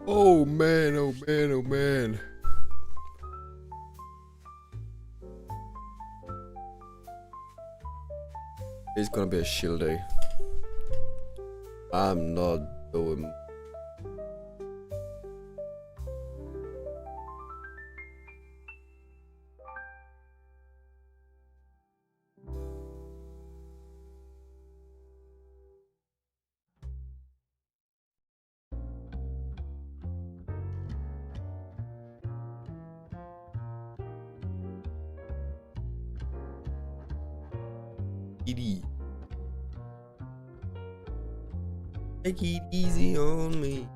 Oh man, oh man, oh man. It's gonna be a chill day. I'm not doing. Easy. Take it easy on me.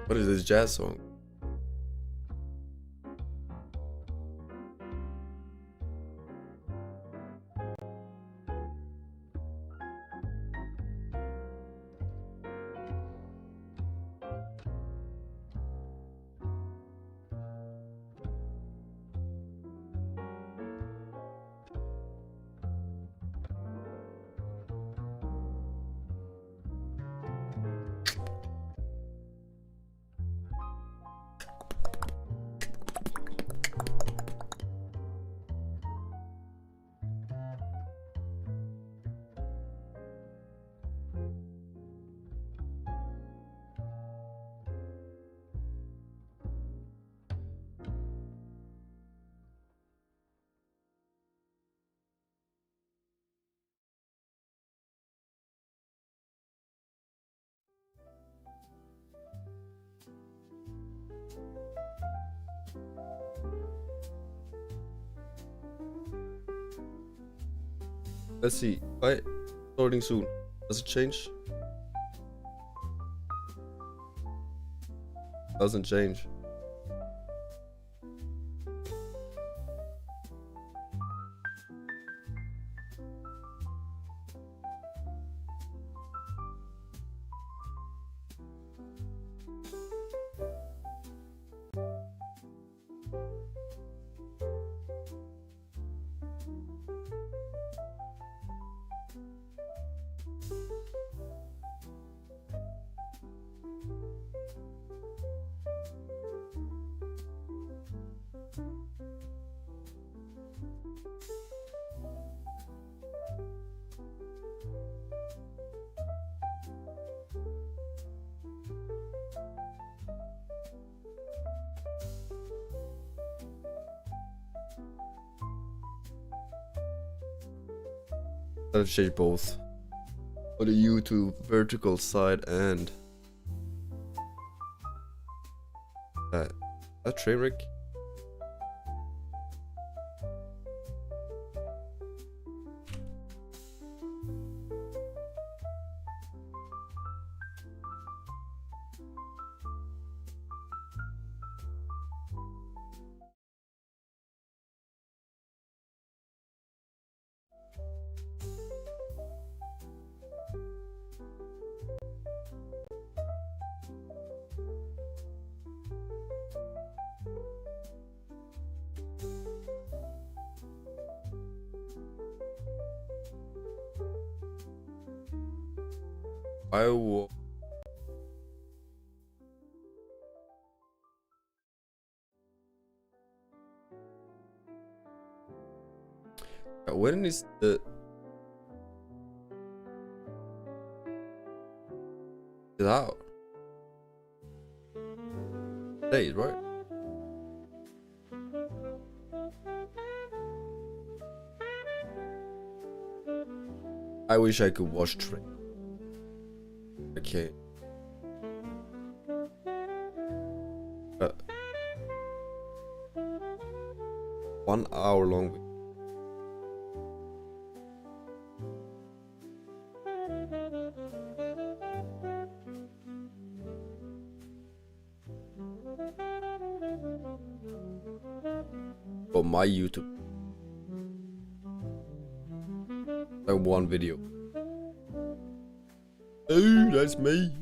What is this jazz song? Let's see. Why? Starting soon. Does it change? Doesn't change. I'll change both. On the YouTube vertical side and that train wreck. I will. When is the It's out. Days, right? I wish I could watch train. Okay. 1 hour long. For my YouTube. Like one video. Oh, that's me.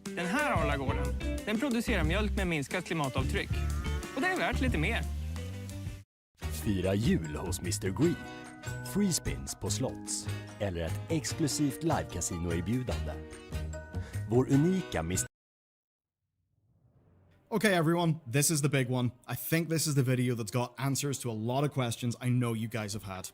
Den här Arlagården, den producerar mjölk med minskat klimatavtryck. Och det är värt lite mer. Fira jul hos Mr. Green. Free spins på slots. Eller ett exklusivt live-casino-erbjudande. Vår unika Mr. Okay, everyone, this is the big one. I think this is the video that's got answers to a lot of questions I know you guys have had.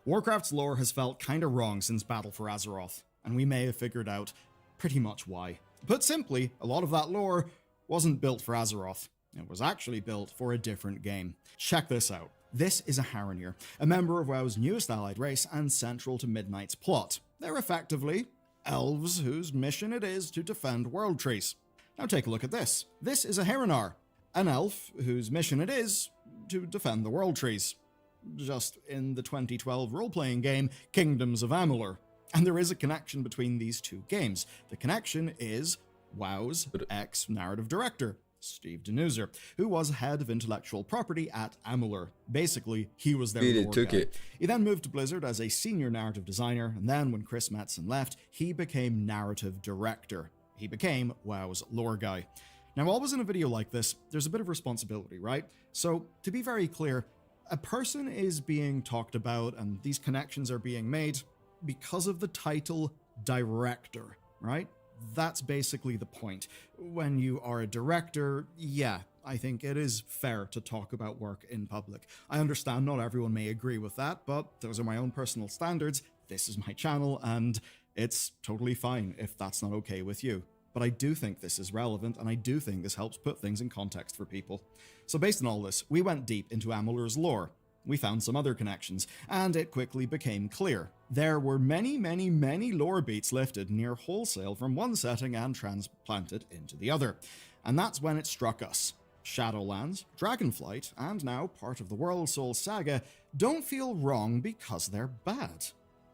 Warcraft's lore has felt kinda wrong since Battle for Azeroth, and we may have figured out pretty much why. Put simply, a lot of that lore wasn't built for Azeroth. It was actually built for a different game. Check this out. This is a Haranir, a member of WoW's newest allied race and central to Midnight's plot. They're effectively elves whose mission it is to defend world trees. Now take a look at this. This is a Harinar, an elf whose mission it is to defend the world trees. Just in the 2012 role-playing game, Kingdoms of Amalur. And there is a connection between these two games. The connection is WoW's ex-narrative director, Steve Denuser, who was head of intellectual property at Amalur. Basically, he was their lore guy. He then moved to Blizzard as a senior narrative designer, and then when Chris Metzen left, he became narrative director. He became WoW's lore guy. Now, always in a video like this, there's a bit of responsibility, right? So, to be very clear, a person is being talked about and these connections are being made because of the title director, right? That's basically the point. When you are a director, yeah, I think it is fair to talk about work in public. I understand not everyone may agree with that, but those are my own personal standards. This is my channel, and it's totally fine if that's not okay with you. But I do think this is relevant, and I do think this helps put things in context for people. So based on all this, we went deep into Amalur's lore. We found some other connections, and it quickly became clear. There were many lore beats lifted near wholesale from one setting and transplanted into the other. And that's when it struck us. Shadowlands, Dragonflight, and now part of the World Soul Saga don't feel wrong because they're bad.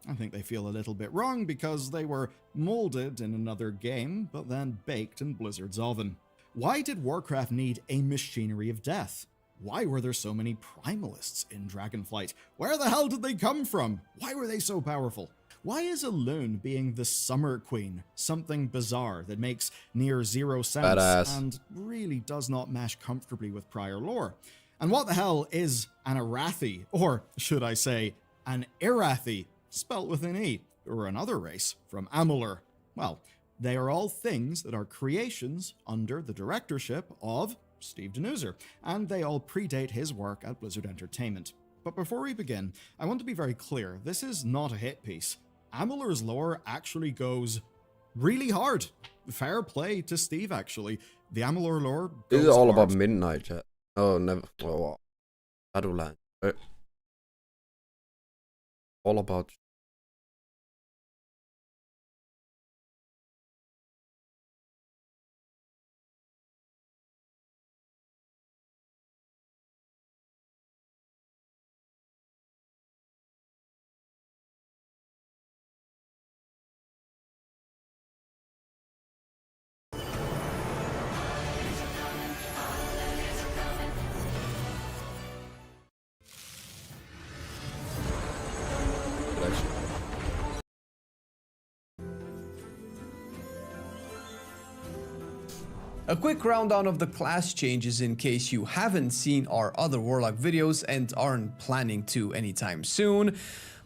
I think they feel a little bit wrong because they were molded in another game, but then baked in Blizzard's oven. Why did Warcraft need a machinery of death? Why were there so many primalists in Dragonflight? Where the hell did they come from? Why were they so powerful? Why is Elune being the Summer Queen something bizarre that makes near zero sense and really does not mesh comfortably with prior lore? And what the hell is an Arathi, or should I say, an Irathi, spelt with an E, or another race from Amalur? Well, they are all things that are creations under the directorship of Steve Denuser, and they all predate his work at Blizzard Entertainment. But before we begin, I want to be very clear, this is not a hit piece. Amalur's lore actually goes really hard. Fair play to Steve, actually. The Amalur lore goes This is all hard. about Midnight, chat. Oh, never. Oh, Shadowlands. All about. A quick rundown of the class changes in case you haven't seen our other Warlock videos and aren't planning to anytime soon.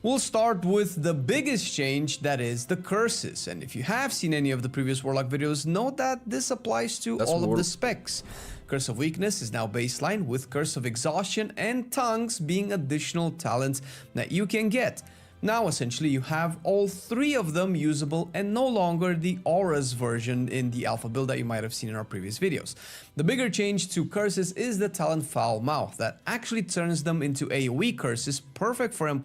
We'll start with the biggest change, that is the curses. And if you have seen any of the previous Warlock videos, note that this applies to all of the specs. Curse of Weakness is now baseline, with Curse of Exhaustion and Tongues being additional talents that you can get. Now essentially you have all three of them usable and no longer the auras version in the alpha build that you might have seen in our previous videos. The bigger change to curses is the talent Foul Mouth that actually turns them into AoE curses, perfect for M+,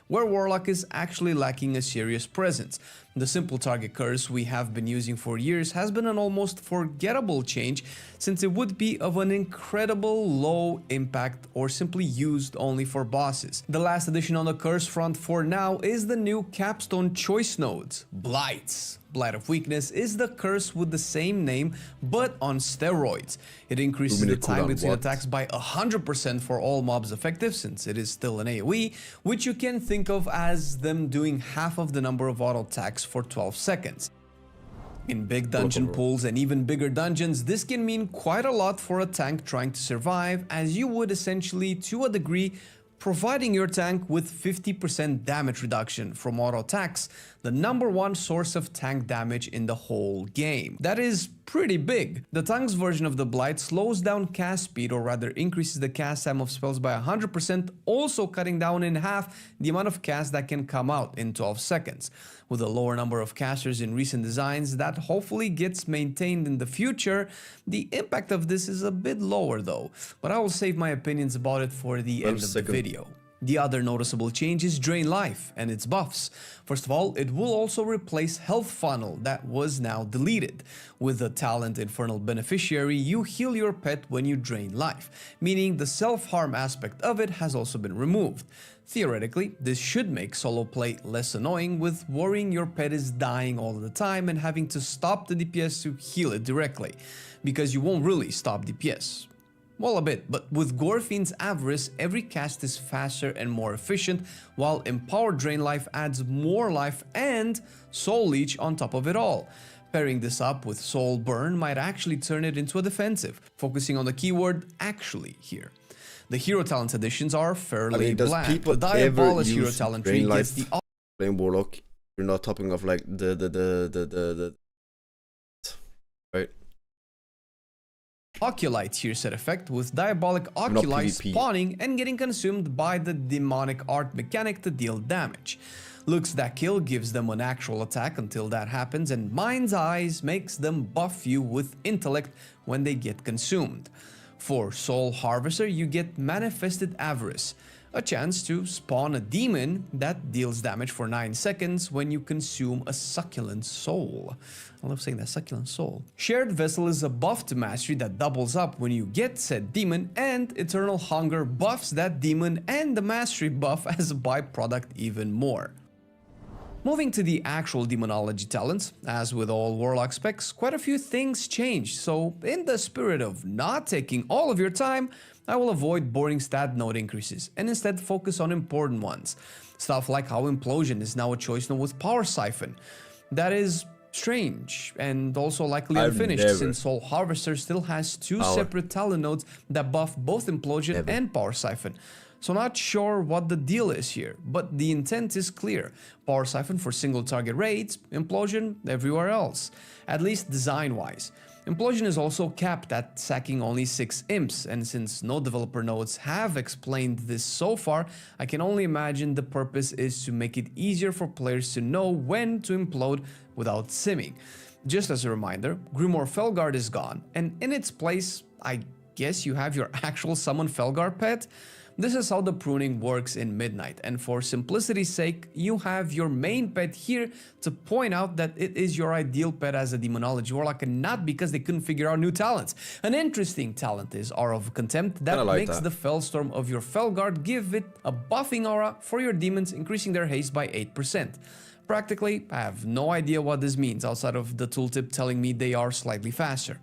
where Warlock is actually lacking a serious presence. The simple target curse we have been using for years has been an almost forgettable change, since it would be of an incredible low impact or simply used only for bosses. The last addition on the curse front for now is the new capstone choice nodes, Blights. Blight of Weakness is the curse with the same name but on steroids. It increases the time between attacks by 100% for all mobs effective, since it is still an AoE, which you can think of as them doing half of the number of auto attacks for 12 seconds. In big dungeon pools and even bigger dungeons, this can mean quite a lot for a tank trying to survive, as you would essentially, to a degree, providing your tank with 50% damage reduction from auto attacks, the #1 source of tank damage in the whole game. That is pretty big. The Tongues version of the Blight slows down cast speed, or rather increases the cast time of spells by 100%, also cutting down in half the amount of cast that can come out in 12 seconds. With a lower number of casters in recent designs that hopefully gets maintained in the future, the impact of this is a bit lower though, but I will save my opinions about it for the end of the video. The other noticeable change is Drain Life and its buffs. First of all, it will also replace Health Funnel that was now deleted. With the talent Infernal Beneficiary, you heal your pet when you drain life, meaning the self-harm aspect of it has also been removed. Theoretically, this should make solo play less annoying, with worrying your pet is dying all the time and having to stop the DPS to heal it directly, because you won't really stop DPS. Well, a bit, but with Gorefiend's Avarice, every cast is faster and more efficient, while Empowered Drain Life adds more life and Soul Leech on top of it all. Pairing this up with Soul Burn might actually turn it into a defensive, focusing on the keyword "actually" here. The hero talent additions are fairly bland. The Diabolus hero talent tree gets the playing Warlock. You're not topping off like the right? Oculite tier set effect, with Diabolic Oculi spawning and getting consumed by the demonic art mechanic to deal damage. Looks that kill gives them an actual attack until that happens, and Mind's Eyes makes them buff you with intellect when they get consumed. For Soul Harvester, you get Manifested Avarice, a chance to spawn a demon that deals damage for 9 seconds when you consume a succulent soul. I love saying that, succulent soul. Shared Vessel is a buff to mastery that doubles up when you get said demon, and Eternal Hunger buffs that demon and the mastery buff as a byproduct even more. Moving to the actual demonology talents, as with all Warlock specs, quite a few things changed, so in the spirit of not taking all of your time, I will avoid boring stat node increases and instead focus on important ones. Stuff like how Implosion is now a choice node with Power Siphon. That is strange and also likely unfinished, since Soul Harvester still has two separate talent nodes that buff both Implosion and Power Siphon. So not sure what the deal is here, but the intent is clear. Power Siphon for single target raids, Implosion everywhere else, at least design-wise. Implosion is also capped at sacking only 6 imps, and since no developer nodes have explained this so far, I can only imagine the purpose is to make it easier for players to know when to implode without simming. Just as a reminder, Grimoire Felguard is gone, and in its place, I guess you have your actual summon Felguard pet? This is how the pruning works in Midnight, and for simplicity's sake, you have your main pet here to point out that it is your ideal pet as a Demonology Warlock, and not because they couldn't figure out new talents. An interesting talent is Aura of Contempt that makes the Fellstorm of your Felguard give it a buffing aura for your demons, increasing their haste by 8%. Practically, I have no idea what this means outside of the tooltip telling me they are slightly faster.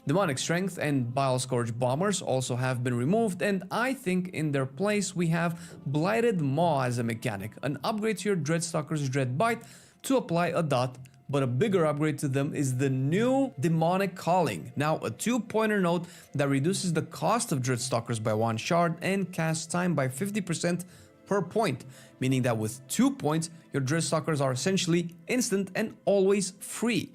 Demonic Strength and Bile Scourge Bombers also have been removed, and I think in their place we have Blighted Maw as a mechanic, an upgrade to your Dreadstalker's Dread Bite to apply a dot, but a bigger upgrade to them is the new Demonic Calling, now a 2-pointer node that reduces the cost of Dreadstalkers by 1 shard and cast time by 50% per point, meaning that with 2 points, your Dreadstalkers are essentially instant and always free.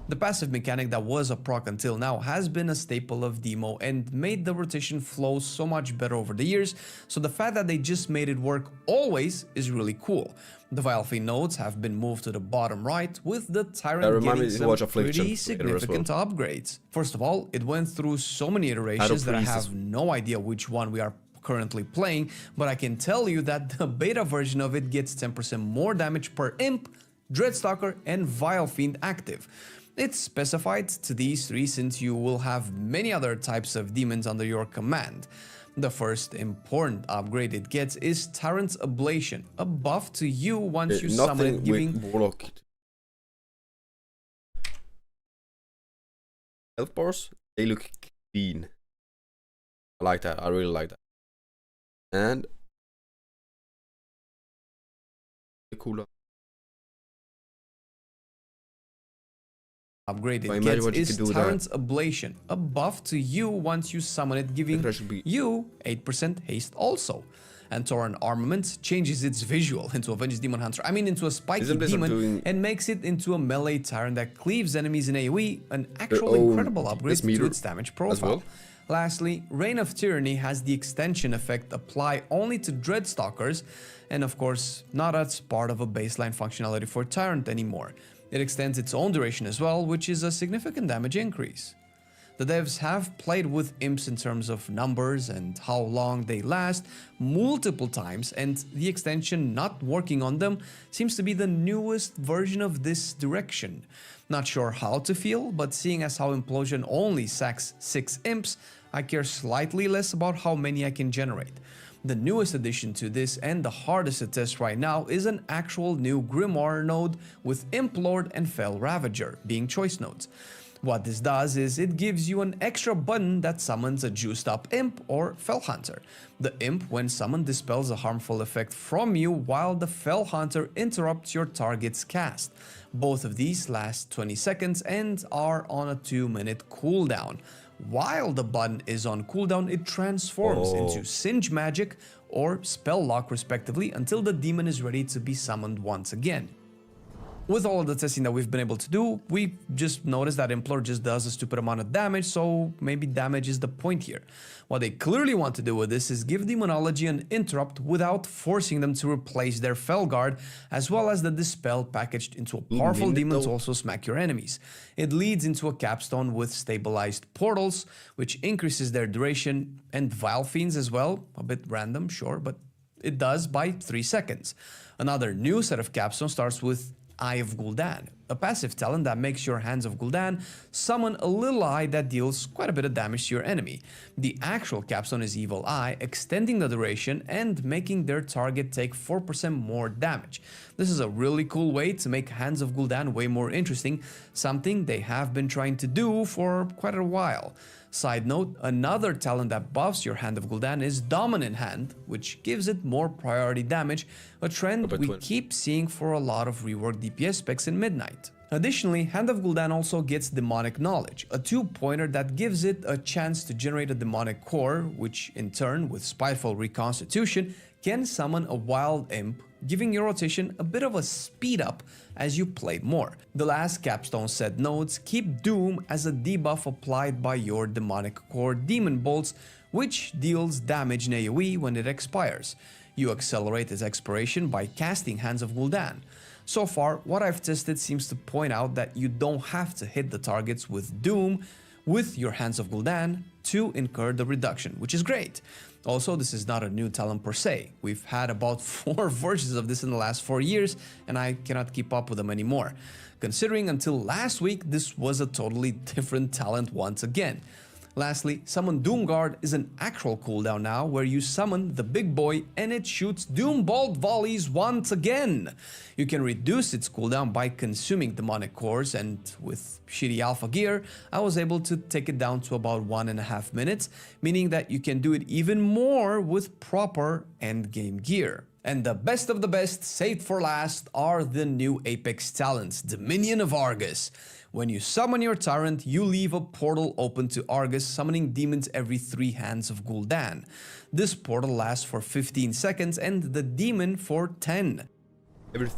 The passive mechanic that was a proc until now has been a staple of Demo and made the rotation flow so much better over the years, so the fact that they just made it work always is really cool. The Vialfine nodes have been moved to the bottom right, with the Tyrant getting some pretty significant upgrades. First of all, it went through so many iterations that I have no idea which one we are currently playing, but I can tell you that the beta version of it gets 10% more damage per Imp, Dreadstalker and Vialfine active. It's specified to these three since you will have many other types of demons under your command. The first important upgrade it gets is Tyrant's Ablation, a buff to you once you summon it, giving Warlock. Health bars, they look clean. I like that, I really like that. And the cooldown. Upgrade it gets is Tyrant's Ablation, a buff to you once you summon it, giving you 8% haste also. And Tauren Armament changes its visual into a Vengeance Demon Hunter, into a spiky demon, and makes it into a melee Tyrant that cleaves enemies in AoE, an actual incredible upgrade to its damage profile. Lastly, Reign of Tyranny has the extension effect apply only to Dreadstalkers, and of course not as part of a baseline functionality for Tyrant anymore. It extends its own duration as well, which is a significant damage increase. The devs have played with imps in terms of numbers and how long they last multiple times, and the extension not working on them seems to be the newest version of this direction. Not sure how to feel, but seeing as how Implosion only sacks 6 imps, I care slightly less about how many I can generate. The newest addition to this, and the hardest to test right now, is an actual new Grimoire node with Imp Lord and Fel Ravager being choice nodes. What this does is it gives you an extra button that summons a juiced up Imp or Fel Hunter. The Imp, when summoned, dispels a harmful effect from you, while the Fel Hunter interrupts your target's cast. Both of these last 20 seconds and are on a 2-minute cooldown. While the button is on cooldown, it transforms into Singe Magic or Spell Lock respectively until the demon is ready to be summoned once again. With all of the testing that we've been able to do, we've just noticed that Implore just does a stupid amount of damage, so maybe damage is the point here. What they clearly want to do with this is give Demonology an interrupt without forcing them to replace their Felguard, as well as the Dispel packaged into a powerful demon to also smack your enemies. It leads into a capstone with stabilized portals, which increases their duration, and Vialfines as well, a bit random, sure, but it does by 3 seconds. Another new set of capstones starts with Eye of Gul'dan, a passive talent that makes your Hands of Gul'dan summon a little eye that deals quite a bit of damage to your enemy. The actual capstone is Evil Eye, extending the duration and making their target take 4% more damage. This is a really cool way to make Hands of Gul'dan way more interesting, something they have been trying to do for quite a while. Side note, another talent that buffs your Hand of Gul'dan is Dominant Hand, which gives it more priority damage, a trend we keep seeing for a lot of reworked DPS specs in Midnight. Additionally, Hand of Gul'dan also gets Demonic Knowledge, a 2-pointer that gives it a chance to generate a demonic core, which in turn, with Spiteful Reconstitution, can summon a wild imp, giving your rotation a bit of a speed up as you play more. The last capstone set nodes keep Doom as a debuff applied by your demonic core Demon Bolts, which deals damage in AoE when it expires. You accelerate its expiration by casting Hands of Gul'dan. So far, what I've tested seems to point out that you don't have to hit the targets with Doom with your Hands of Gul'dan to incur the reduction, which is great. Also, this is not a new talent per se. We've had about 4 versions of this in the last 4 years, and I cannot keep up with them anymore. Considering until last week, this was a totally different talent once again. Lastly, Summon Doomguard is an actual cooldown now, where you summon the big boy and it shoots Doom Bolt volleys once again. You can reduce its cooldown by consuming demonic cores, and with shitty alpha gear, I was able to take it down to about 1.5 minutes, meaning that you can do it even more with proper endgame gear. And the best of the best, saved for last, are the new Apex talents, Dominion of Argus. When you summon your Tyrant, you leave a portal open to Argus, summoning demons every 3 hands of Gul'dan. This portal lasts for 15 seconds and the demon for 10.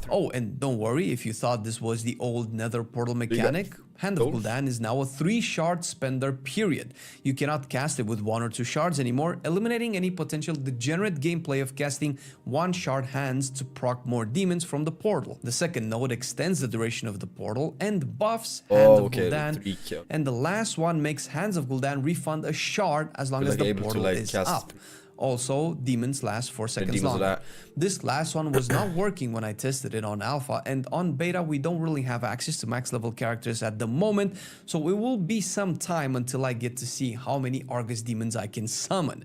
Oh, and don't worry if you thought this was the old Nether portal mechanic. Hand of Gul'dan is now a 3-shard spender, period. You cannot cast it with 1 or 2 shards anymore, eliminating any potential degenerate gameplay of casting 1-shard hands to proc more demons from the portal. The second node extends the duration of the portal and buffs Hand of Gul'dan, and the last one makes Hands of Gul'dan refund a shard as long as the portal is up. Also, demons last 4 seconds longer. This last one was not working when I tested it on alpha, and on beta we don't really have access to max level characters at the moment, so it will be some time until I get to see how many Argus demons I can summon.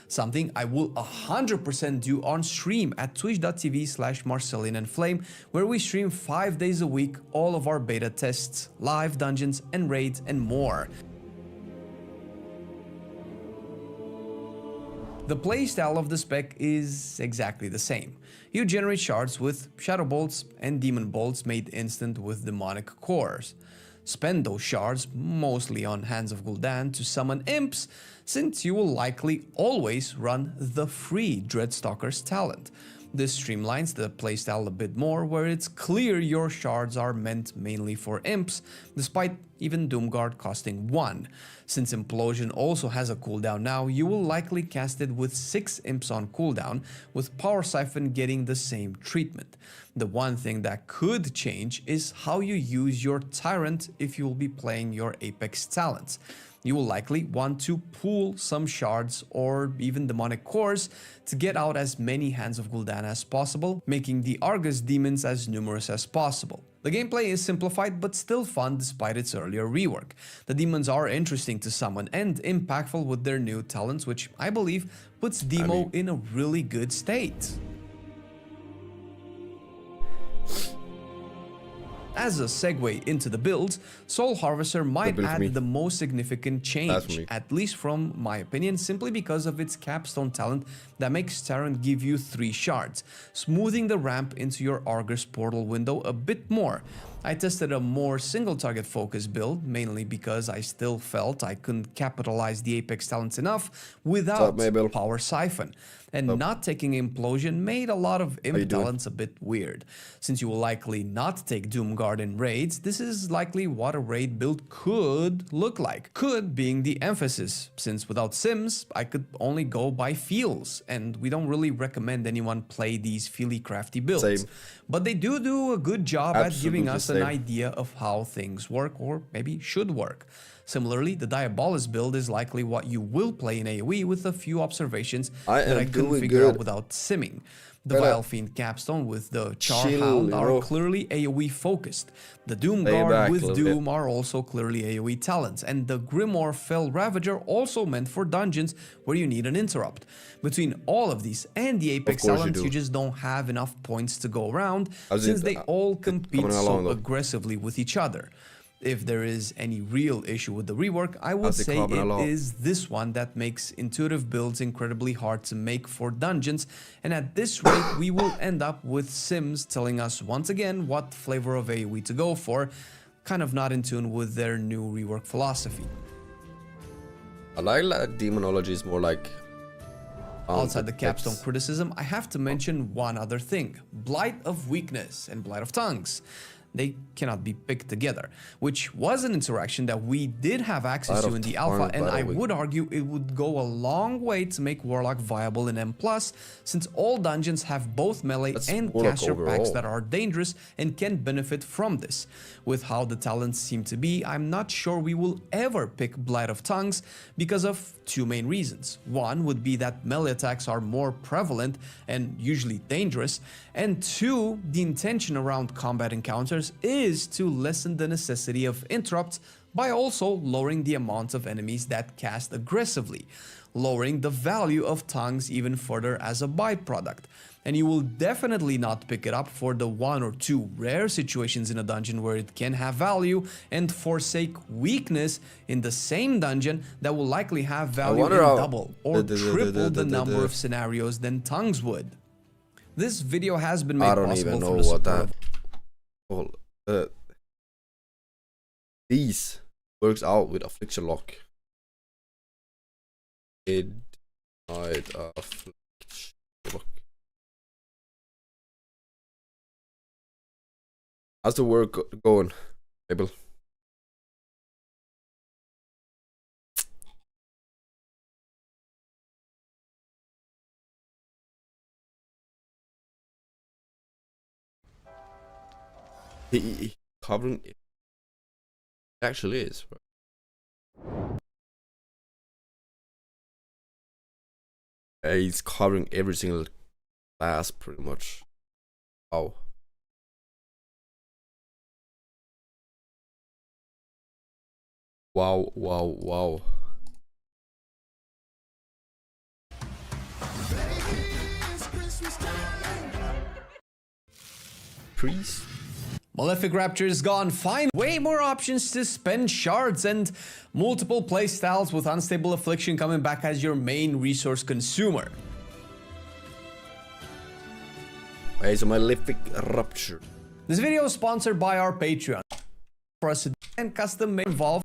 Something I will 100% do on stream at twitch.tv/MarcellianandFlame, where we stream 5 days a week all of our beta tests, live dungeons and raids and more. The playstyle of the spec is exactly the same. You generate shards with Shadow Bolts and Demon Bolts made instant with Demonic Cores. Spend those shards, mostly on Hands of Gul'dan, to summon imps, since you will likely always run the free Dreadstalker's talent. This streamlines the playstyle a bit more, where it's clear your shards are meant mainly for imps, despite even Doomguard costing 1. Since Implosion also has a cooldown now, you will likely cast it with 6 imps on cooldown, with Power Siphon getting the same treatment. The one thing that could change is how you use your Tyrant if you will be playing your Apex talents. You will likely want to pool some shards or even demonic cores to get out as many Hands of Gul'dan as possible, making the Argus demons as numerous as possible. The gameplay is simplified but still fun despite its earlier rework. The demons are interesting to summon and impactful with their new talents, which I believe puts Demo in a really good state. As a segue into the builds, Soul Harvester might add the most significant change, at least from my opinion, simply because of its capstone talent that makes Tyrant give you 3 shards, smoothing the ramp into your Argus portal window a bit more. I tested a more single target focus build, mainly because I still felt I couldn't capitalize the Apex talents enough without Power Siphon. And not taking Implosion made a lot of imp talents a bit weird. Since you will likely not take Doomguard in raids, this is likely what a raid build could look like. Could being the emphasis, since without sims, I could only go by feels, and we don't really recommend anyone play these feely crafty builds. But they do a good job at giving us an idea of how things work, or maybe should work. Similarly, the Diabolus build is likely what you will play in AoE, with a few observations that I couldn't figure out without simming. The Vile Fiend capstone with the Charhound are clearly AoE focused. The Doomguard with Doom are also clearly AoE talents, and the Grimoire Fell Ravager also meant for dungeons where you need an interrupt. Between all of these and the Apex talents, you just don't have enough points to go around, since they all compete so aggressively with each other. If there is any real issue with the rework, I would say it is this one that makes intuitive builds incredibly hard to make for dungeons, and at this rate we will end up with sims telling us once again what flavor of AoE to go for, kind of not in tune with their new rework philosophy. I like demonology is more like... Outside the capstone criticism, I have to mention one other thing: Blight of Weakness and Blight of Tongues. They cannot be picked together, which was an interaction that we did have access to in the alpha, and I would argue it would go a long way to make Warlock viable in M+, since all dungeons have both melee and caster packs that are dangerous and can benefit from this. With how the talents seem to be, I'm not sure we will ever pick Blight of Tongues because of 2 main reasons. One would be that melee attacks are more prevalent and usually dangerous, and 2, the intention around combat encounters is to lessen the necessity of interrupts by also lowering the amount of enemies that cast aggressively, lowering the value of tongues even further as a byproduct. And you will definitely not pick it up for the 1 or 2 rare situations in a dungeon where it can have value, and forsake weakness in the same dungeon that will likely have value in double or triple the number of scenarios than tongues would. This video has been made possible through the support of These works out with affliction lock. Midnight affliction lock. How's the work going, Abel? He covering it actually is. He's covering every single class pretty much. Wow. Wow, wow, wow. Priest. Malefic Rapture is gone. Find way more options to spend shards and multiple playstyles with Unstable Affliction coming back as your main resource consumer. Okay, so Malefic Rapture. This video is sponsored by our Patreon. For us and custom involved.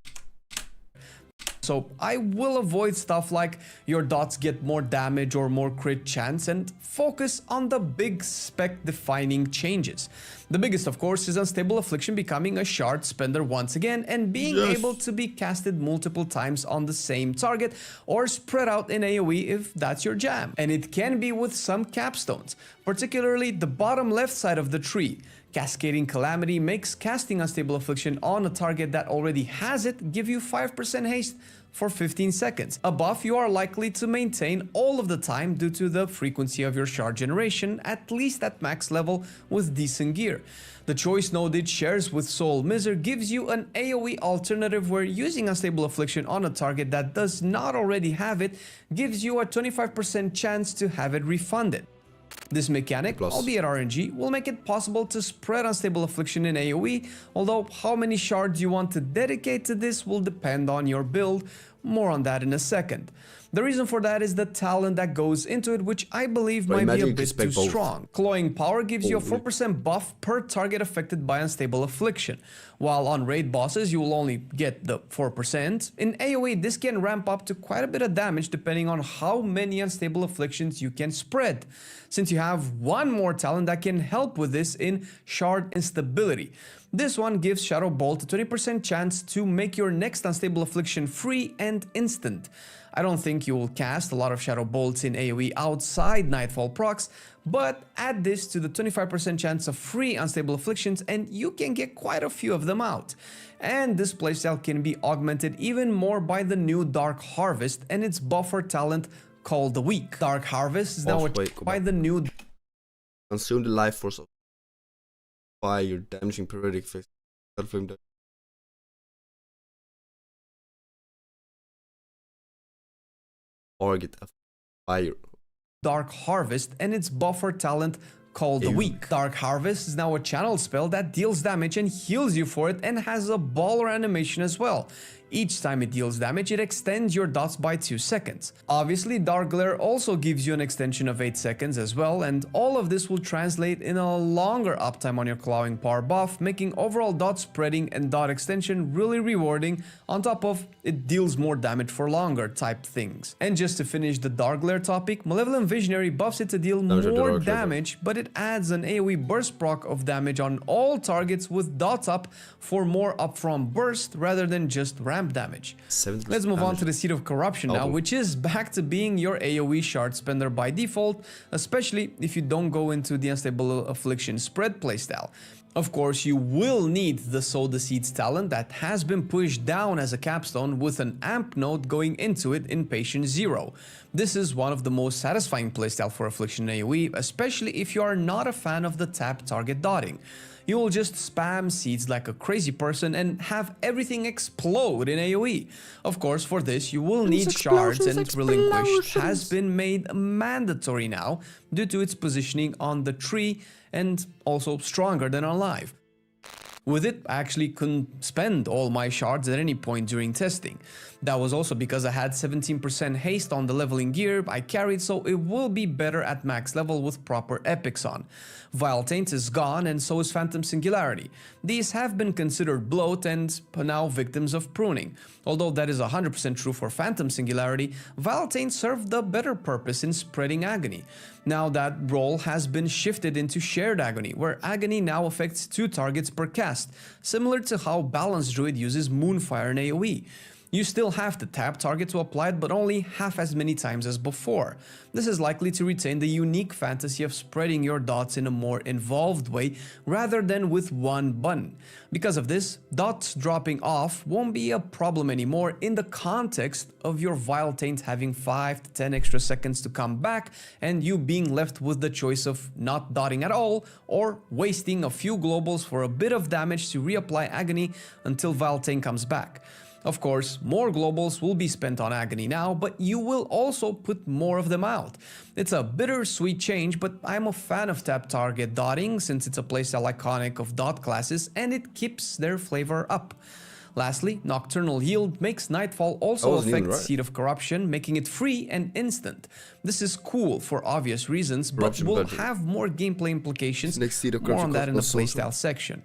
So I will avoid stuff like your dots get more damage or more crit chance and focus on the big spec defining changes. The biggest of course is Unstable Affliction becoming a shard spender once again and being able to be casted multiple times on the same target or spread out in AoE if that's your jam. And it can be with some capstones, particularly the bottom left side of the tree. Cascading Calamity makes casting Unstable Affliction on a target that already has it give you 5% haste for 15 seconds. A buff you are likely to maintain all of the time due to the frequency of your shard generation, at least at max level with decent gear. The choice node it shares with Soul Miser gives you an AoE alternative where using Unstable Affliction on a target that does not already have it gives you a 25% chance to have it refunded. This mechanic, albeit RNG, will make it possible to spread Unstable Affliction in AoE, although how many shards you want to dedicate to this will depend on your build, more on that in a second. The reason for that is the talent that goes into it, which I believe might be a bit too strong. Clawing Power gives you a 4% buff per target affected by Unstable Affliction. While on raid bosses you will only get the 4%, in AoE this can ramp up to quite a bit of damage depending on how many Unstable Afflictions you can spread. Since you have one more talent that can help with this in Shard Instability. This one gives Shadow Bolt a 20% chance to make your next Unstable Affliction free and instant. I don't think you will cast a lot of Shadow Bolts in AoE outside Nightfall procs, but add this to the 25% chance of free Unstable Afflictions and you can get quite a few of them out. And this playstyle can be augmented even more by the new Dark Harvest and its buffer talent called the Weak. Dark Harvest is now by the new... Consume the life force of fire, damaging periodic phase. Target of fire. Dark Harvest and its buffer talent called the Weak. Dark Harvest is now a channel spell that deals damage and heals you for it and has a baller animation as well. Each time it deals damage, it extends your dots by 2 seconds. Obviously, Dark Glare also gives you an extension of 8 seconds as well, and all of this will translate in a longer uptime on your Clawing Power buff, making overall dot spreading and dot extension really rewarding, on top of it deals more damage for longer type things. And just to finish the Dark Glare topic, Malevolent Visionary buffs it to deal more damage, but it adds an AoE burst proc of damage on all targets with dots up for more upfront burst rather than just ramp damage. Let's move on to the Seed of Corruption now, which is back to being your AoE shard spender by default, especially if you don't go into the Unstable Affliction spread playstyle. Of course, you will need the Sow the Seeds talent that has been pushed down as a capstone with an amp node going into it in Patient 0. This is one of the most satisfying playstyle for Affliction AoE, especially if you are not a fan of the tap target dotting. You will just spam seeds like a crazy person and have everything explode in AoE. Of course, for this you will need shards, and Relinquish has been made mandatory now due to its positioning on the tree and also stronger than Alive. With it, I actually couldn't spend all my shards at any point during testing. That was also because I had 17% haste on the leveling gear I carried, so it will be better at max level with proper epics on. Vile Taint is gone, and so is Phantom Singularity. These have been considered bloat and are now victims of pruning. Although that is 100% true for Phantom Singularity, Vile Taint served a better purpose in spreading agony. Now that role has been shifted into shared agony, where agony now affects 2 targets per cast, similar to how Balanced Druid uses Moonfire in AoE. You still have to tap target to apply it, but only half as many times as before. This is likely to retain the unique fantasy of spreading your dots in a more involved way rather than with one button. Because of this, dots dropping off won't be a problem anymore in the context of your Vile Taint having 5 to 10 extra seconds to come back and you being left with the choice of not dotting at all or wasting a few globals for a bit of damage to reapply agony until Vile Taint comes back. Of course, more globals will be spent on agony now, but you will also put more of them out. It's a bittersweet change, but I'm a fan of tap target dotting since it's a playstyle iconic of dot classes and it keeps their flavor up. Lastly, Nocturnal Yield makes Nightfall also affect Seed of Corruption, making it free and instant. This is cool for obvious reasons, but will have more gameplay implications. More on that in the playstyle section.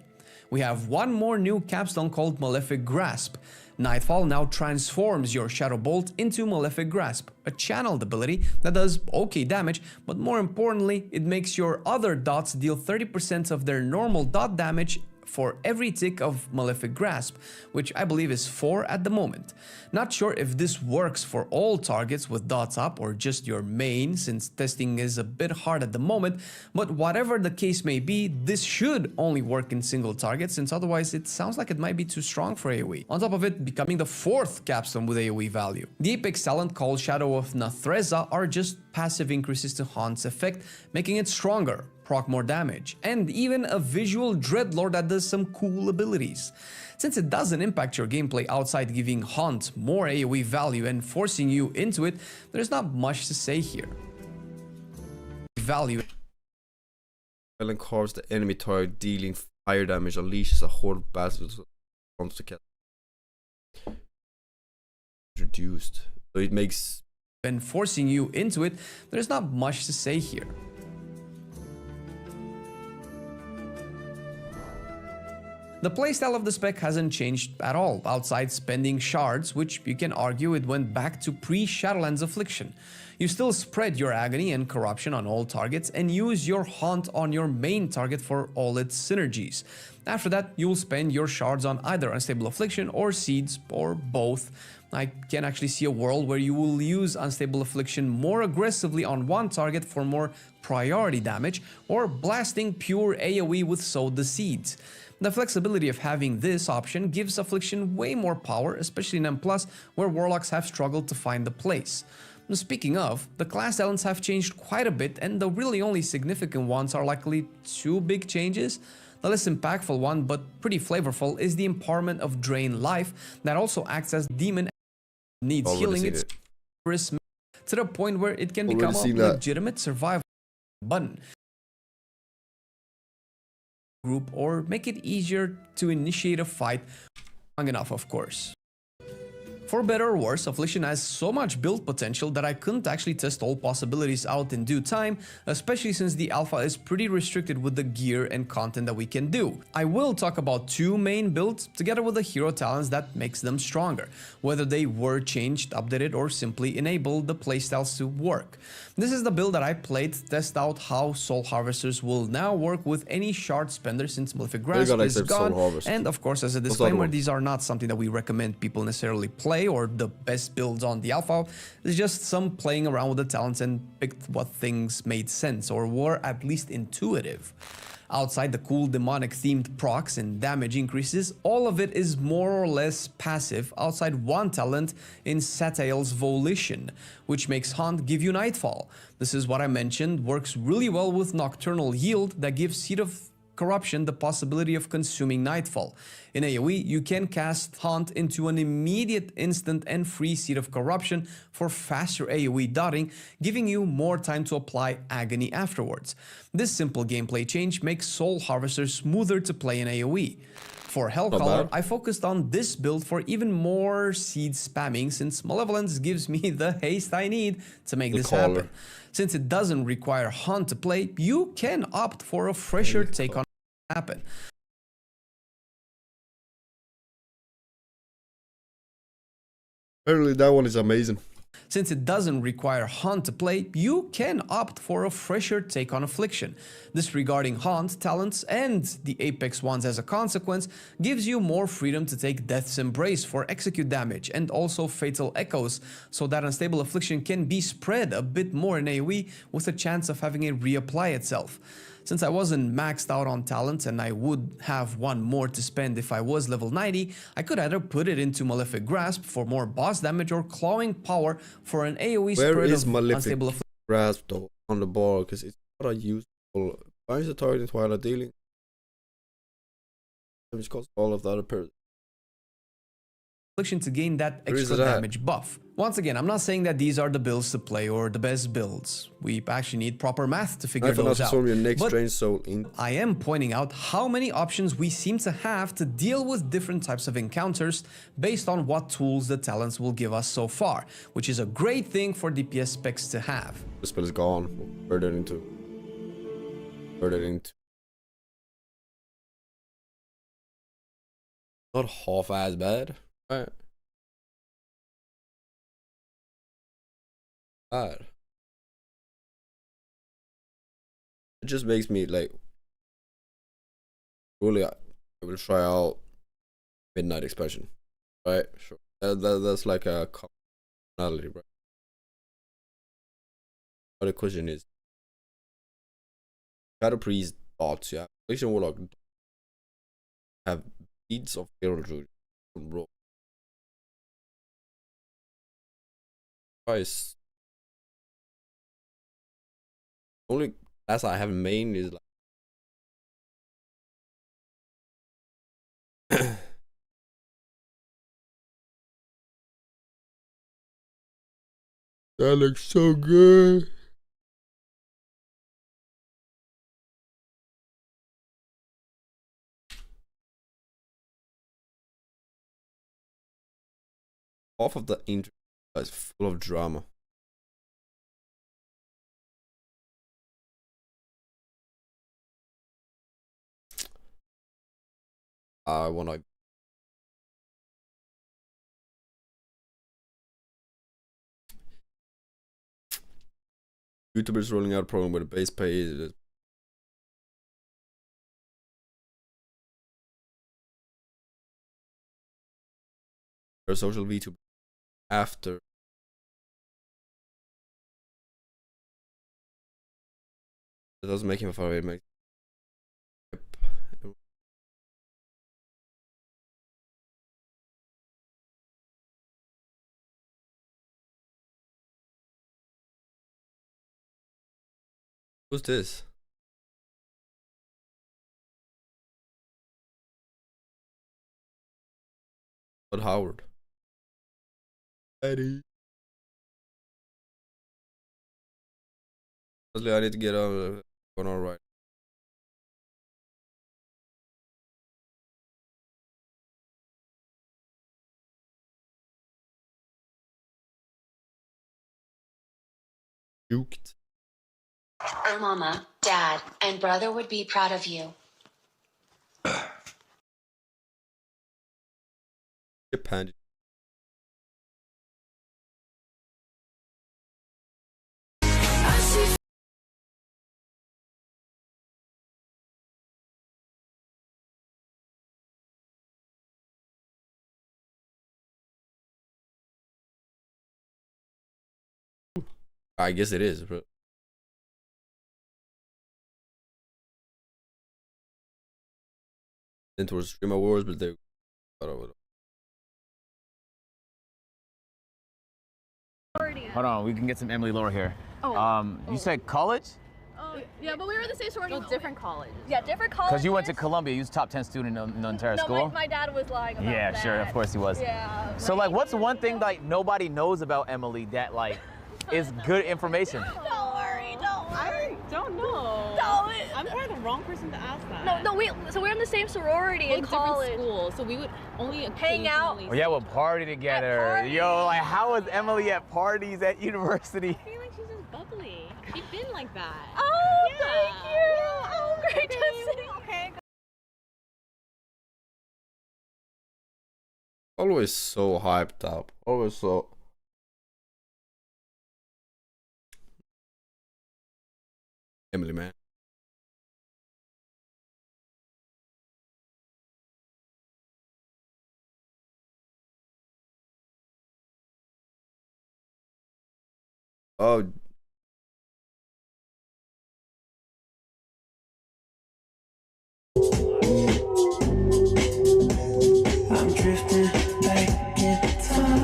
We have one more new capstone called Malefic Grasp. Nightfall now transforms your Shadow Bolt into Malefic Grasp, a channeled ability that does okay damage, but more importantly, it makes your other dots deal 30% of their normal dot damage for every tick of Malefic Grasp, which I believe is 4 at the moment. Not sure if this works for all targets with dots up or just your main, since testing is a bit hard at the moment, but whatever the case may be, this should only work in single targets, since otherwise it sounds like it might be too strong for AoE. On top of it, becoming the 4th capstone with AoE value. The Apex talent called Shadow of Nathreza are just passive increases to Haunt's effect, making it stronger, proc more damage, and even a visual Dreadlord that does some cool abilities. Since it doesn't impact your gameplay outside giving Haunt more AoE value and forcing you into it, there's not much to say here. Value. Ellen carves the enemy target, dealing fire damage, unleashes a horde of bastards to kill. Reduced. So it makes... And forcing you into it, there's not much to say here. The playstyle of the spec hasn't changed at all, outside spending shards, which you can argue it went back to pre-Shadowlands Affliction. You still spread your agony and corruption on all targets and use your haunt on your main target for all its synergies. After that, you'll spend your shards on either Unstable Affliction or Seeds, or both. I can actually see a world where you will use Unstable Affliction more aggressively on one target for more priority damage, or blasting pure AoE with Sow the Seeds. The flexibility of having this option gives Affliction way more power, especially in M+, where Warlocks have struggled to find the place. Speaking of, the class elements have changed quite a bit, and the really only significant ones are likely 2 big changes. The less impactful one, but pretty flavorful, is the empowerment of Drain Life, that also acts as demon needs healing its to the point where it can become a legitimate survival button group, or make it easier to initiate a fight long enough, of course. For better or worse, Affliction has so much build potential that I couldn't actually test all possibilities out in due time, especially since the alpha is pretty restricted with the gear and content that we can do. I will talk about 2 main builds together with the hero talents that makes them stronger, whether they were changed, updated, or simply enabled the playstyles to work. This is the build that I played to test out how Soul Harvesters will now work with any shard spender since Malefic Grasp is gone, and of course, as a disclaimer, these are not something that we recommend people necessarily play or the best builds on the alpha. It's just some playing around with the talents and picked what things made sense or were at least intuitive. Outside the cool demonic themed procs and damage increases, all of it is more or less passive outside one talent in Satael's Volition, which makes Haunt give you Nightfall. This is what I mentioned works really well with Nocturnal Yield that gives Seed of corruption the possibility of consuming Nightfall. In AoE, you can cast Haunt into an immediate, instant, and free Seed of Corruption for faster AoE dotting, giving you more time to apply Agony afterwards. This simple gameplay change makes Soul Harvester smoother to play in AoE. For Hellcaller, I focused on this build for even more seed spamming, since Malevolence gives me the haste I need to make this happen. Since it doesn't require Haunt to play, you can opt for a fresher take on it happen. Apparently that one is amazing. Since it doesn't require Haunt to play, you can opt for a fresher take on Affliction. Disregarding Haunt, talents, and the Apex ones as a consequence, gives you more freedom to take Death's Embrace for execute damage and also Fatal Echoes, so that Unstable Affliction can be spread a bit more in AoE with a chance of having it reapply itself. Since I wasn't maxed out on talents and I would have one more to spend if I was level 90, I could either put it into Malefic Grasp for more boss damage or Clawing Power for an AoE spread of Where is Malefic Unstable Grasp though on the board? Because it's not a useful. Why is the target in Twilight dealing? Damage cost all of the other pairs. To gain that extra damage buff. Once again, I'm not saying that these are the builds to play or the best builds. We actually need proper math to figure those out. Your next but I am pointing out how many options we seem to have to deal with different types of encounters based on what tools the talents will give us so far, which is a great thing for DPS specs to have. The spell is gone. Further into. Not half as bad. Right. Bad. It just makes me like really I will try out Midnight Expansion. Right? Sure. That's like a commonality, right? But the question is Shadow Priest thoughts, yeah. Affliction Warlock have beads of Heraldry from Rogue. Price. Only class I have main is like that looks so good. Half of the intro is full of drama. I wanna YouTubers rolling out a program with a base pay. Or social VTuber after. That doesn't make him a favorite. Make who's this? But Howard. Eddie. I need to get on going on right. Juked. Your mama, dad, and brother would be proud of you. Japan. I guess it is, bro. Then towards Stream Awards, but they Hold on, we can get some Emily Lore here. You said college? Yeah, but we were in the same sorority. No, different colleges. Yeah, different colleges. Because you went to Columbia, you was top 10 student in the entire school? No, my dad was lying about yeah, that. sure, of course he was. Yeah. So like, what's one thing like nobody knows about Emily that like is good information? Don't worry, don't worry. I don't know. No, I'm probably the wrong person to ask that. No, so we're in the same sorority in college. Different school, so we would only hang out. Oh, yeah, we'll party together. Yo, like how is Emily at parties at university? I feel like she's just bubbly. She's been like that. Oh, yeah. thank you. Oh, great to see. Okay. Always so hyped up. Always so. Emily, man. Oh. I'm drifting back in time.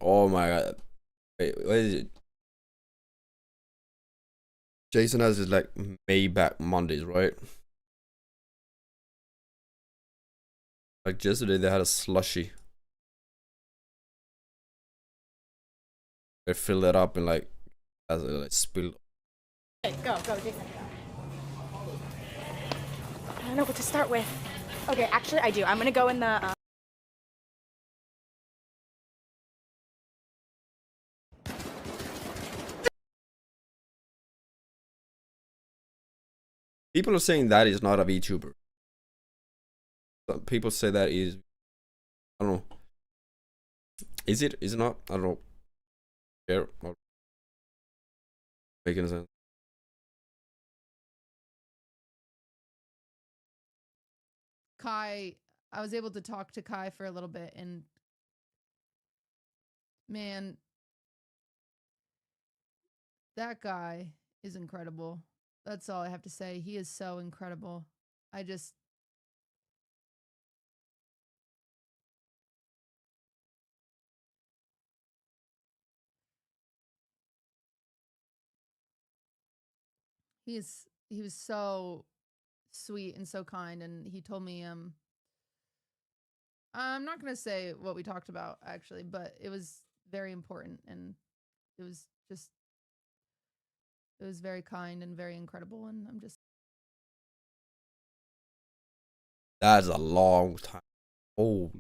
Oh my god. Wait, what is it? Jason has his like Maybach Mondays, right? Like yesterday they had a slushy. They filled it up and like as it like spilled. Okay, go, Jason. I don't know what to start with. Okay, actually I do. I'm gonna go in the People are saying that is not a VTuber. Some people say that is, I don't know. Is it? Is it not? I don't know. Fair or making sense. Kai, I was able to talk to Kai for a little bit, and man, that guy is incredible. That's all I have to say. He is so incredible. He was so sweet and so kind, and he told me I'm not going to say what we talked about actually, but it was very important, and it was very kind and very incredible, and I'm just That's a long time. Oh.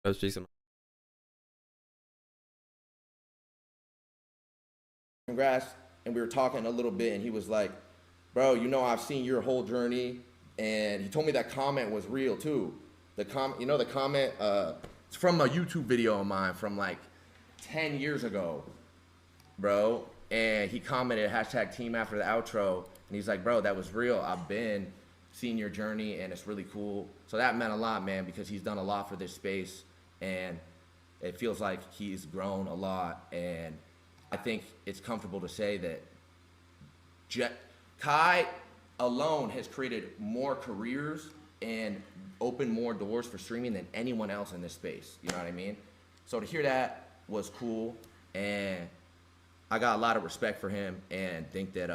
That's Jason. Congrats. And we were talking a little bit, and he was like, bro, you know, I've seen your whole journey. And he told me that comment was real too. The comment, it's from a YouTube video of mine from like 10 years ago, bro. And he commented #team after the outro. And he's like, bro, that was real. I've been seeing your journey, and it's really cool. So that meant a lot, man, because he's done a lot for this space. And it feels like he's grown a lot. And I think it's comfortable to say that Kai alone has created more careers and opened more doors for streaming than anyone else in this space. You know what I mean? So to hear that was cool, and I got a lot of respect for him, and think that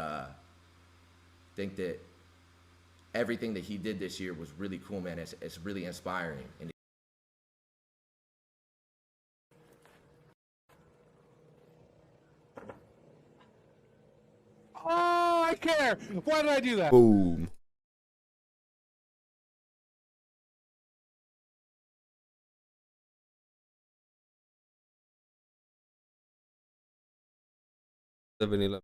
everything that he did this year was really cool, man. It's really inspiring. And oh, I care. Why did I do that? Boom. The vanilla.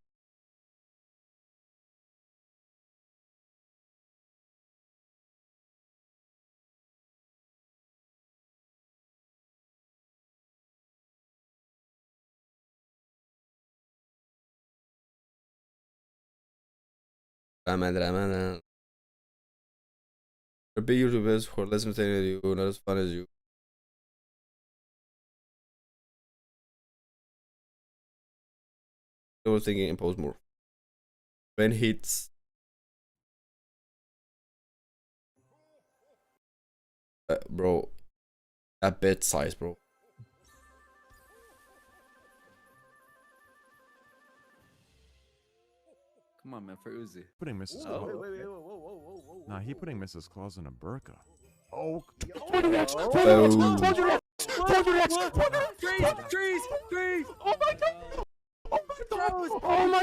They're big YouTubers who are less entertaining than you, not as fun as you. was thinking impose more. When hits. Bro. That bet size, bro. Come on, man, for Uzi. Putting Mrs. Oh, Claus. whoa. Nah, he putting Mrs. Claus in a burqa. Oh, trees! Oh my god! Oh my!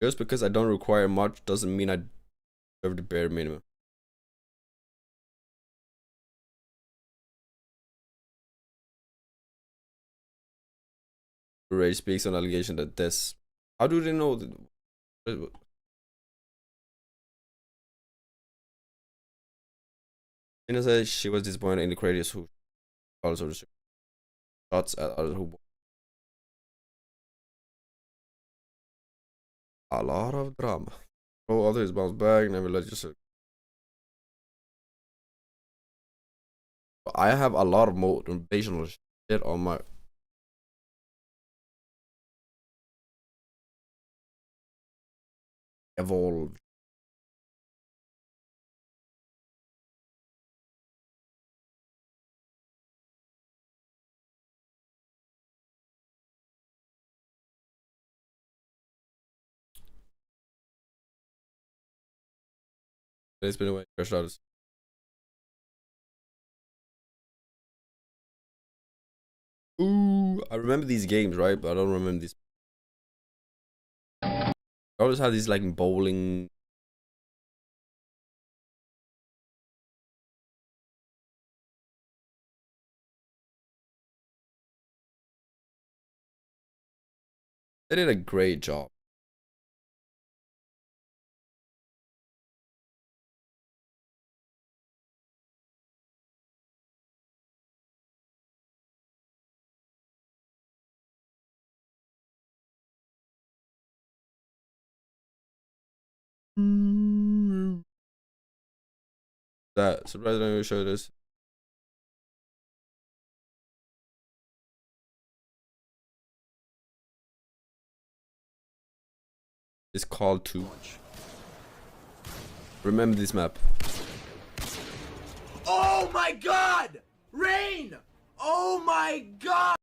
Just because I don't require much doesn't mean I deserve the bare minimum. Ray speaks on allegation that this. How do they know that? Tina says she was disappointed in the creators who also shots at others who. A lot of drama. All others bounce back, never let yourself. I have a lot of motivational shit on my. Evolve. It's been away. Crash artists. Ooh, I remember these games, right? But I don't remember these. I always had these like bowling. They did a great job. That surprised I show this. It's called Too Much. Remember this map. Oh my god! Rain! Oh my god!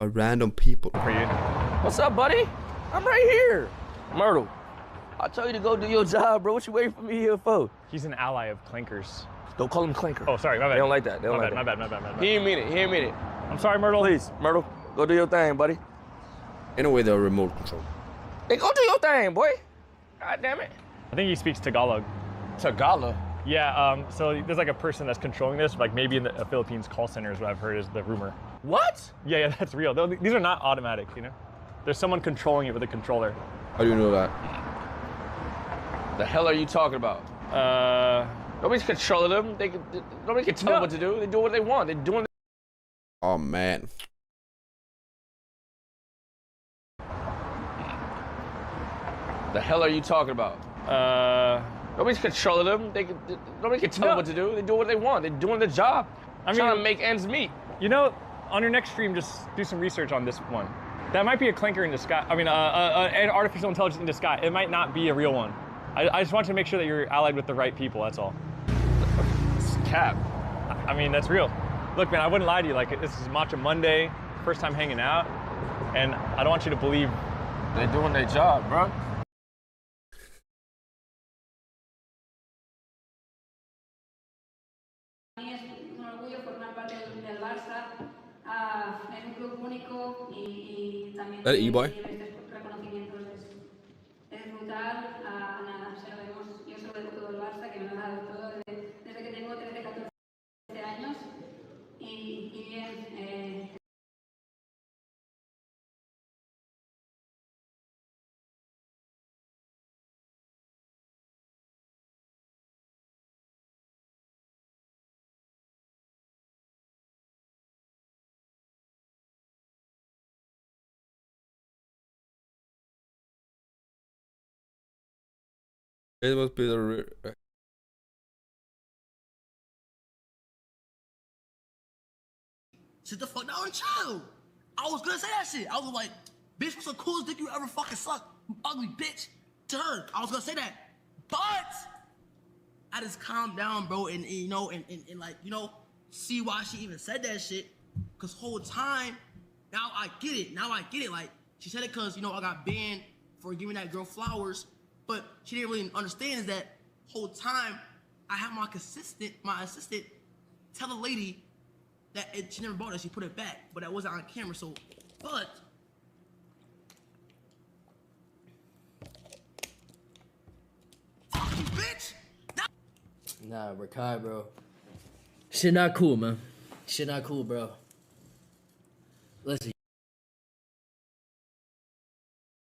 A random people. For you. What's up, buddy? I'm right here. Myrtle, I told you to go do your job, bro. What you waiting for me here for? He's an ally of Clankers. Don't call him Clanker. Oh, sorry, my bad. They don't like that. They don't like that. My bad. He didn't mean it. He didn't mean it. I'm sorry, Myrtle. Please, Myrtle, go do your thing, buddy. In a way, they're remote control. Hey, go do your thing, boy. God damn it. I think he speaks Tagalog. Tagalog? Yeah, so there's like a person that's controlling this, like maybe in the Philippines call center is what I've heard is the rumor. What? Yeah, that's real. These are not automatic, you know? There's someone controlling it with a controller. How do you know that? The hell are you talking about? Nobody's controlling them. Nobody can tell them what to do. They do what they want. They're doing. Oh man. The hell are you talking about? Nobody's controlling them. Nobody can tell them what to do. They do what they want. They're doing their job. I'm trying to make ends meet. You know, on your next stream, just do some research on this one. That might be a clanker in disguise. I mean, an artificial intelligence in disguise. It might not be a real one. I just want you to make sure that you're allied with the right people, that's all. It's cap. I mean, that's real. Look, man, I wouldn't lie to you. Like, this is Matcha Monday, first time hanging out, and I don't want you to believe... They're doing their job, bro. That E-boy? It must be the. Sit the fuck down and chill. I was gonna say that shit. I was like, bitch, what's the coolest dick you ever fucking sucked? You ugly bitch. To her. I was gonna say that. But I just calmed down, bro, and you know, and like, you know, see why she even said that shit. Cause whole time, now I get it. Now I get it. Like, she said it cause, you know, I got banned for giving that girl flowers. But she didn't really understand is that whole time I had my assistant tell the lady that she never bought it, she put it back, but that wasn't on camera, so, but. Fuck you, bitch! Nah, Rakai, bro. Shit not cool, man. Shit not cool, bro. Listen.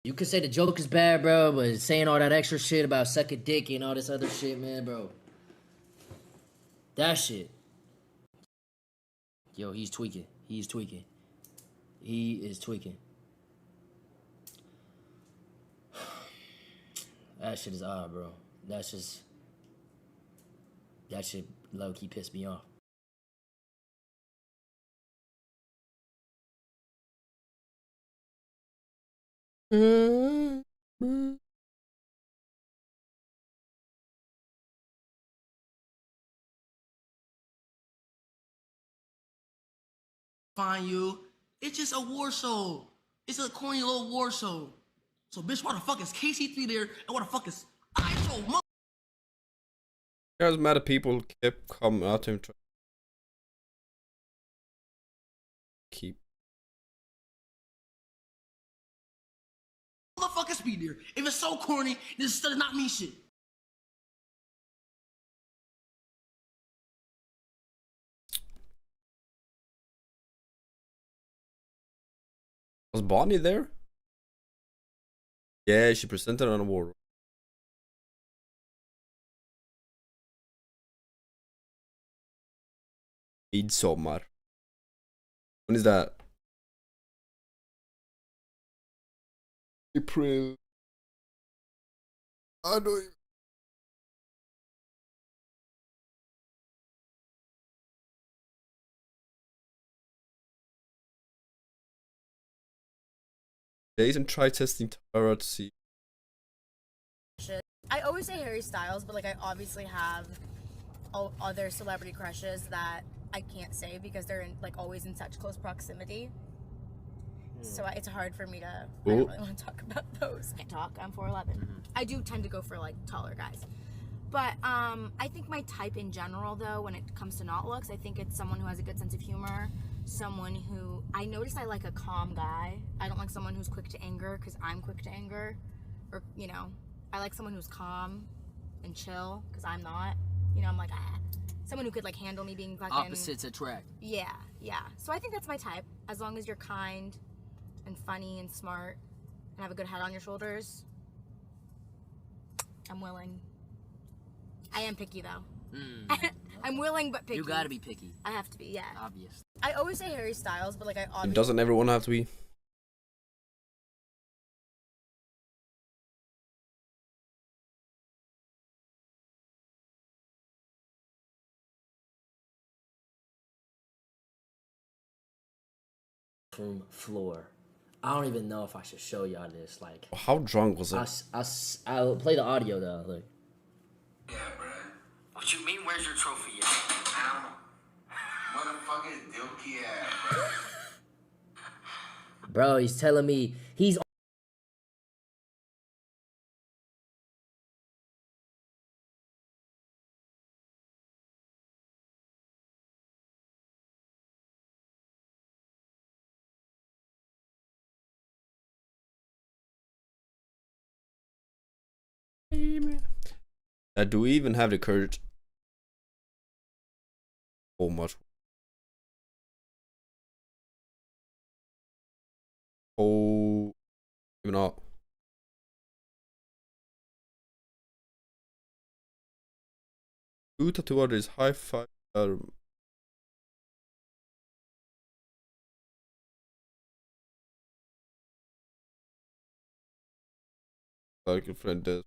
You could say the joke is bad, bro, but saying all that extra shit about sucking dick and all this other shit, man, bro. That shit. Yo, he's tweaking. He's tweaking. He is tweaking. That shit is odd, bro. That's just... That shit low-key pissed me off. Find you. It's just a war show. It's a corny little war show. So, bitch, why the fuck is KC3 there? And why the fuck is ISO? I was mad at people kept coming at him. Keep. Motherfuckers be there. If it's so corny, this does not mean shit. Was Bonnie there? Yeah, she presented an award. Midsommar. When is that? April. I know. Days and try testing Tara to see. I always say Harry Styles, but like I obviously have other celebrity crushes that I can't say because they're in, like always in such close proximity. So it's hard for me to. I don't really want to talk about those. I talk. I'm 4'11". I do tend to go for like taller guys, but I think my type in general, though, when it comes to not looks, I think it's someone who has a good sense of humor. Someone who I noticed I like a calm guy. I don't like someone who's quick to anger because I'm quick to anger, or you know, I like someone who's calm and chill because I'm not. You know, I'm like someone who could like handle me being fucking. Opposites attract. Yeah. So I think that's my type. As long as you're kind and funny and smart and have a good head on your shoulders, I'm willing. I am picky though. I'm willing but picky. You gotta be picky. I have to be, yeah. Obvious. I always say Harry Styles, but like I obviously. Doesn't everyone have to be? Room floor. I don't even know if I should show y'all this. Like, how drunk was it? I'll play the audio though. Look. Yeah, bro. What you mean? Where's your trophy at? Ow. Motherfucking dilky ass, bro. Bro, he's telling me he's. Do we even have the courage? Oh, much. Oh, maybe not. Two tattoo artists, high five. Like a friend does.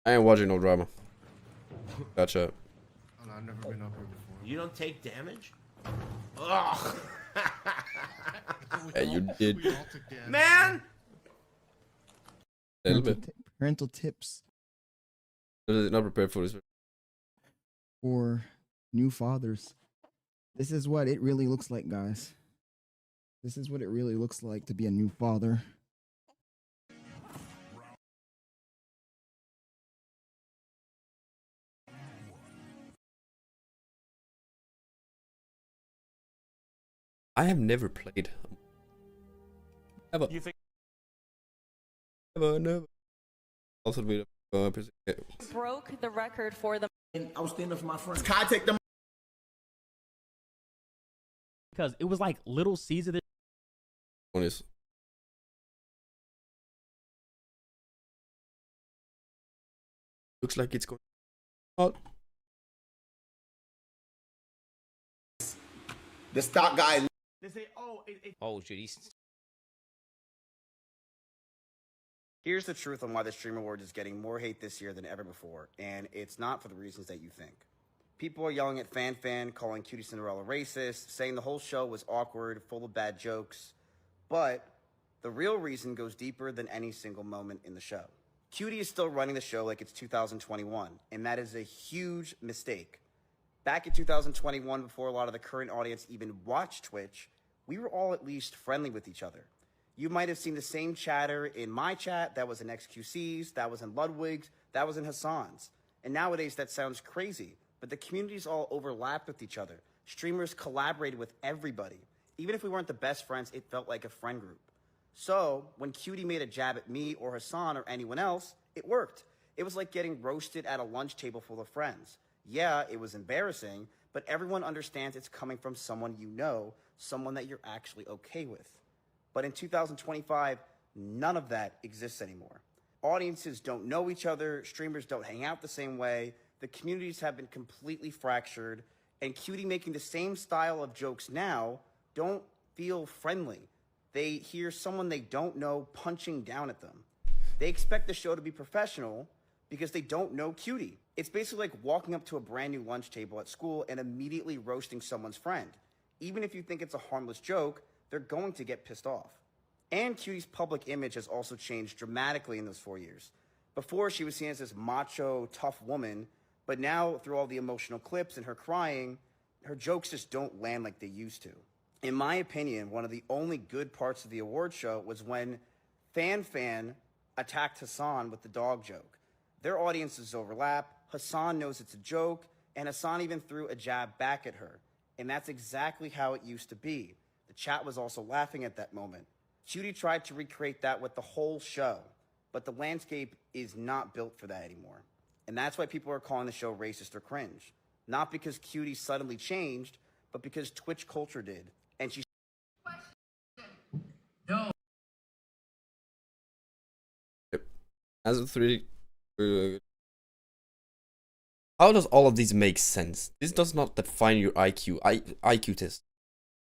I ain't watching no drama. Gotcha. Oh, no, I've never been up here before. You don't take damage? Ugh. Yeah, you did. Man! A little bit. Parental tips Not prepared for this. for new fathers. This is what it really looks like, guys. This is what it really looks like to be a new father. I have never played. Ever. You think Never. Also, we broke the record for the I was standing for my friends. Kai take them. Because it was like Little Caesar. one is. Looks like it's going. Oh. The stock guy. They say, oh, Oh, shit, Here's the truth on why the Stream Awards is getting more hate this year than ever before, and it's not for the reasons that you think. People are yelling at Fan, calling Cutie Cinderella racist, saying the whole show was awkward, full of bad jokes, but the real reason goes deeper than any single moment in the show. Cutie is still running the show like it's 2021, and that is a huge mistake. Back in 2021, before a lot of the current audience even watched Twitch, we were all at least friendly with each other. You might have seen the same chatter in my chat, that was in XQC's, that was in Ludwig's, that was in Hassan's. And nowadays that sounds crazy, but the communities all overlapped with each other. Streamers collaborated with everybody. Even if we weren't the best friends, it felt like a friend group. So when Cutie made a jab at me or Hassan or anyone else, it worked. It was like getting roasted at a lunch table full of friends. Yeah, it was embarrassing, but everyone understands it's coming from someone you know, someone that you're actually okay with. But in 2025, none of that exists anymore. Audiences don't know each other, streamers don't hang out the same way, the communities have been completely fractured, and Cutie making the same style of jokes now don't feel friendly. They hear someone they don't know punching down at them. They expect the show to be professional because they don't know Cutie. It's basically like walking up to a brand new lunch table at school and immediately roasting someone's friend. Even if you think it's a harmless joke, they're going to get pissed off. And Cutie's public image has also changed dramatically in those 4 years. Before, she was seen as this macho, tough woman, but now, through all the emotional clips and her crying, her jokes just don't land like they used to. In my opinion, one of the only good parts of the award show was when Fan attacked Hassan with the dog joke. Their audiences overlap, Hassan knows it's a joke, and Hassan even threw a jab back at her. And that's exactly how it used to be. The chat was also laughing at that moment. Cutie tried to recreate that with the whole show, but the landscape is not built for that anymore. And that's why people are calling the show racist or cringe. Not because Cutie suddenly changed, but because Twitch culture did. And she... No. As a 3... How does all of these make sense? This does not define your IQ. IQ test.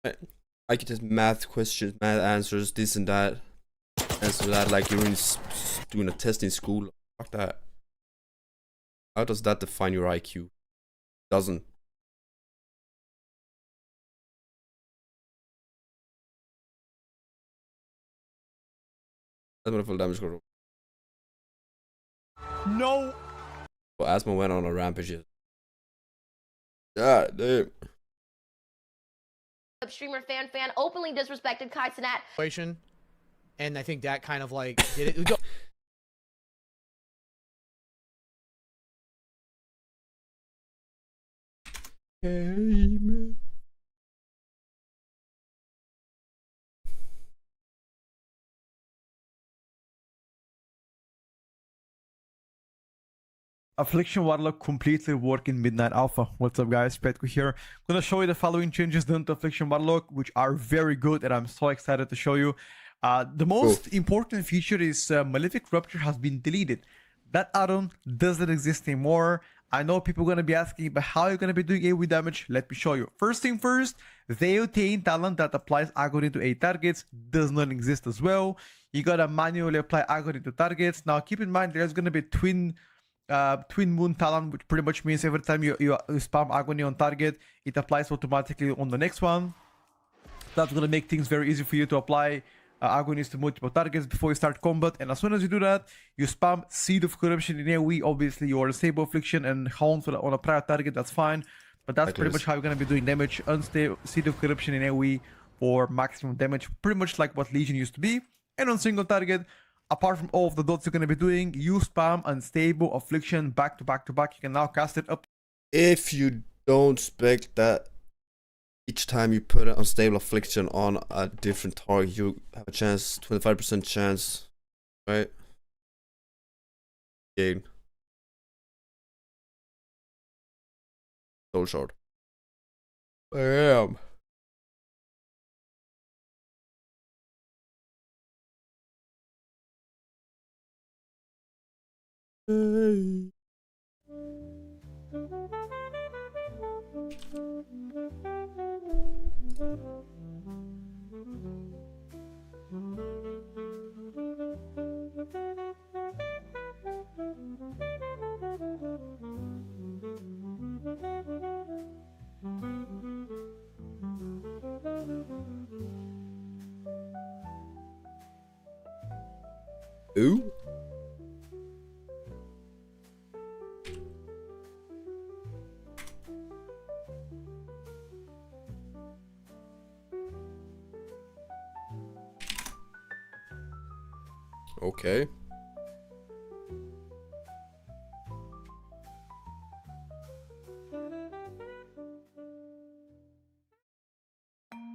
IQ test, math questions, math answers, this and that. Answer that like you're doing a test in school. Fuck that. How does that define your IQ? Doesn't. That's what full damage score. No. Well, Asma went on a rampage. God damn. Streamer fan openly disrespected Kai Cenat. And I think that kind of like did it. Go. Hey, man. Affliction Warlock completely working Midnight Alpha. What's up, guys? Petko here. I'm gonna show you the following changes done to Affliction Warlock, which are very good, and I'm so excited to show you. The most important feature is Malefic Rupture has been deleted. That add-on doesn't exist anymore. I know people are gonna be asking, but how are you gonna be doing AoE damage? Let me show you. First thing first, the AOTane talent that applies agony to 8 targets does not exist as well. You gotta manually apply agony to targets. Now keep in mind there's gonna be twin Twin Moon Talon, which pretty much means every time you spam Agony on target, it applies automatically on the next one. That's gonna make things very easy for you to apply agonies to multiple targets before you start combat. And as soon as you do that, you spam Seed of Corruption in AoE. Obviously, you are a stable affliction and Hound on a prior target, that's fine. But that's pretty much how you're gonna be doing damage. Unstable Seed of Corruption in AoE for maximum damage, pretty much like what Legion used to be. And on single target, apart from all of the dots you're gonna be doing, you spam Unstable Affliction back to back to back. You can now cast it up. If you don't spec that each time you put an Unstable Affliction on a different target, you have a chance, 25% chance, right? Gain. Soul Shard. Bam. Hey. Ooh. Okay.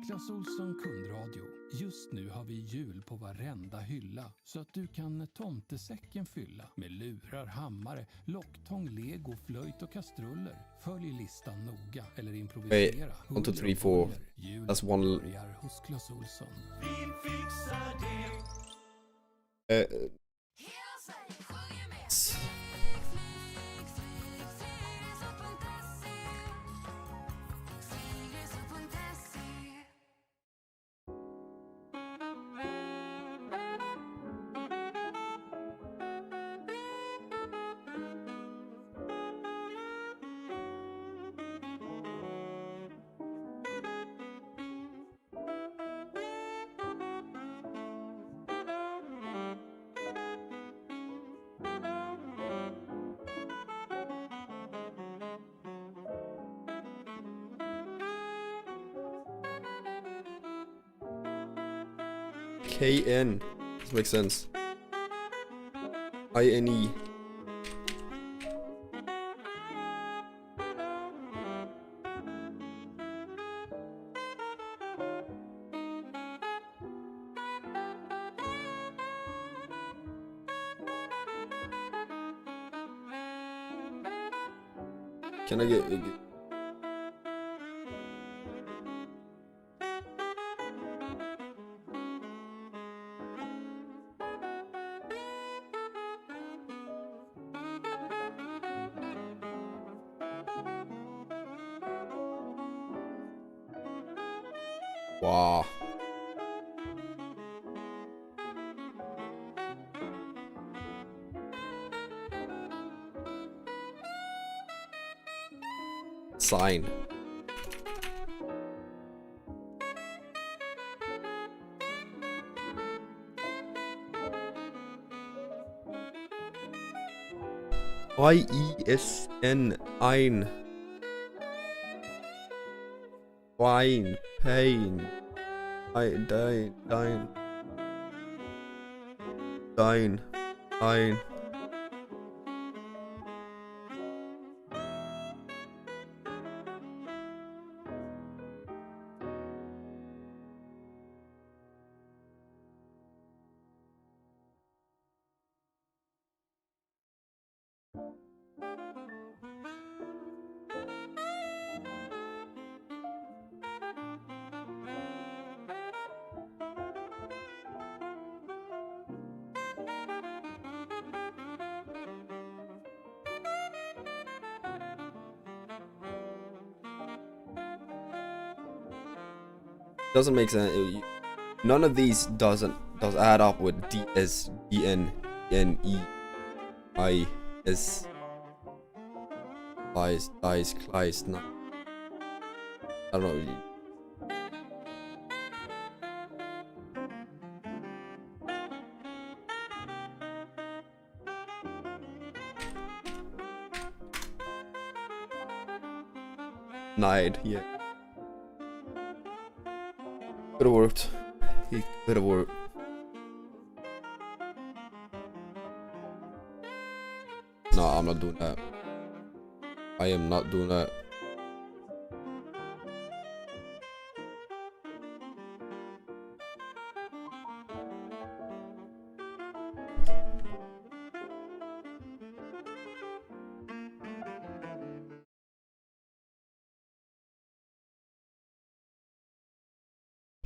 Clas Ohlson kundradio. Just nu har vi jul på varenda hylla så att du kan tomtesäcken fylla med lurar, hammare, locktång, lego, flöjt och kastruller. Följ listan noga eller improvisera. 1, 2, 3, 4. That's one. Börjar hos Clas Ohlson. Vi fixar det. KN. This makes sense. INE. Can I get... Wow. Sign. IESN. Ein. Wine. Pain. Dine. Doesn't make sense. None of these does add up with DS, DN, NE, IS. Kleist. No. I don't know. Nide, yeah. Could have worked. It could have worked. No, I'm not doing that. I am not doing that.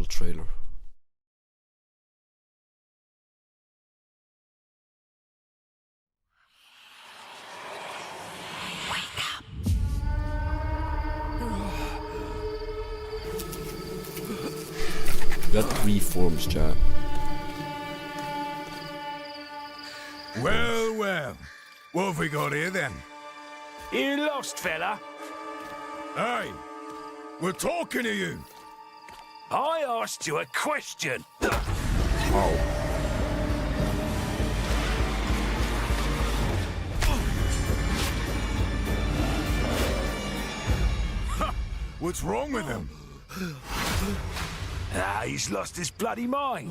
Trailer. Got 3 forms, chat. Well, well. What have we got here then? You lost, fella? Hey, we're talking to you. I asked you a question. Oh. What's wrong with him? He's lost his bloody mind.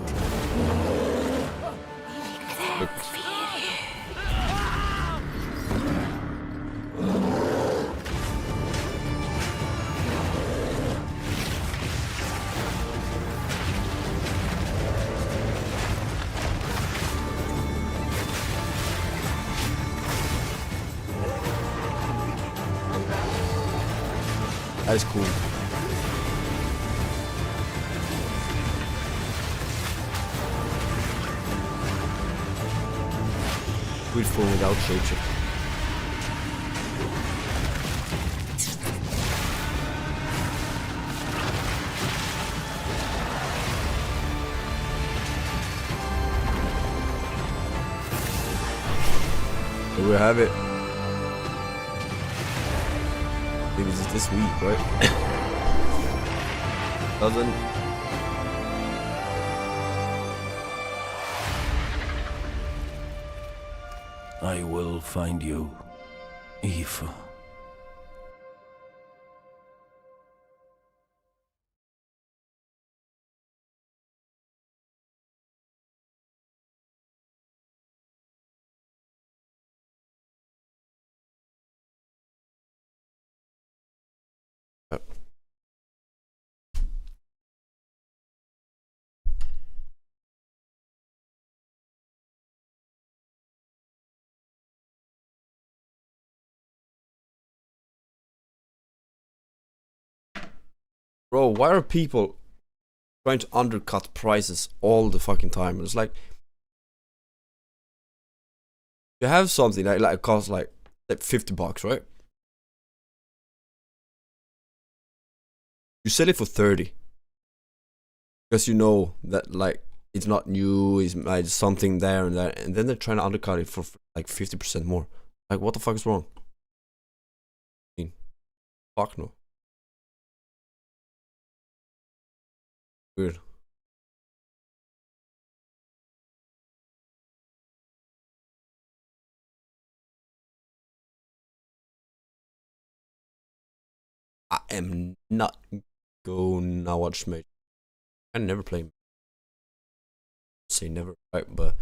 That's cool. We'd fall without shapeshift. There we have it. Maybe it's this week, right? Doesn't. I will find you, Eve. Bro, why are people trying to undercut prices all the fucking time? It's like you have something like costs like $50, right? You sell it for 30 because you know that like it's not new, it's like something there and there, and then they're trying to undercut it for like 50% more. Like, what the fuck is wrong? I mean, fuck no. Weird. I am not going to watch Mage. I never play. Say never, right? But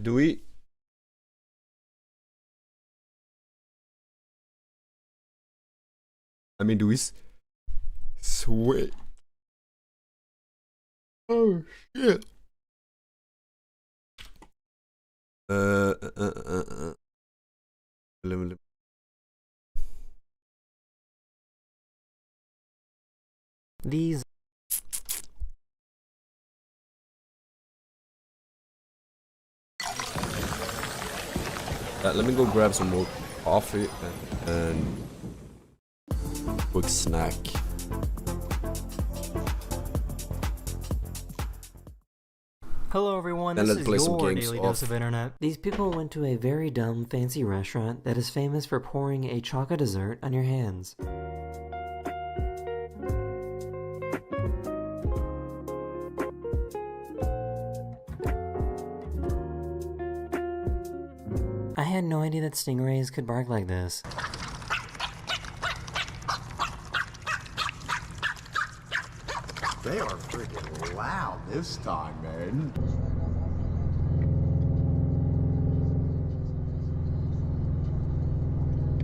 do we? I mean, do we? Sweet. Oh shit. These. Let me go grab some more coffee and quick snack. Hello everyone, Then this let's is play some your games daily off. dose of internet. These people went to a very dumb, fancy restaurant that is famous for pouring a chocolate dessert on your hands. I had no idea that stingrays could bark like this. They are freaking loud this time, man.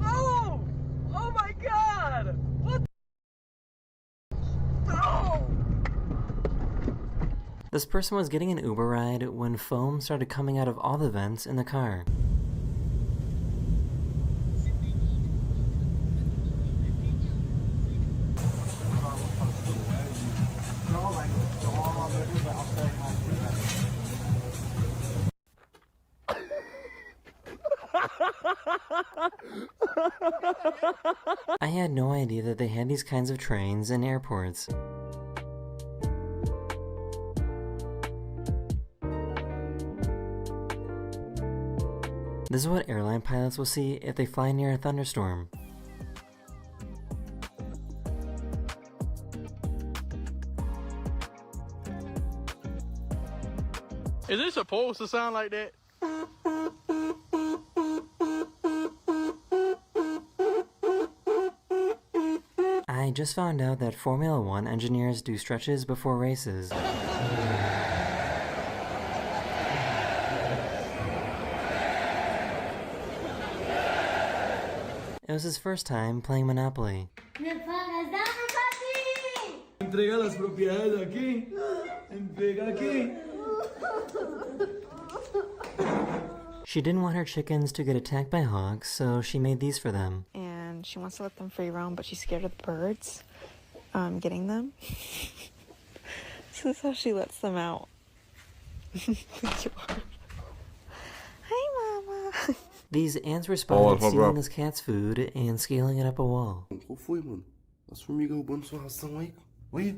Oh! Oh my god! What? Oh! This person was getting an Uber ride when foam started coming out of all the vents in the car. I had no idea that they had these kinds of trains in airports. This is what airline pilots will see if they fly near a thunderstorm. Is it supposed to sound like that? I just found out that Formula 1 engineers do stretches before races. It was his first time playing Monopoly. Entrega las propiedades aquí. Entrega aquí. She didn't want her chickens to get attacked by hawks, so she made these for them. And she wants to let them free roam, but she's scared of the birds getting them. So that's how she lets them out. Hi, Mama. These ants responded stealing this cat's food and scaling it up a wall. Qual foi, mano? Nós formiga roubando sua ração aí. Olha.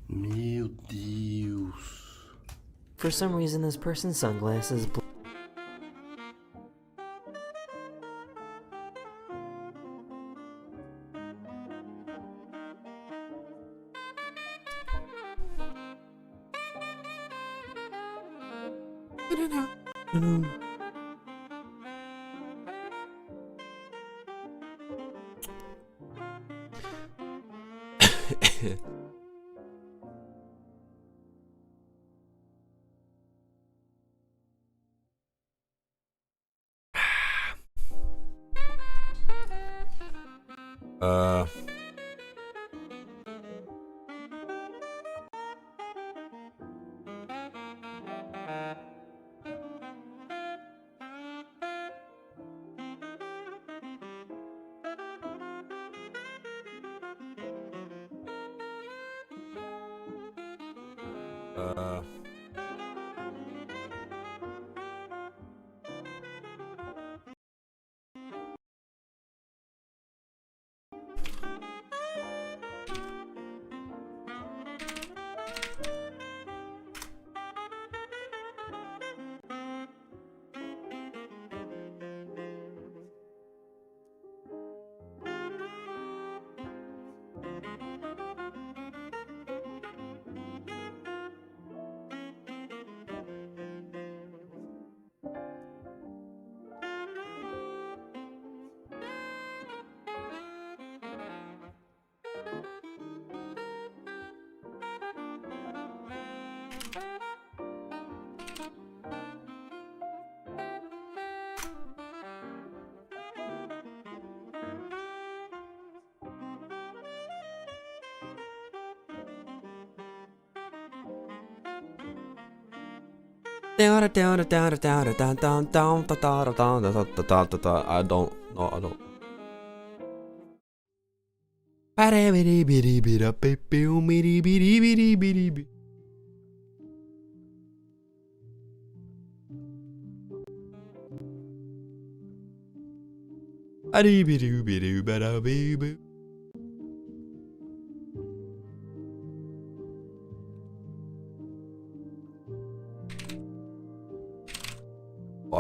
Meu Deus. For some reason, this person's sunglasses I don't know.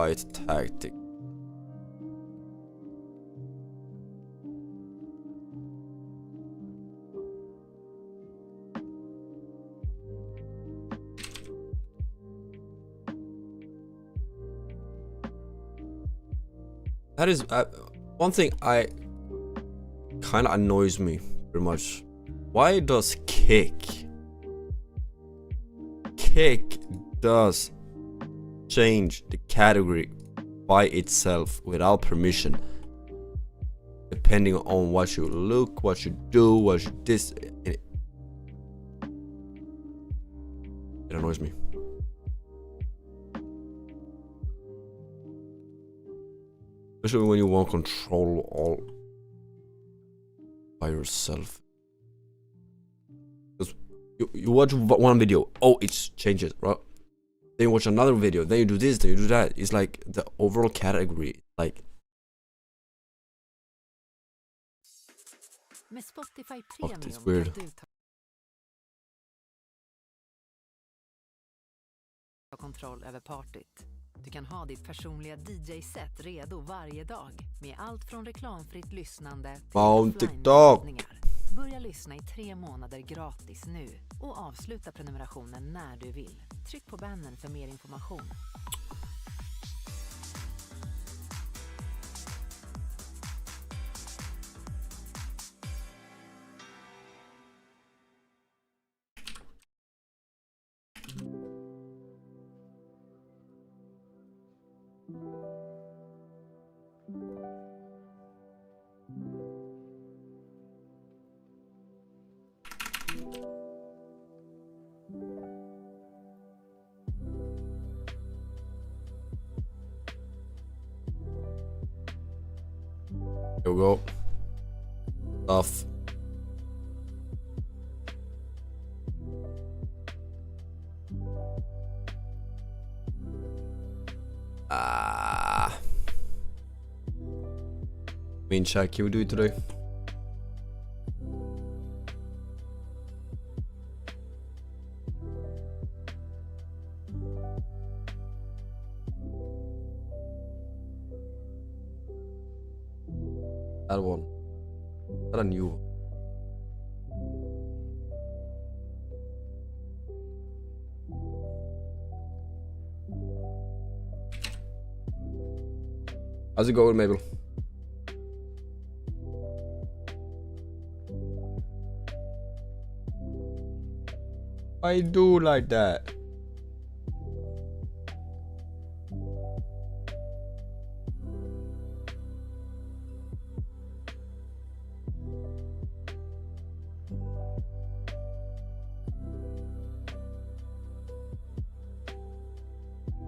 fight tactic. That is one thing I kind of annoys me very much. Why does kick does change the category by itself without permission, depending on what you look, what you do, what you it annoys me. Especially when you want control all by yourself. Because you watch one video, oh, it changes, right? Then you watch another video, then you do this, then you do that. It's like the overall category, like. Med Spotify Fuck, Premium it's weird. kan du ta kontroll över partyt. Du kan ha ditt personliga DJ-set redo varje dag med allt från reklamfritt lyssnande till offline-lyssningar. Börja lyssna i 3 månader gratis nu och avsluta prenumerationen när du vill. Tryck på bannern för mer information. Here we go. Stuff. Main chat, can we do it today? That one. That a new one. How's it going, Mabel? I do like that.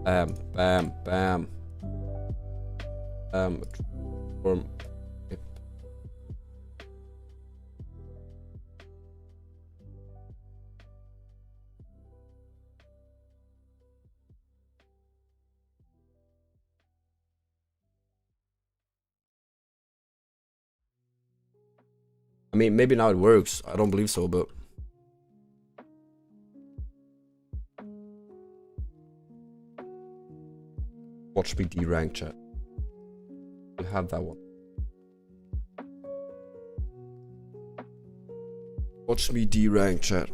Bam, bam, bam. Form. I mean, maybe now it works. I don't believe so, but. Watch me D-rank chat. We'll have that one. Watch me D-rank chat.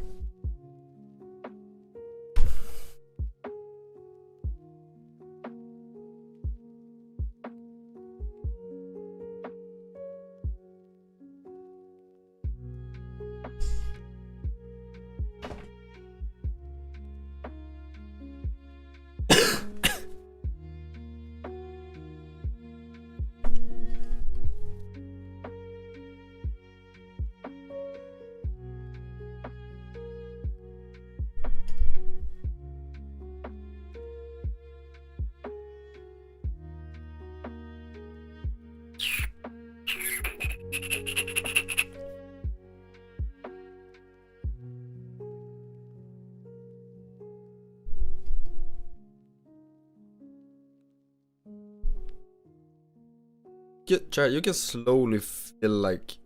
Chat, you can slowly feel like,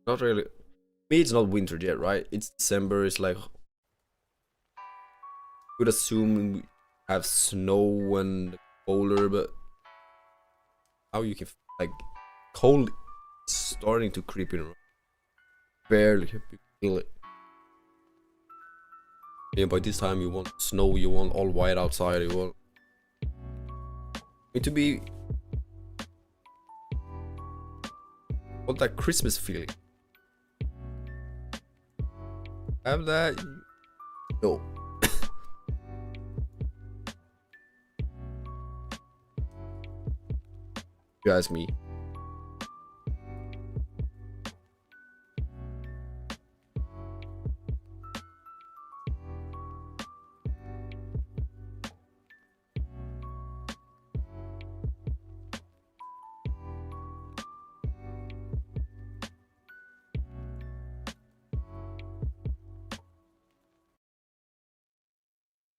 not really. Me, it's not winter yet, right? It's December. It's like, would assume we have snow and colder, but now you can like cold starting to creep in. Barely you can feel it. Yeah, by this time you want snow, you want all white outside, you want it to be want that Christmas feeling. Have that? No. You ask me.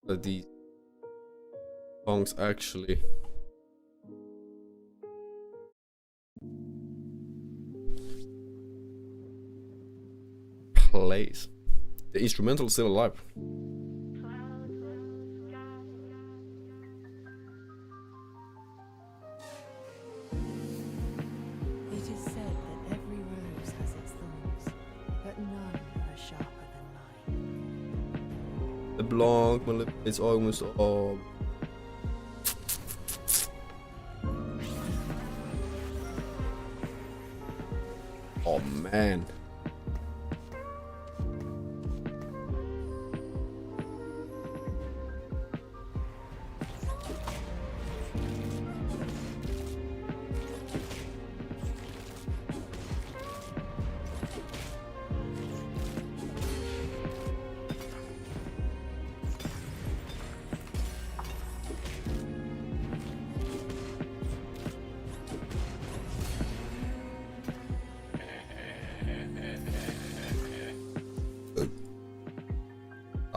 But these songs actually plays. The instrumental is still alive. It is said that every rose has its thorns, but none are sharper than mine. The blanc, my lip, it's almost all. Oh man.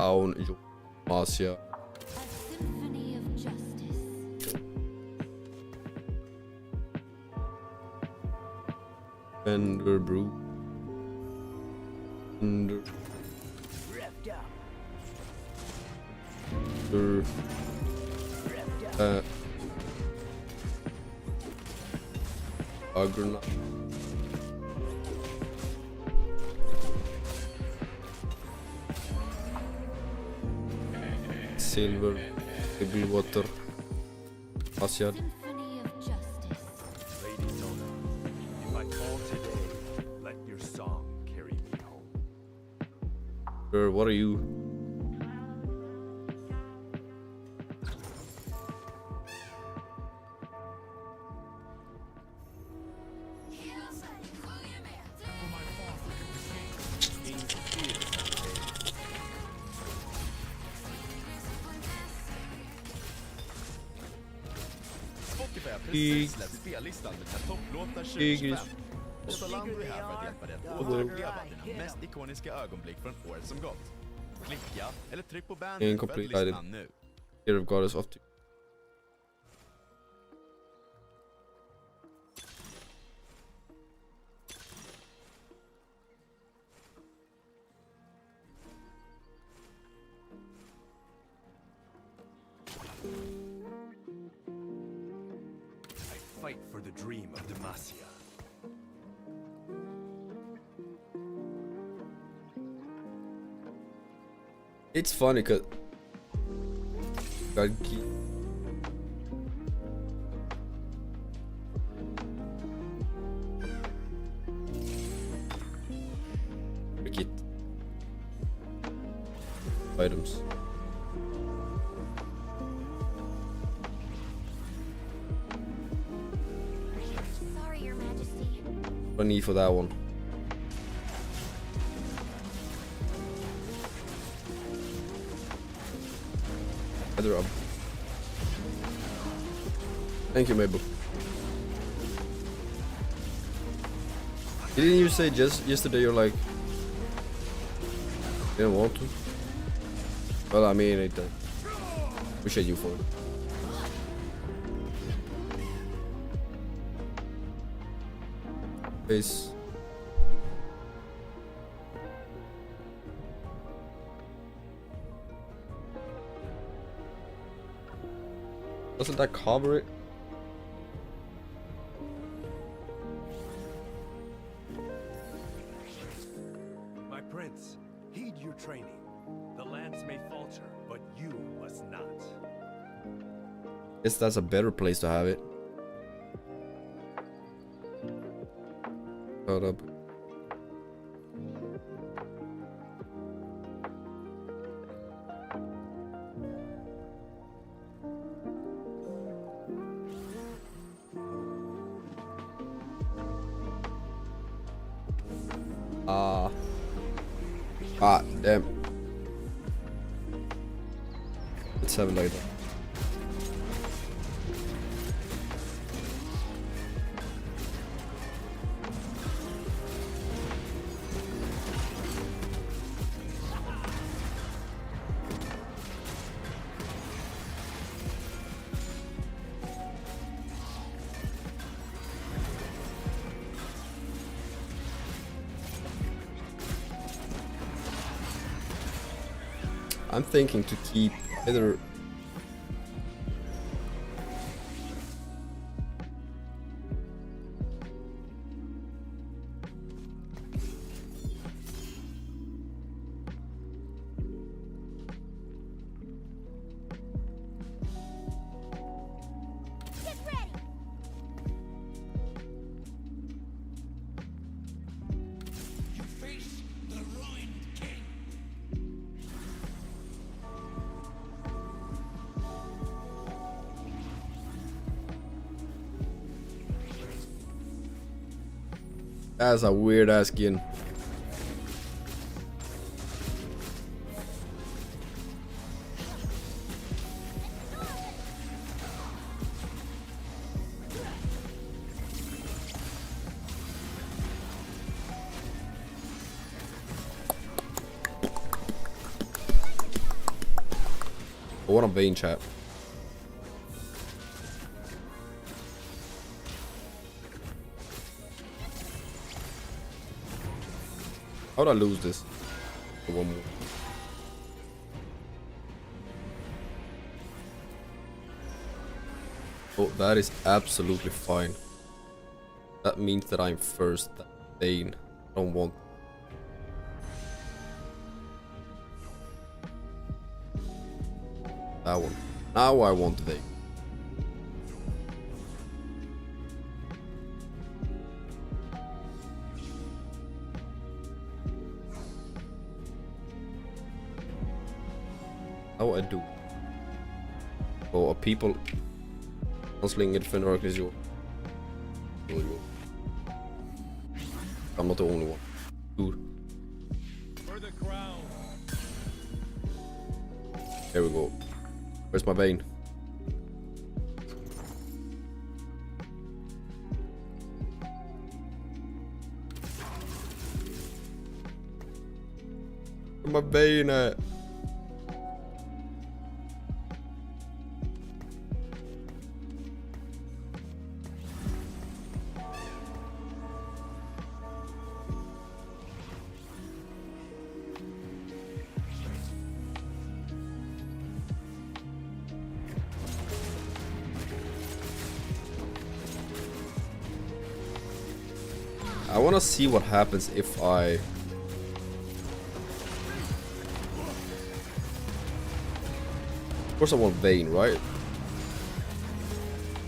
Down, Marcia. Symphony of justice. Fender Brew. Fender. Agronauts. Silver, Table Water, Asiad. Symphony of justice. Lady Sona, if I call today, let your song carry me home. What are you? Släpp spellistan med sina topplåtar 2025. Otalango är här för att hjälpa dig att återuppleva dina mest ikoniska ögonblick från året som gått. Klicka eller tryck på bandet för att lyssna nu. Here of God is off to. Fight for the dream of Demacia. It's funny cause Kit items. Sorry, Your Majesty. No need for that one. Other up. Thank you, Mabel. Didn't you say just yesterday you're like you didn't want to? Well, I mean, it appreciate you for it. Face. Doesn't that cover it? My prince, heed your training. The lands may falter, but you must not. Guess that's a better place to have it. Shut up. Damn. Let's have it like that. I'm thinking to keep either that's a weird ass skin. I want a Bane chat. How'd I lose this? One more. Oh, that is absolutely fine. That means that I'm first. Bane. I don't want. That one. Now I want the Bane. How I do? Oh, people canceling it for is your. I'm not the only one. Dude. For the crown. There we go. Where's my Bane? Where's my Bane at? I want to see what happens if I... Of course I want Vayne, right?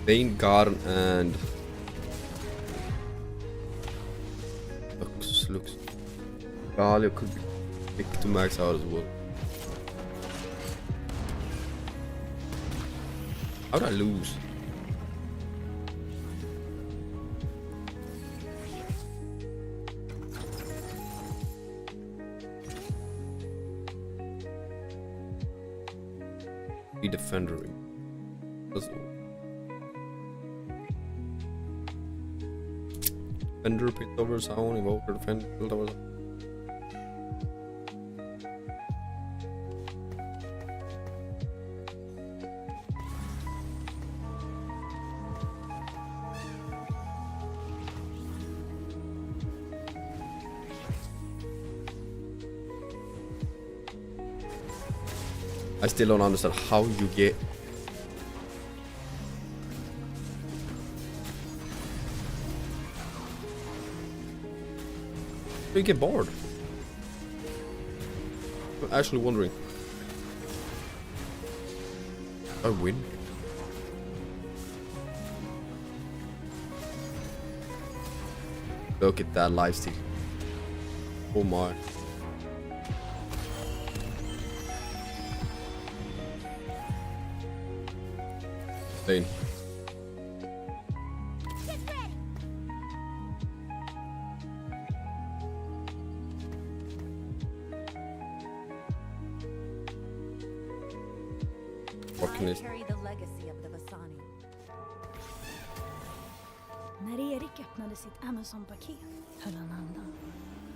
Vayne, Garden, and... Looks... Galio could be picked to max out as well. How'd I lose? Defender. Defender, pit over sound, evoker, defender, build over. I still don't understand how you get. You get bored. I'm actually wondering. I win. Look at that lifesteal. Oh my. Insane. När Erik öppnade sitt Amazon-paket höll han andan.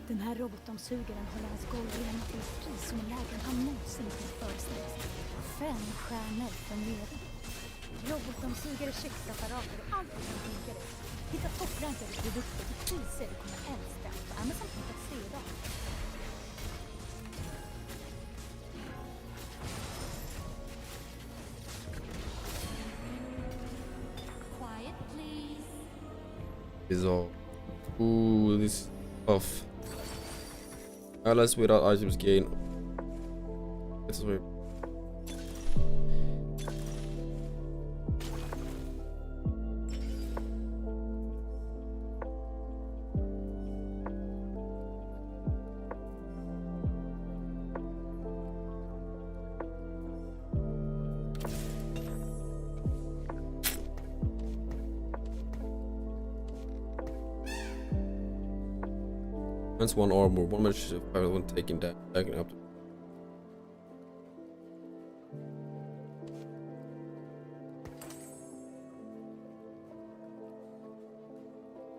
Den här robotdammsugaren håller hans golv rena till ett pris som är lägre än han någonsin kunnat föreställa sig. 5 stjärnor för medel. Robotdammsugare, köksapparater och allt som funkar. Hitta topprankade produkter till priser du kommer älska på Amazon.se idag. Is all. Ooh, this is tough. Allies without items gain. That's weird. That's 1 armor, 1 match if everyone taking that up.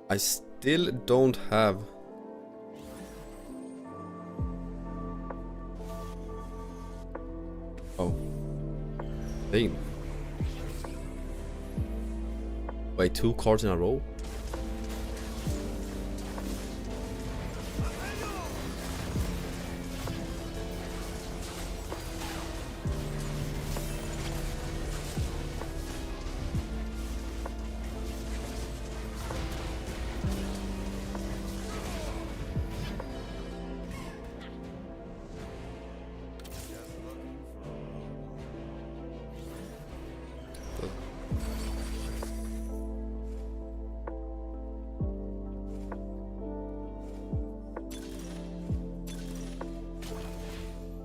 I still don't have Dang. Wait, 2 cards in a row?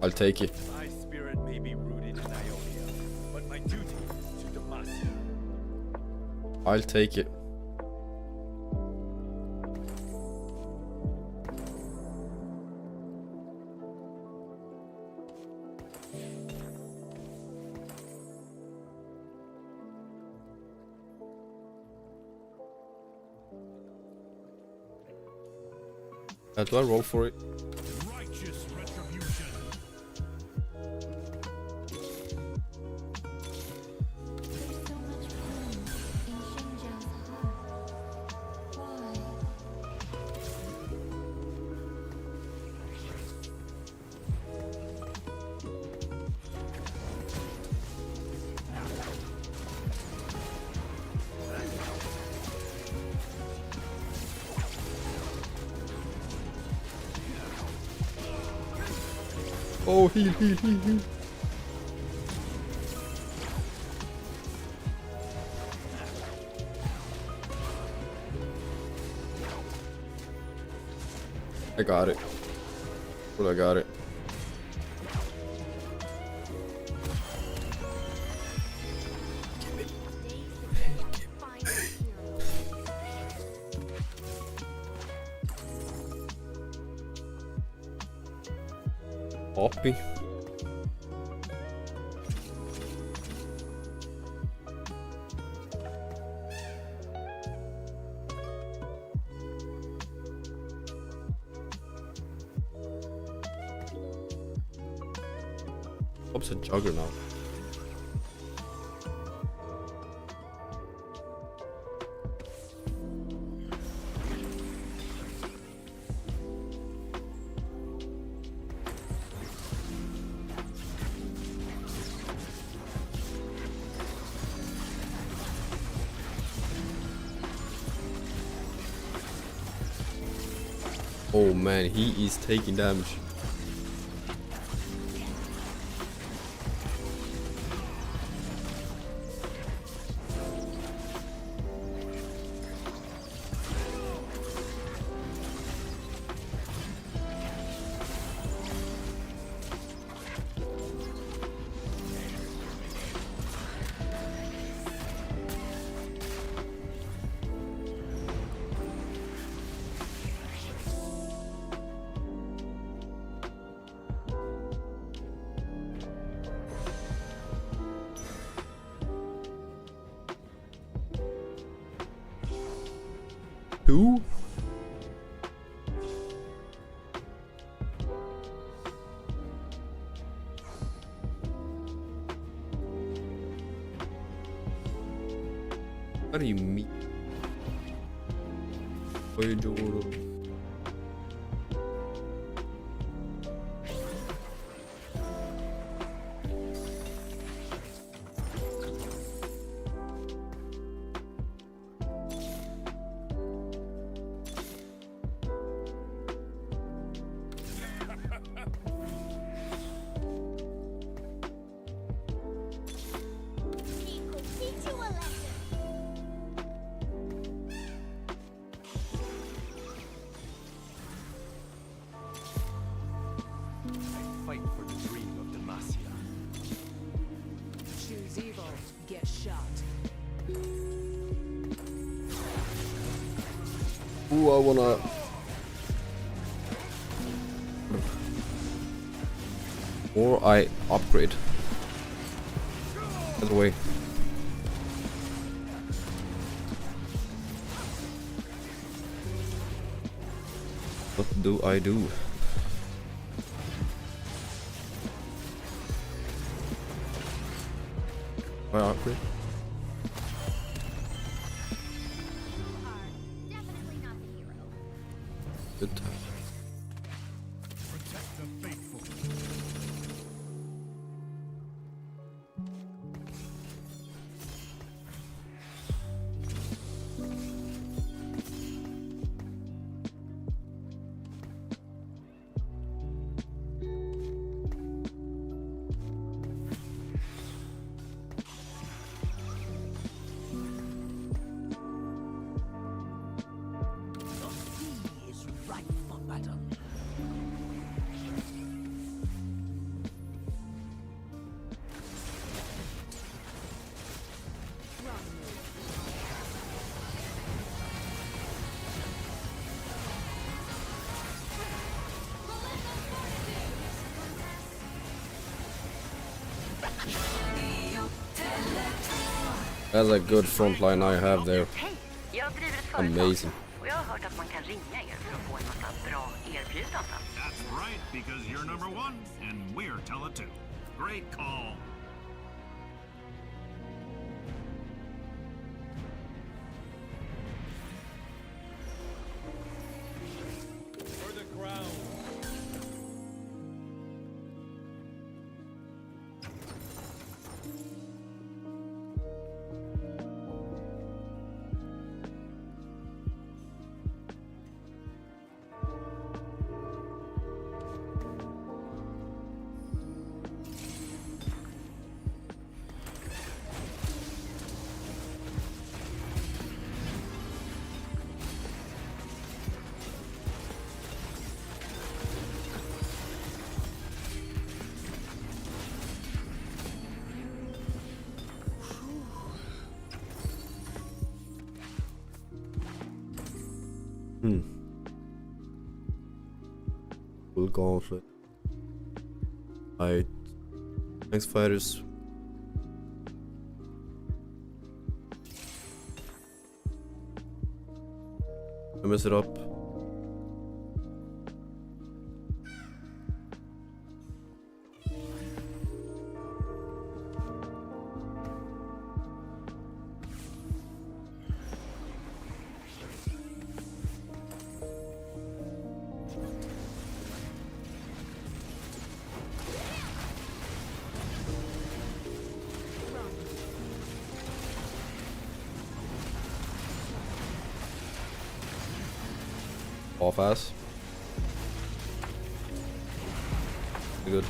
I'll take it. My spirit may be rooted in Ionia, but my duty is to Demacia. I'll take it. Do I roll for it? Righteous retribution. Oh, heal. I got it. Well, I got it. Hoppy. Bob's a juggernaut. Oh man, he is taking damage. Who? What do you mean? Oi, Joro. Fight for the dream of Demacia. Choose evil, get shot. Ooh, I wanna. Or I upgrade. By the way. What do I do? I upgrade? Good time. Protect the faithful. That's a good front line I have there. Amazing. That's right, because you're number one, and we're Tele2. Great call. For the crown. Full gauntlet. Alright. Thanks, fighters. I mess it up. Off ass. Good.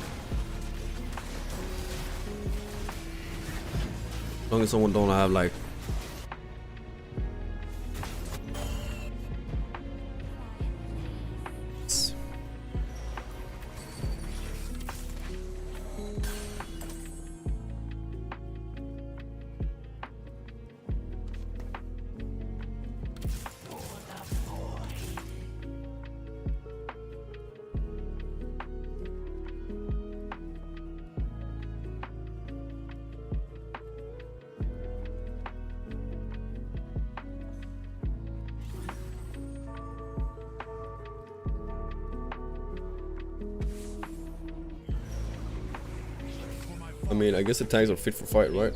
As long as someone don't have like I mean, I guess the tanks are fit for fight, right?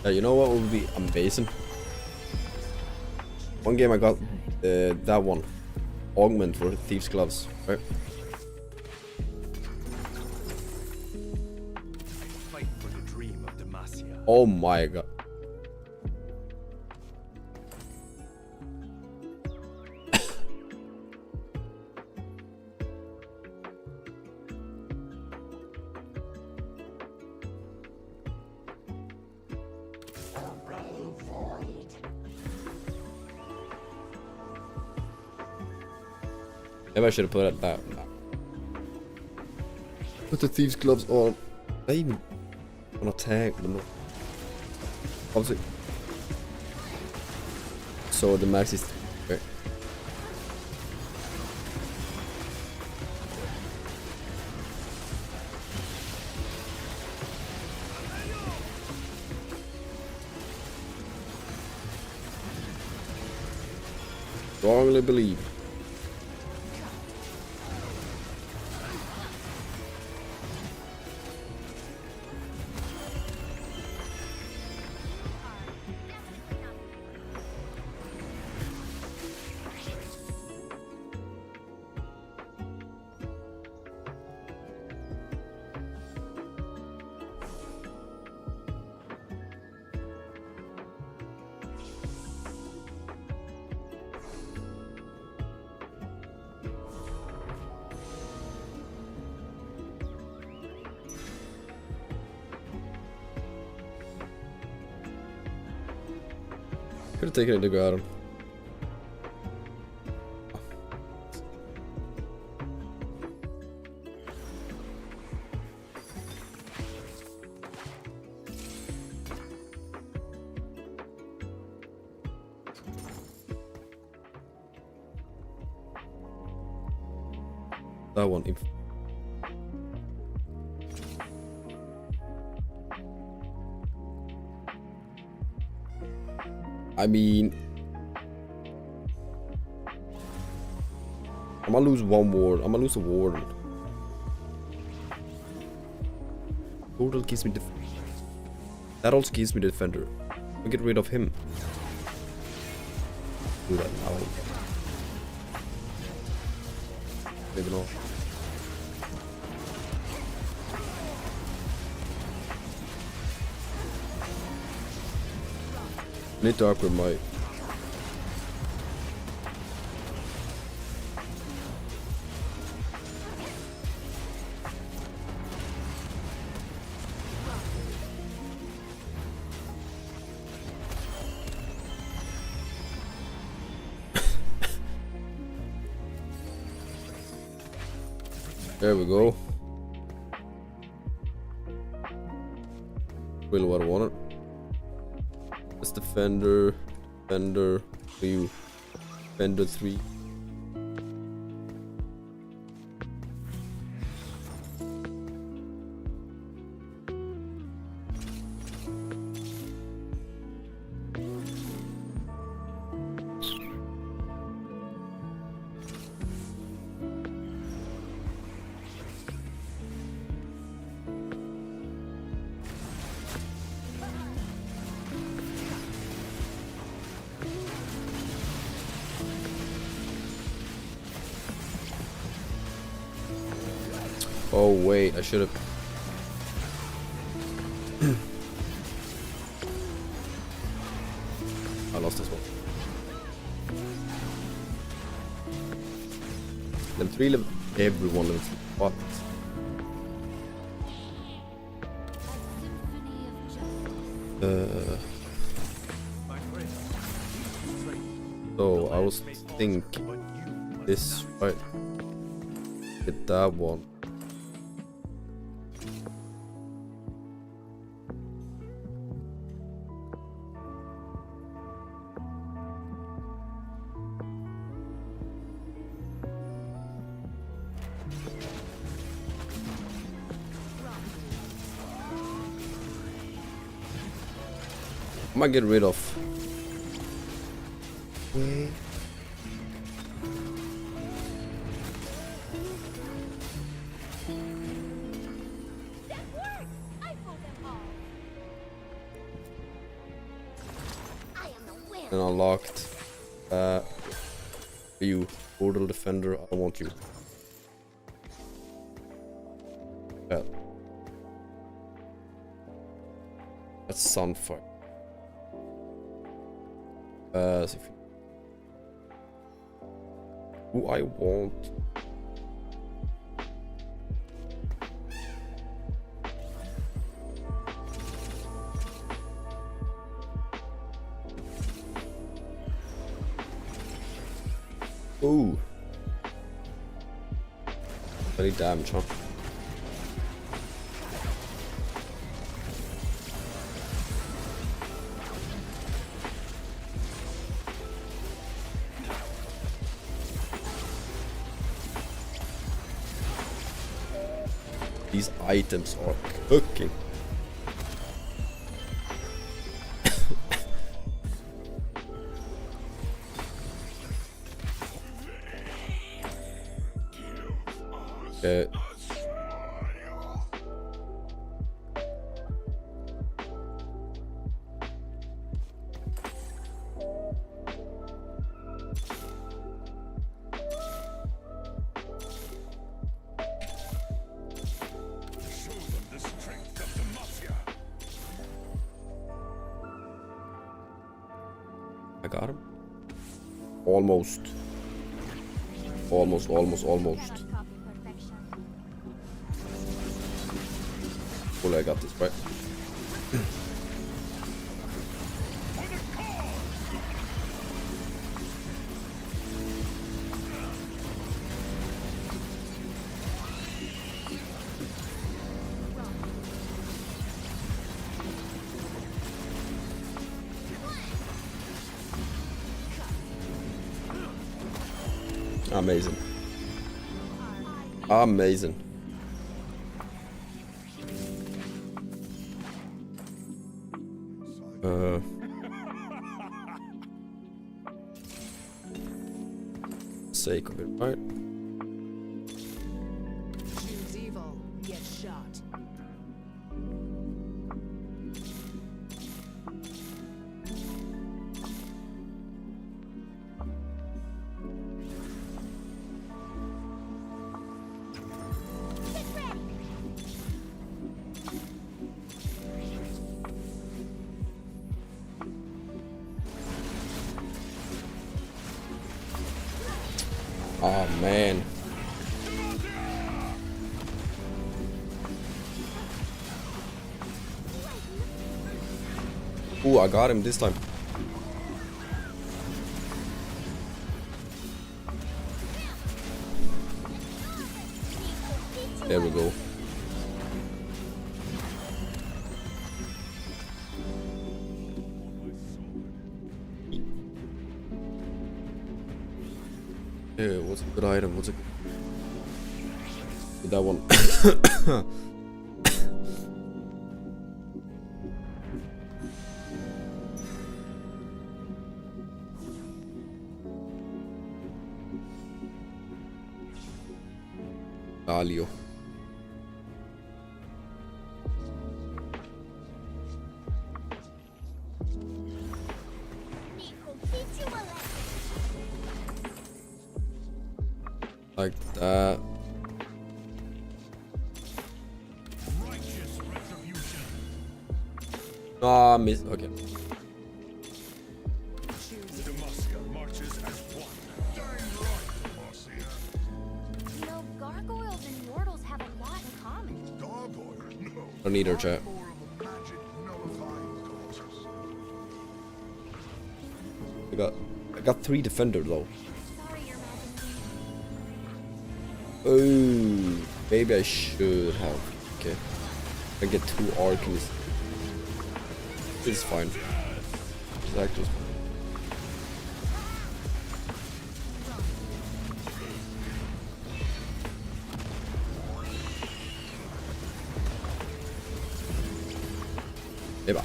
You know what would be amazing? One game I got that one augment for Thieves Gloves, right? Fight for the dream of Demacia. Oh my god. Maybe I should have put it that. Put the Thieves Gloves on. They even on attack, but no. Obviously. So the max is okay. Strongly believe. Could have taken it to go at him. That one. I mean, I'm gonna lose one ward. I'm gonna lose a ward. Total gives me that also gives me the defender. I'll get rid of him. Do that now. Maybe not. Need to upgrade my. There we go. Really what I wanted. This defender, defender, you, defender 3. Oh wait, I should have. I lost this one. Level 3, level everyone level 3. What? So I was thinking this right. Get that one. I might get rid of. Wait. And unlocked. You, Portal Defender. I want you. Yeah. That's Sunfire. Who I want? Ooh. Very damage, huh? These items are cooking. Okay. I got him. Almost. Almost. Well, I got this, right? Amazing. Amazing. Sake of it, right? Choose evil, get shot. Oh man. Ooh, I got him this time. There we go. Yeah, what's a good item? What's a that one? Alio. Like that. Ah, miss. Okay. You know, gargoyles and mortals have a lot in common. Don't need her chat. I got 3 defenders though. Oh, maybe I should have. Okay. I get 2 archers. It's fine. It's actually fine. Eba.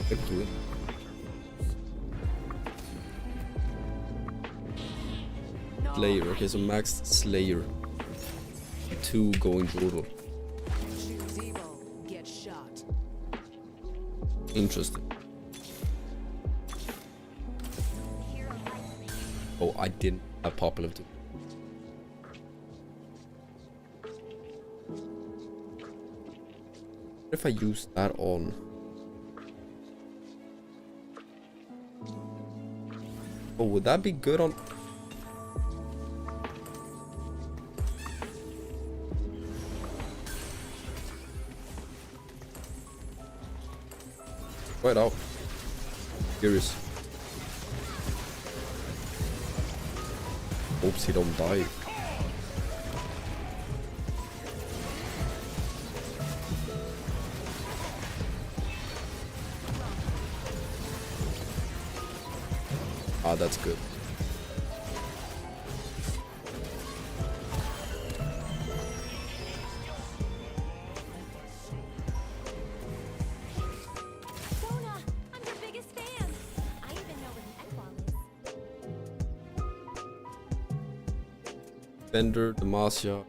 Let's do it. Slayer. Okay, so max Slayer. 2 going brutal. Interesting. Oh, I didn't have popular too. What if I use that on? Oh, would that be good on? Right out. Curious. Hopes he don't die. Ah, that's good. Bender, Demacia.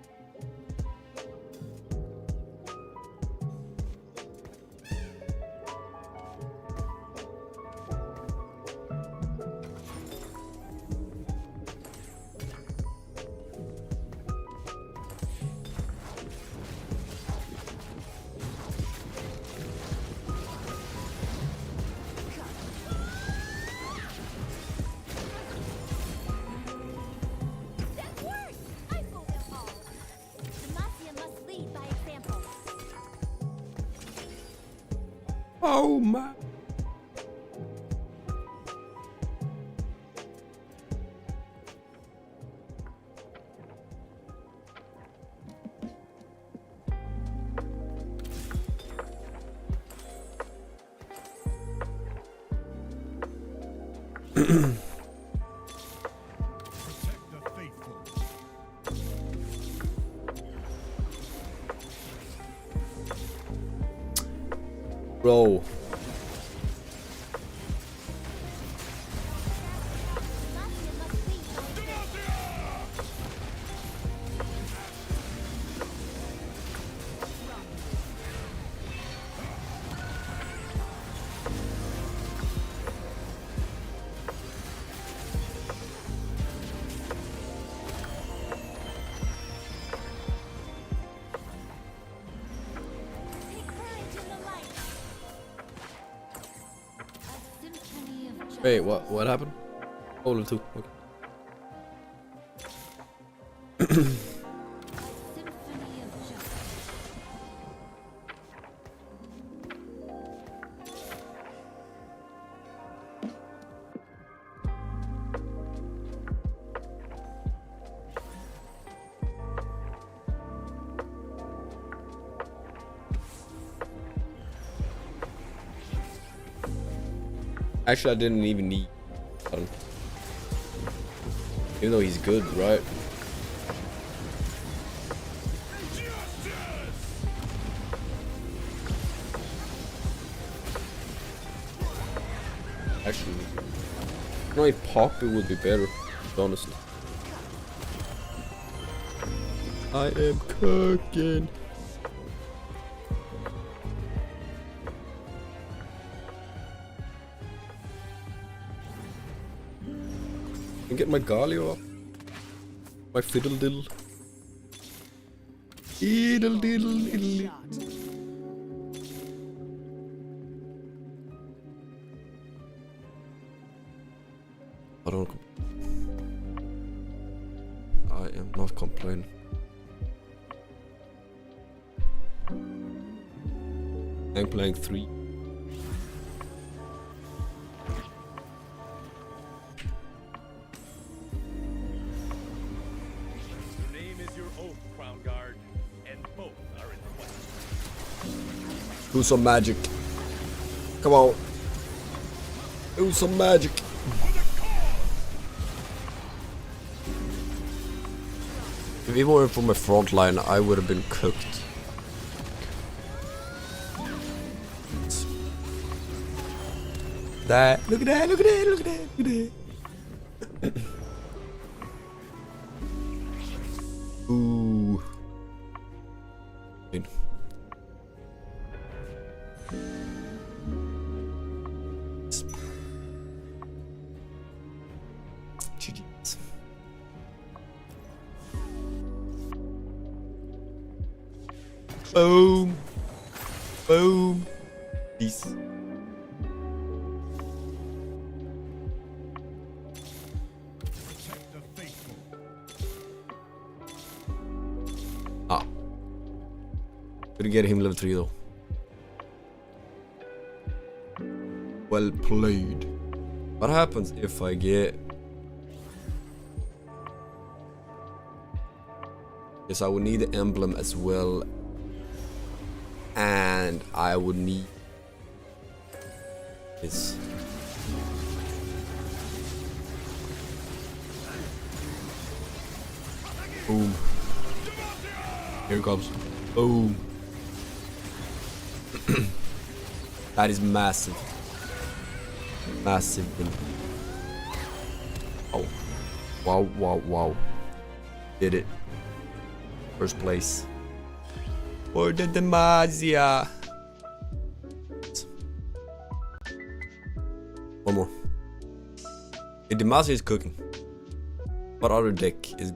Oh my. Bro. Wait, what happened? Oh, level 2. Okay. Actually, I didn't even need him. Even though he's good, right? Actually, no, if Poppy would be better, to be honest. I am cooking. I get my Galio up. My fiddle diddle. Fiddle diddle diddle. I am not complaining. I'm playing 3. Your name is your oath, Crown Guard, and both are in question. Do some magic. Come on. Do some magic. If we weren't from a front line, I would have been cooked. That. Look at that, look at that, look at that, look at that. Ooh. Good. GG's. Boom. Boom. Peace. Ah. Gonna get him level 3 though. Well played. What happens if I get... Yes, I would need the emblem as well. And I would need this. Boom. Here it comes. Boom. That is massive. Massive. Oh. Wow, wow, wow. Did it. First place. For the Demacia. One more. The Demacia is cooking. What other deck is...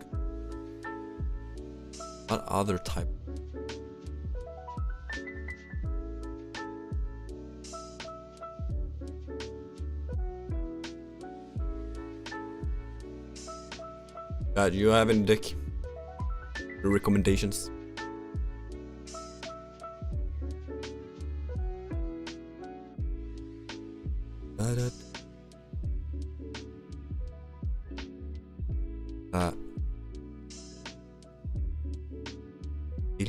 What other type? Do you have any deck recommendations?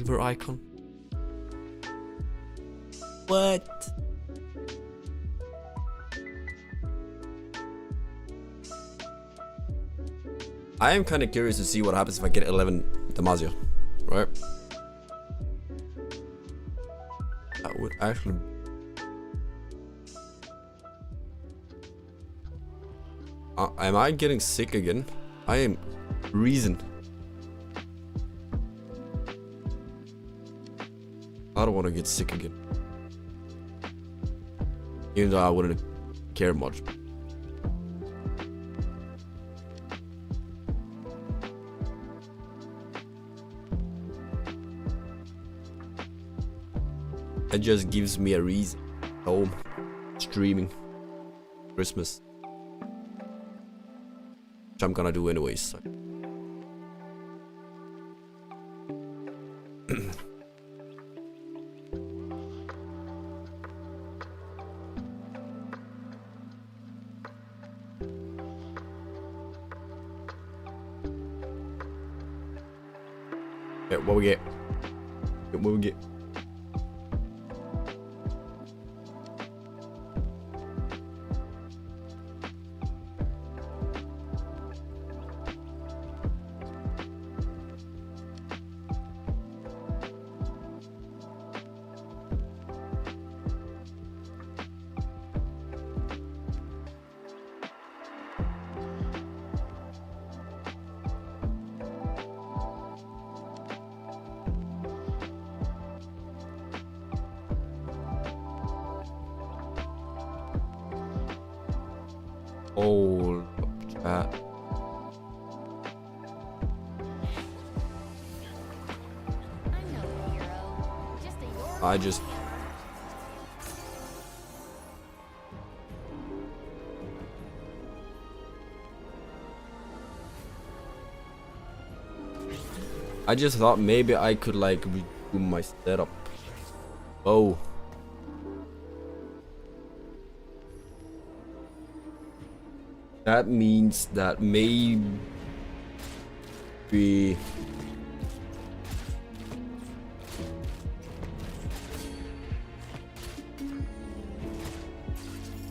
Silver icon? What? I am kind of curious to see what happens if I get 11 Demacia, right? That would actually... am I getting sick again? I am reason. I don't want to get sick again. Even though I wouldn't care much. It just gives me a reason. Home. Streaming. Christmas. Which I'm gonna do anyways. So. Yeah, what we get? What we get? Hold up chat. I just... I just thought maybe I could like redo my setup. Oh. That means that maybe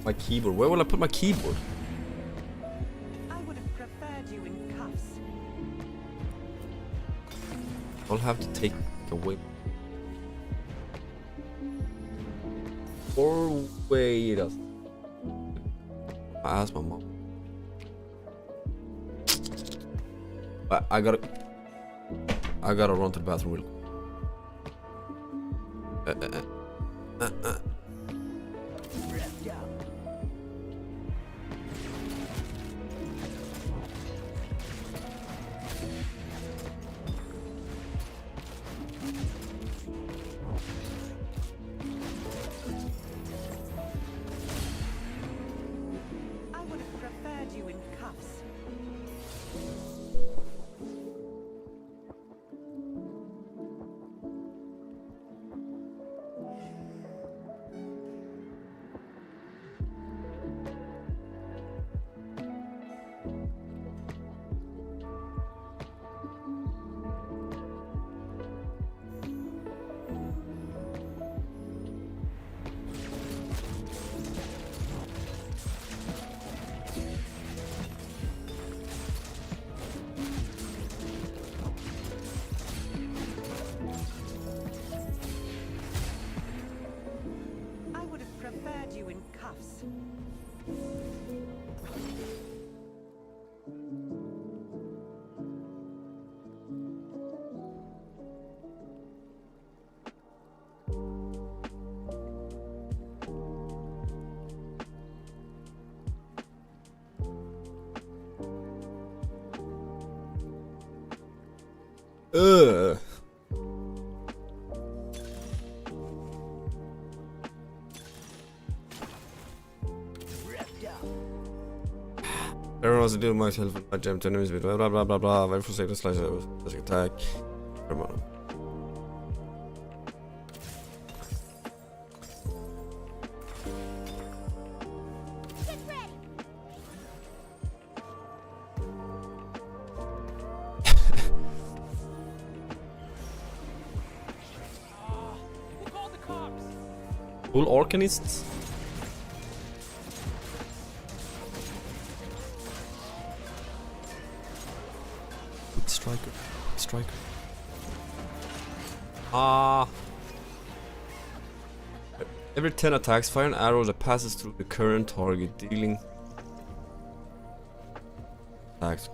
my keyboard. Where will I put my keyboard? I would have preferred you in cuffs. I'll have to take away. Or wait. I asked my mom. But I gotta run to the bathroom real quick. I would have preferred you in cuffs. I would have preferred you in cuffs. Ugh. Everyone wants to do myself and my jump to enemies with blah blah blah blah. Wait for save slice attack. Come on. Full Arcanists? Quick striker. Quick striker. Every 10 attacks, fire an arrow that passes through the current target, dealing attacks.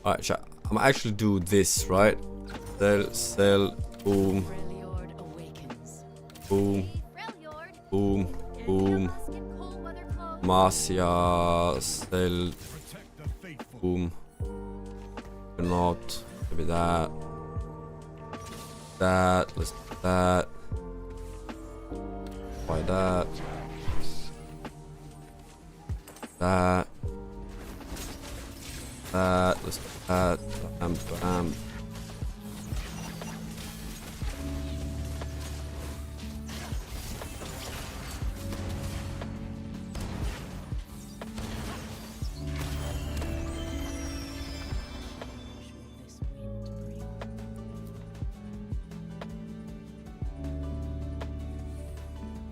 Alright, chat. I'm actually do this, right? Sell, boom. Boom. Boom. Boom. Masya, sell, boom. Not. Maybe that. That. Let's do that. Why that? That. Let's do that. Bam, bam.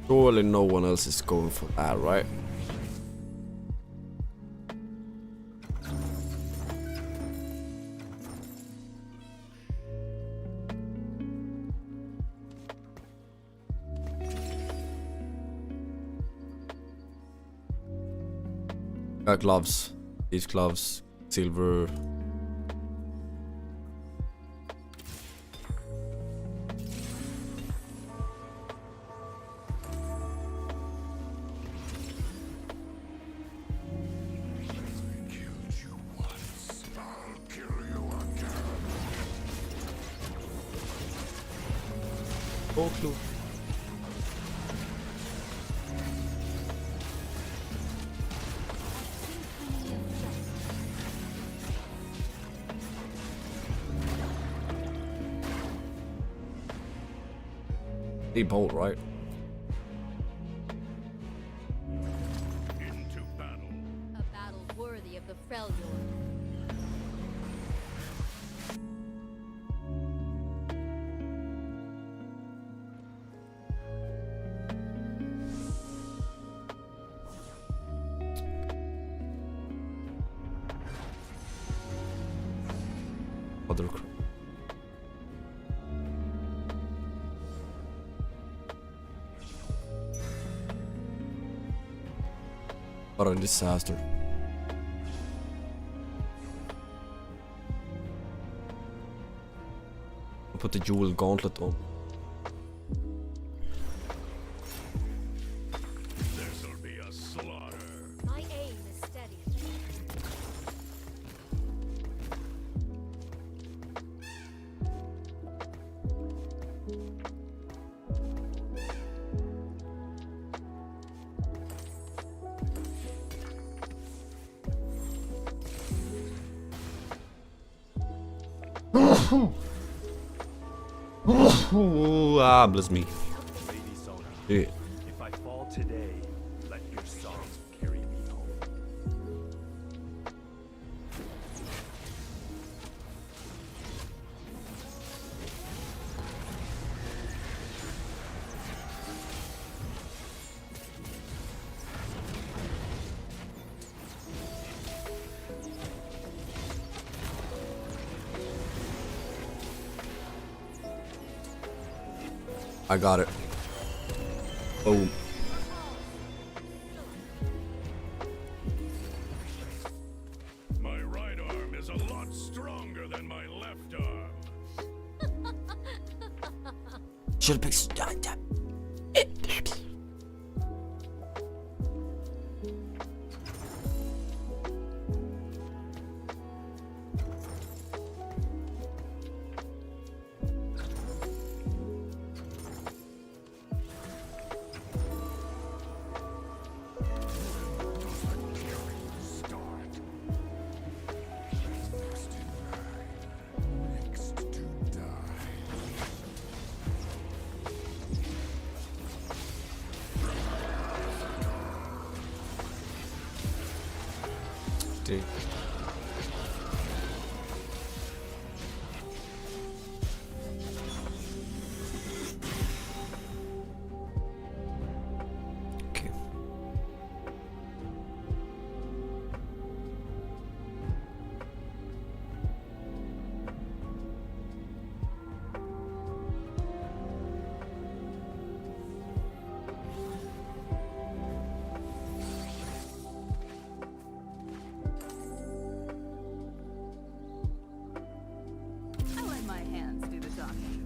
Surely no one else is going for that, right? Got gloves. These gloves, silver. Folklore. They bolt, right? Into battle. A battle worthy of the Freljord. Other. What a disaster. I'll put the jewel gauntlet on. This'll be a slaughter. My aim is steady. Bless me. Lady Sona, Yeah. if I fall today, let your song carry me home. I got it. Boom. My right arm is a lot stronger than my left arm. Should have picked. Dude. Okay. I let my hands do the talking.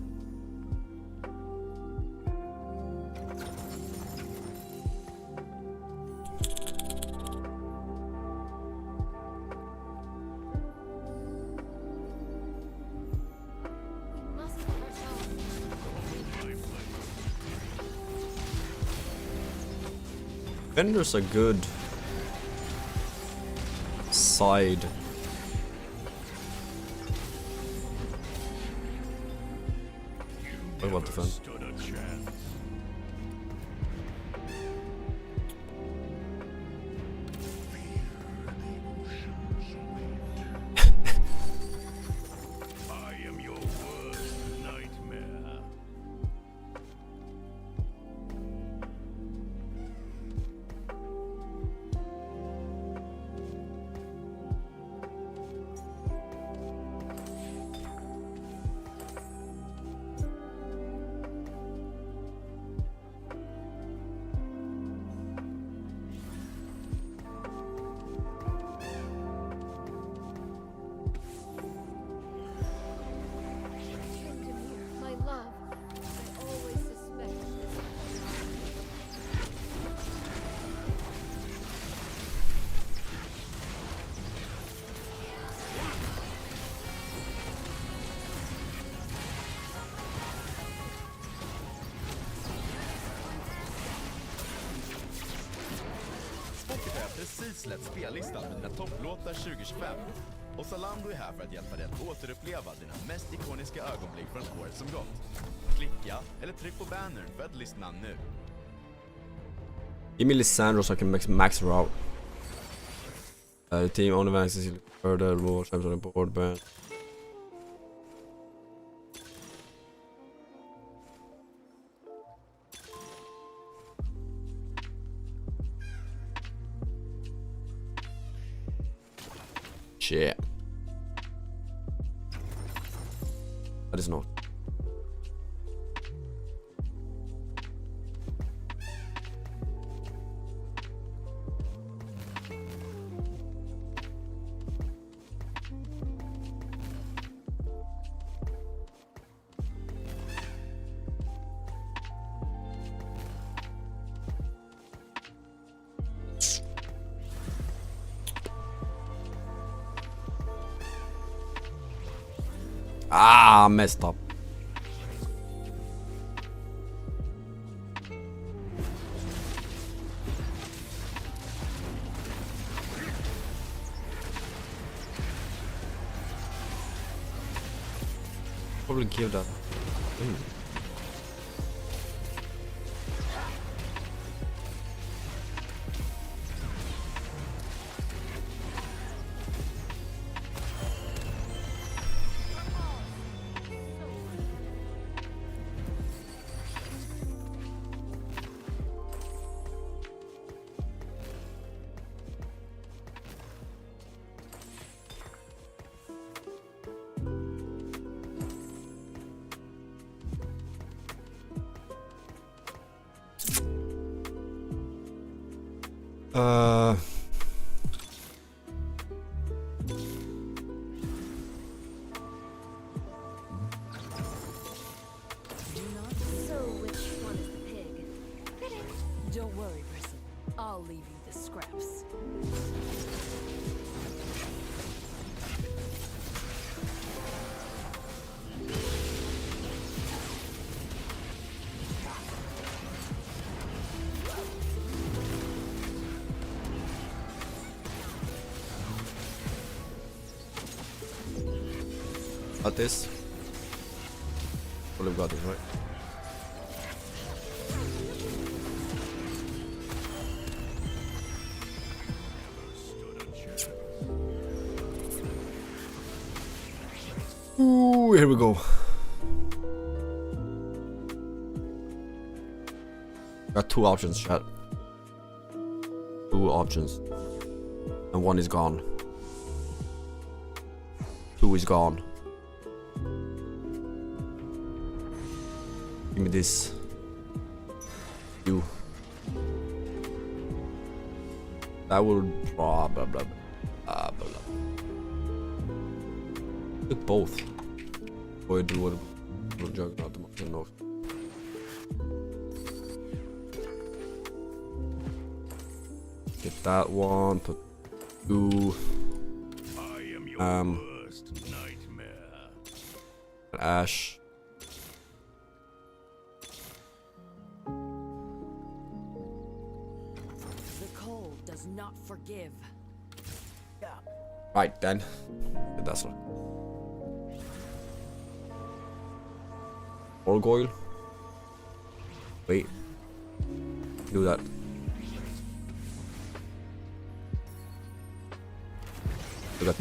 Vendors are good. Side. What about the fun? Stood a chance. I am your worst nightmare. precis släppt spellistan med dina topplåtar 2025. Och Zalando är här för att hjälpa dig att återuppleva dina mest ikoniska ögonblick från året som gått. Klicka eller tryck på bannern för att lyssna nu. Give me Lissandra so I can max her out. The team only access further more times on the board band. Shit. That is not. Ah, messed up. Probably give that. So which one is the pig? Don't worry, Brisson. I'll leave you the scraps. Got this. Probably got this, right? Ooh, here we go. Got two options, chat. Two options. And one is gone. Two is gone. Give me this. You. That would blah blah blah blah blah. Took both. Boy, do what juggernaut the most. Get that one. Put two. I am your worst nightmare. Ash. The cold does not forgive. Right then. That's one. Gargoyle. Wait. Do that. Do that.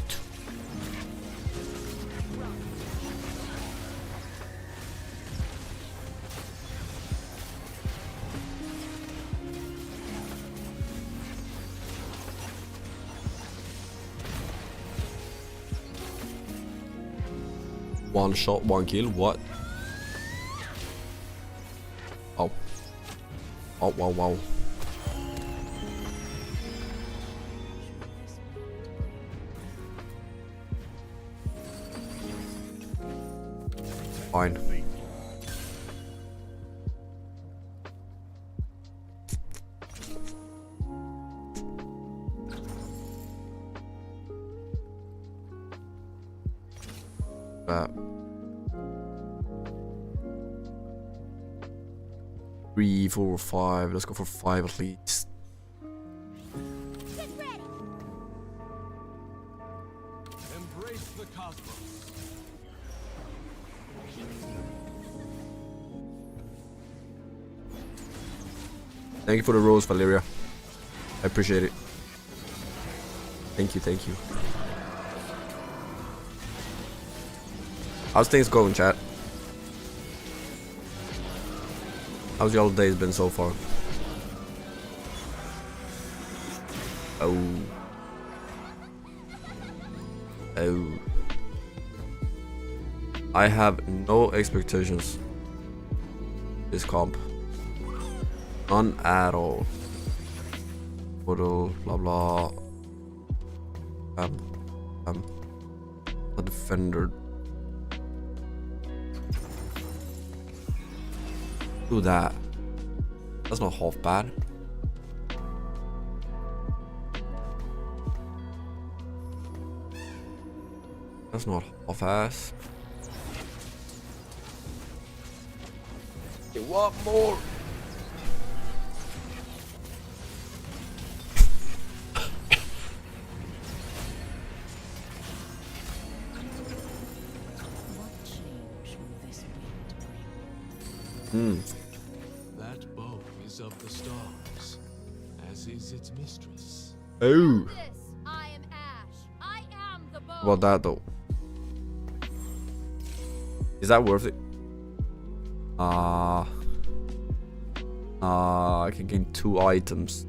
One shot, one kill. What? Oh. Oh, wow, wow. Fine. Three, 4, 5. Let's go for 5 at least. Get ready. Thank you for the rose, Valeria. I appreciate it. Thank you, thank you. How's things going, chat? How's y'all days been so far? Oh. Oh. I have no expectations. This comp. None at all. Photo, blah blah. A defender. Do that. That's not half bad. That's not half ass. You want more? That bow is of the stars, as is its mistress. Oh. I am Ash. I am the bow. What about that though? Is that worth it? I can gain 2 items.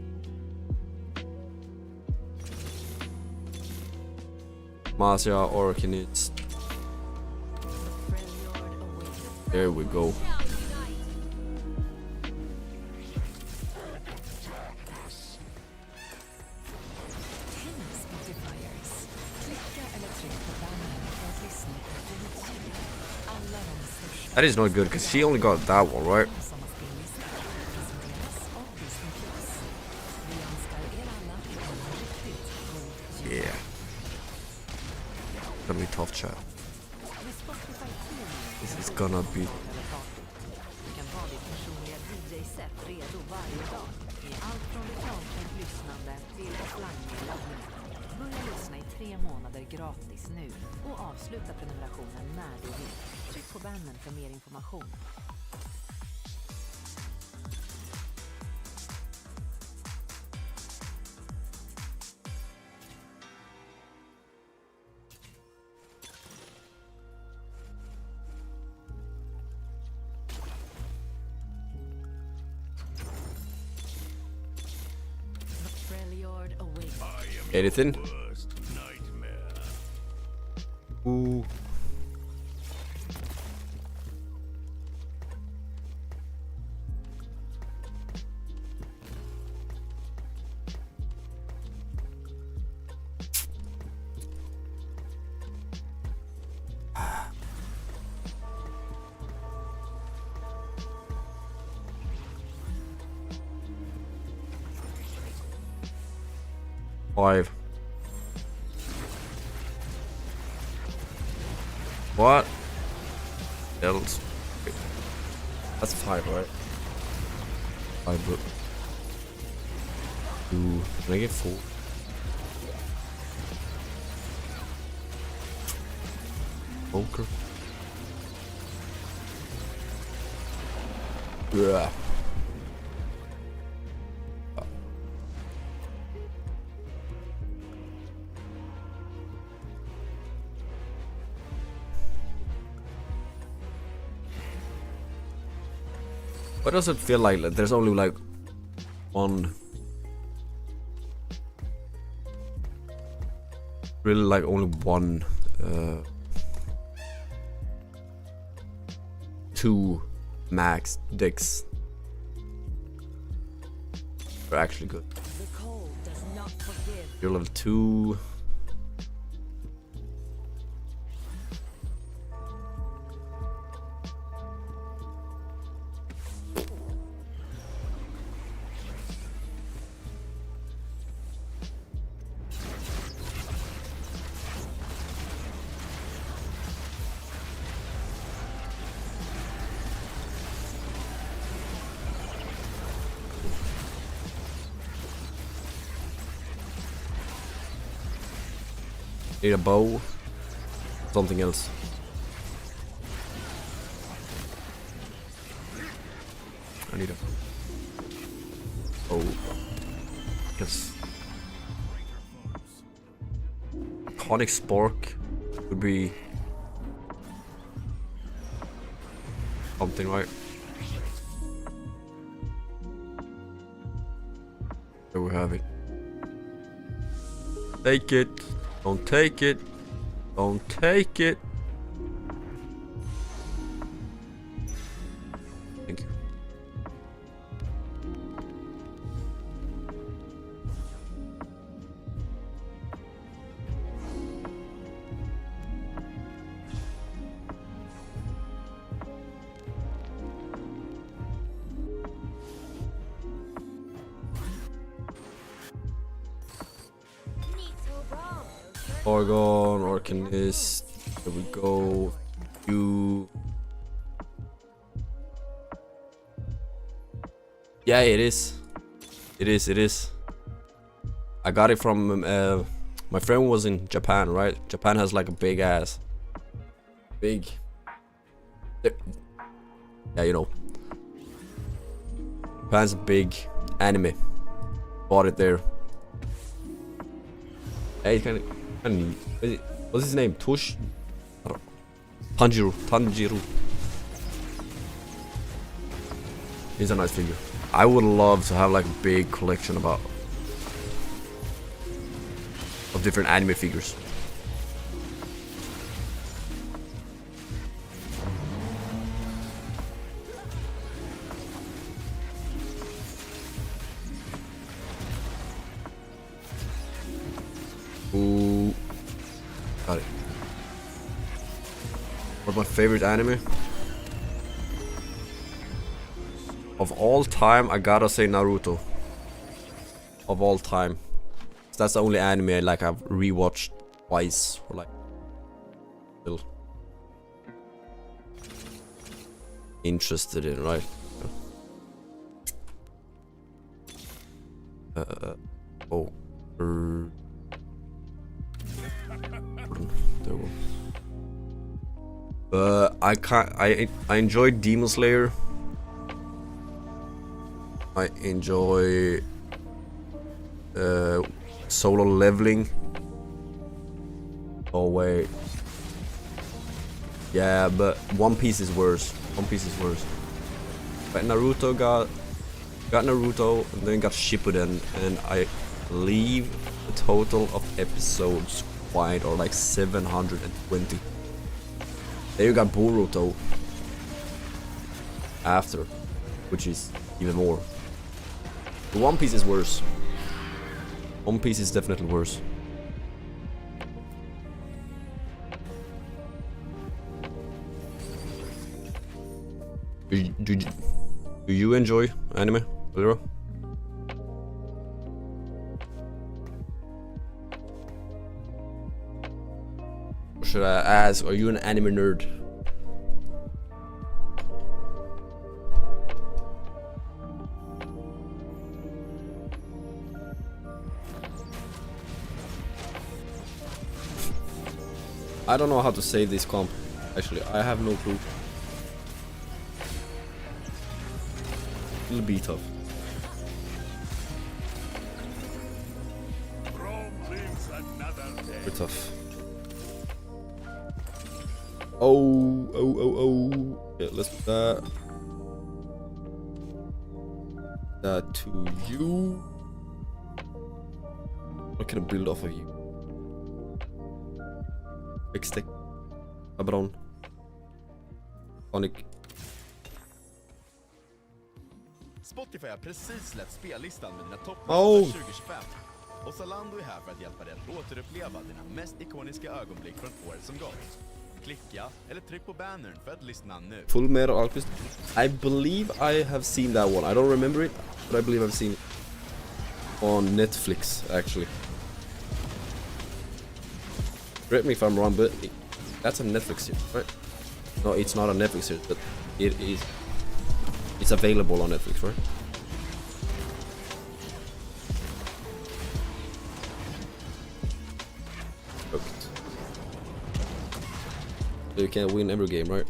Marcia or Kinitz. There we go. That is not good because she only got that one, right? Yeah. Gonna be tough, chat. This is gonna be. Börja lyssna i 3 månader gratis nu och avsluta prenumerationen när du vill. Tryck på bannern för mer information. Anything? Ooh. Five. What else? That's 5, right? 5, bro. Ooh, can I get 4? Poker. Yeah. Why does it feel like there's only like one? Really, like only one, 2 max decks are actually good. You're level 2. Need a bow. Something else. I need a Oh, because iconic Spark would be something, right? There we have it. Take it. Don't take it. Don't take it. Thank you. Oregon, Arcanist. There we go. You. Yeah, it is. It is. I got it from my friend was in Japan, right? Japan has like a big ass. Big. Yeah, you know. Japan's a big anime. Bought it there. Hey, it's kind of neat. What's his name? Tanjiro. He's a nice figure. I would love to have like a big collection of different anime figures. Ooh, got it. What's my favorite anime? Of all time, I gotta say Naruto. Of all time. That's the only anime I've rewatched twice or like still interested in, right? Oh. There we go. I enjoy Demon Slayer. I enjoy Solo Leveling. Oh wait. Yeah, but One Piece is worse. But Naruto got Naruto and then got Shippuden, and I believe the total of episodes wide are like 720. Then you got Boruto after, which is even more. The One Piece is worse. One Piece is definitely worse. Do you enjoy anime, Olivia? Or should I ask, are you an anime nerd? I don't know how to save this comp. Actually, I have no clue. It'll be tough. Very tough. Oh. Yeah, let's put that to you. What can I build off of you? Big stick. Abron. Sonic. Spotify har precis släppt spellistan med dina topp 2025. Och Zalando är här för att hjälpa dig att återuppleva dina mest ikoniska ögonblick från året som gått. Klicka eller tryck på bannern för att lyssna nu. Full Metal Alchemist. I believe I have seen that one. I don't remember it, but I believe I've seen it on Netflix actually. Correct me if I'm wrong, but that's a Netflix series, right? No, it's not a Netflix series, but it is. It's available on Netflix, right? Perfect. So you can't win every game, right?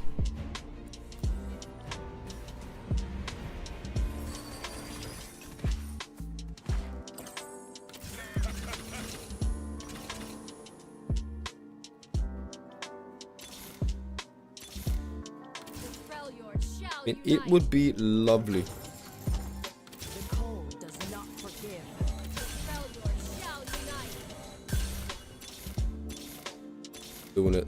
I mean, it would be lovely. Doing it.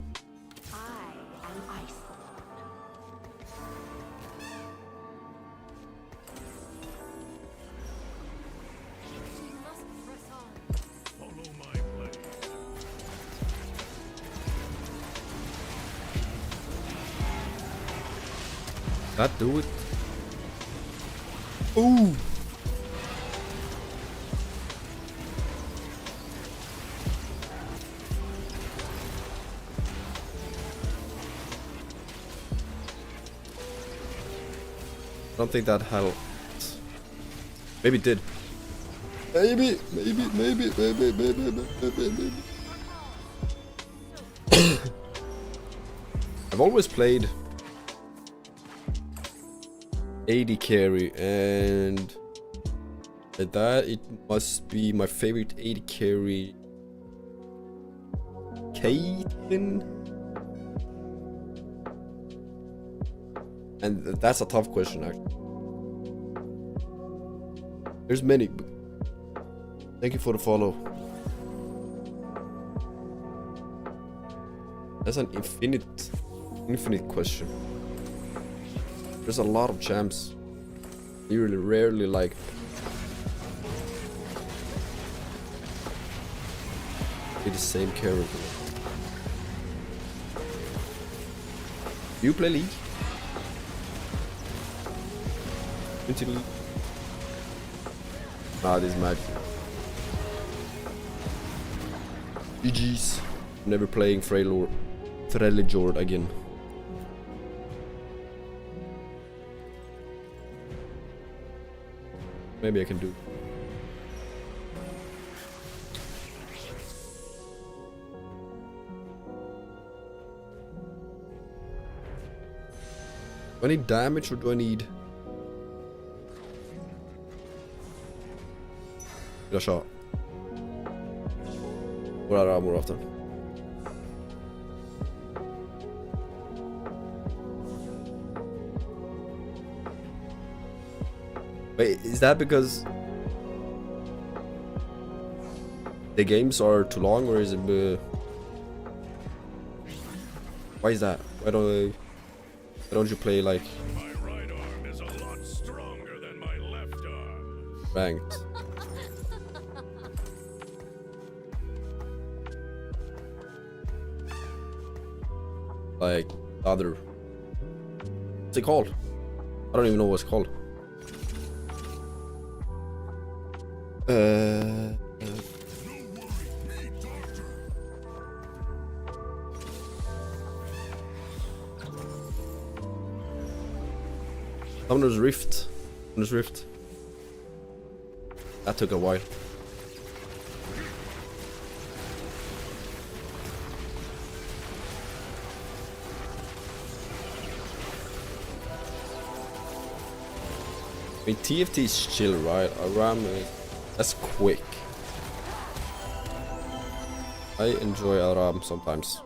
That do it? Ooh! I don't think that helped. Maybe it did. Maybe. I've always played AD carry, and that it must be my favorite AD carry, Caitlyn. And that's a tough question, actually. There's many. Thank you for the follow. That's an infinite question. There's a lot of champs. You really rarely like. Be the same character. You play League? Until this match. GG's. Never playing Freljord again. Maybe I can do. Do I need damage or do I need? Jag kör. Våra ramor ofta. Wait, is that because the games are too long, or is it? Why is that? Why don't you play like My right arm is a lot stronger than my left arm. ranked? Like other. What's it called? I don't even know what it's called. Summoner's Rift. Summoner's Rift. That took a while. I mean, TFT is chill, right? Aram is... That's quick. I enjoy Aram sometimes.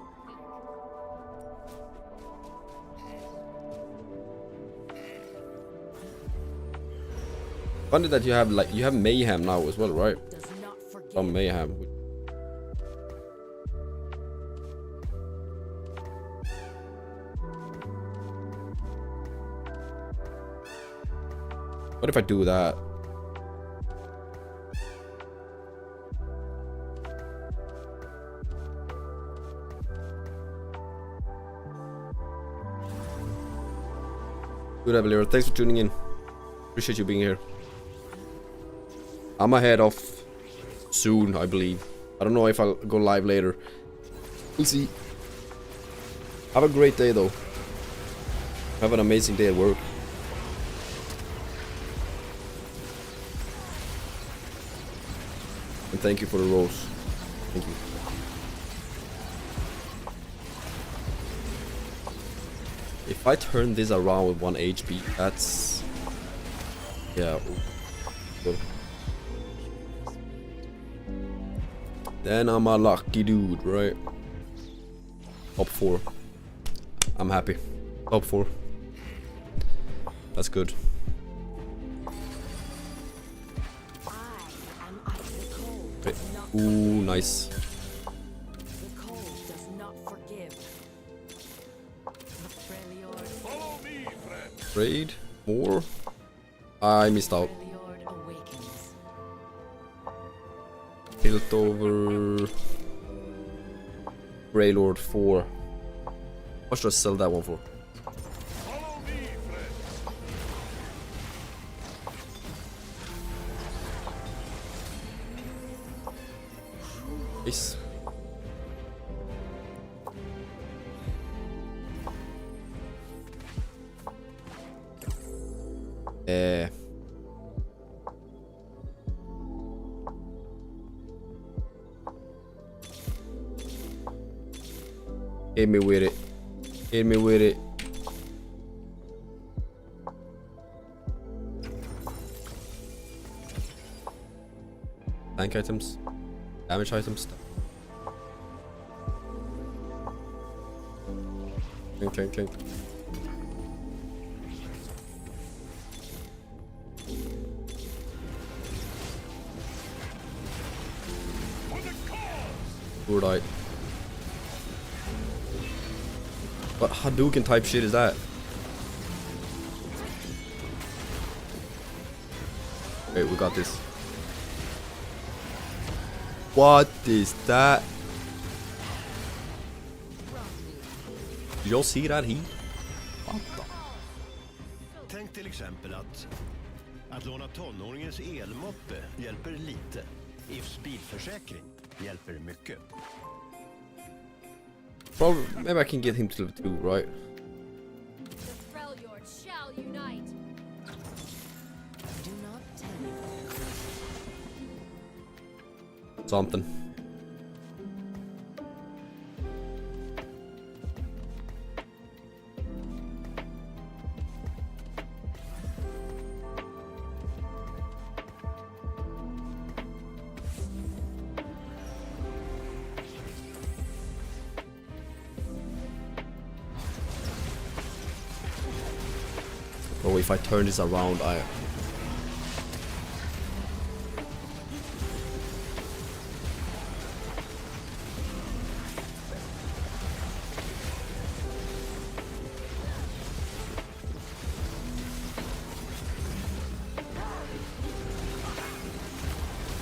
Funny that you have Mayhem now as well, right? Some Mayhem. What if I do that? Good, Avalero. Thanks for tuning in. Appreciate you being here. I'm gonna head off soon, I believe. I don't know if I'll go live later. We'll see. Have a great day, though. Have an amazing day at work. And thank you for the rose. Thank you. If I turn this around with 1 HP, that's... Yeah. Good. Then I'm a lucky dude, right? Top 4. I'm happy. Top 4. That's good. Okay. Ooh, nice. Raid more. I missed out. Tilt over. Greylord 4. What should I sell that one for? Nice. Hit me with it. Hit me with it. Tank items. Damage items. Clink, clink, clink. Would I? What Hadouken type shit is that? Wait, we got this. What is that? Did y'all see that heat? Tänk till exempel att låna tonåringens elmoppe hjälper lite. Ifs bilförsäkring hjälper mycket. Probably, maybe I can get him to level 2, right? The Freljords shall unite. Do not Something. Oh, if I turn this around, I...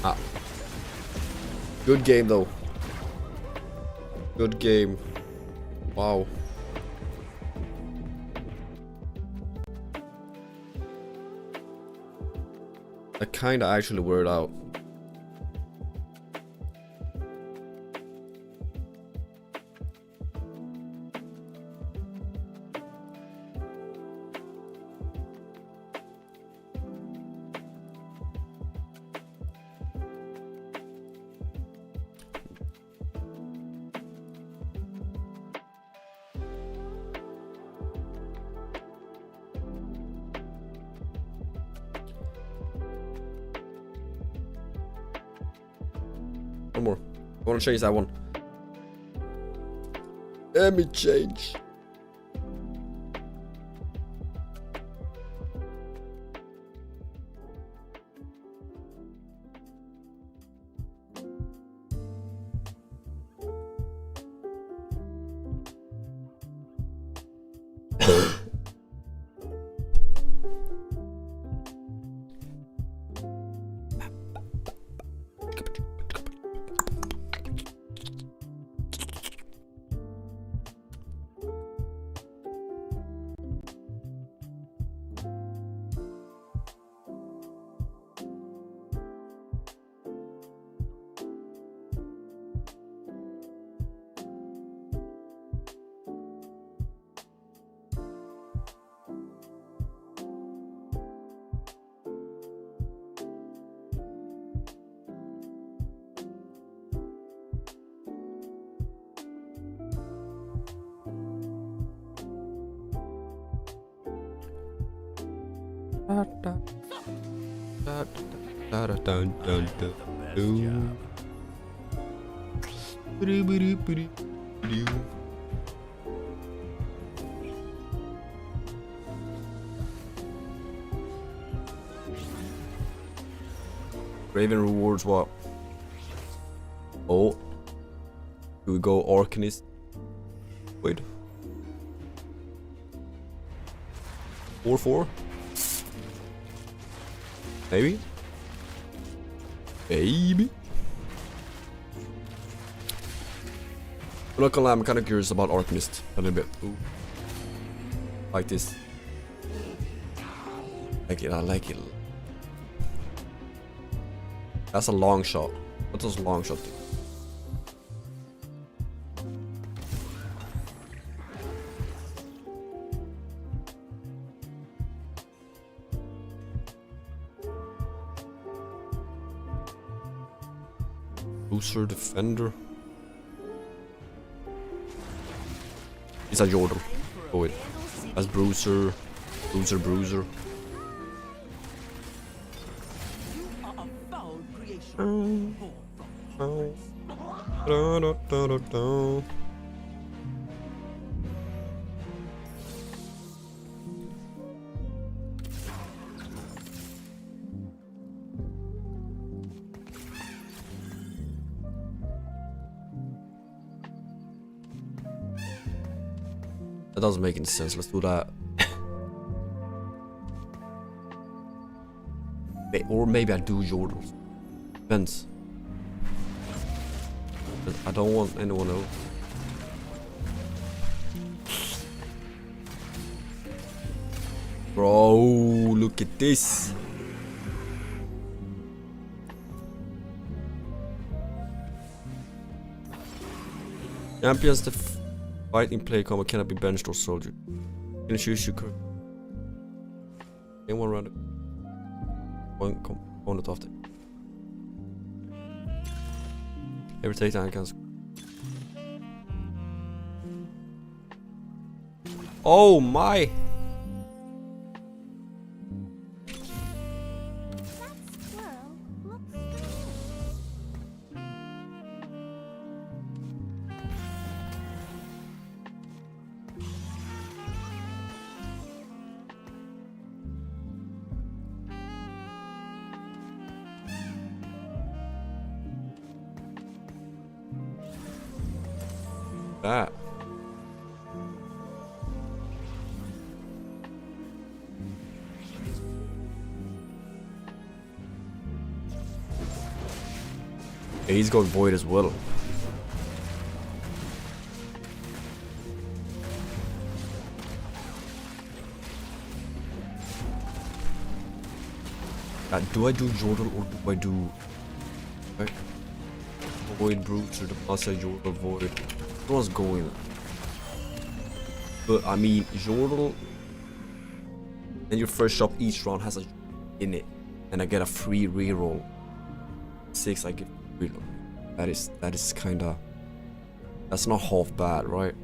Ah. Good game though. Good game. Wow. That kinda actually worked out. One more. I want to change that one. Let me change. Raven rewards what? Oh. Do we go Arcanist? Wait. 4/4? Maybe? Maybe? I'm not gonna lie, I'm kinda curious about Arcanist a little bit. Ooh. Like this. I like it. That's a long shot. What does long shot do? Bruiser, defender. It's a Jordan. Oh wait. That's Bruiser. Bruiser. That doesn't make any sense. Let's do that. Or maybe I do Jordans. Depends. But I don't want anyone else. Bro, look at this. Champions the fighting play combo cannot be benched or soldiered. Can you choose your crew? Anyone run it? One component of it. Every takedown can. Oh my! That. Yeah, he's got void as well. Do I do Jordal or do I do Void Brutes or the Massa Jordal Void? What's going? But I mean, Jordal and your first shop each round has a in it, and I get a free reroll. 6 I get reroll. That is kinda. That's not half bad, right?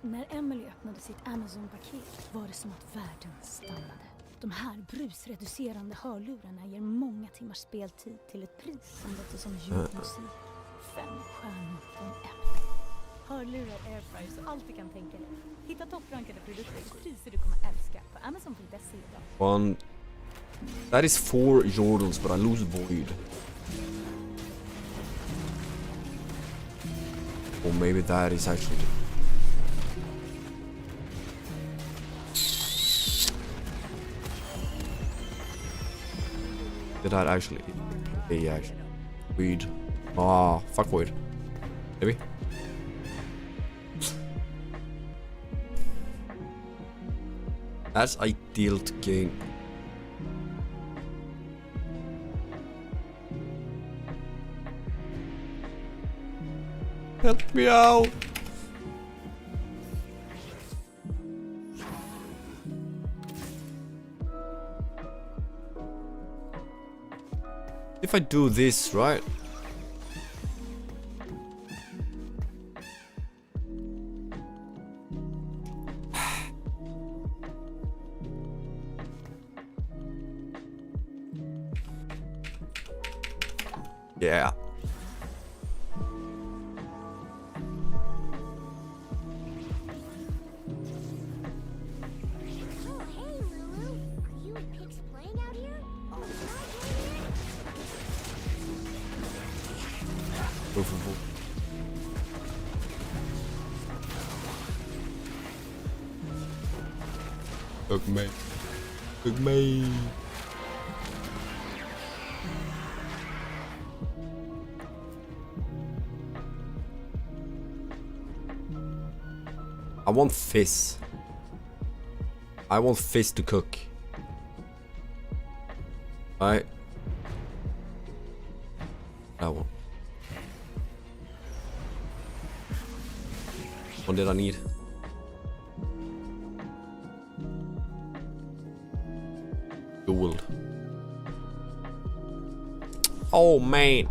När Emily öppnade sitt Amazon-paket var det som att världen stannade. De här brusreducerande hörlurarna ger många timmars speltid till ett pris som låter som ljudmusik. 5 stjärnor från Emily. Hörlurar, airfryer, så allt du kan tänka dig. Hitta topprankade produkter till priser du kommer älska på Amazon.se idag. One. That is 4 Jordals, but I lose void. Or maybe that is actually. Did that actually? Yeah, actually. Weed. Ah, fuck void. Maybe. That's ideal to gain. Help me out. If I do this, right? Yeah. Look me. Look me. I want fish. I want fish to cook. Right. That one. What did I need? Gold. Oh man.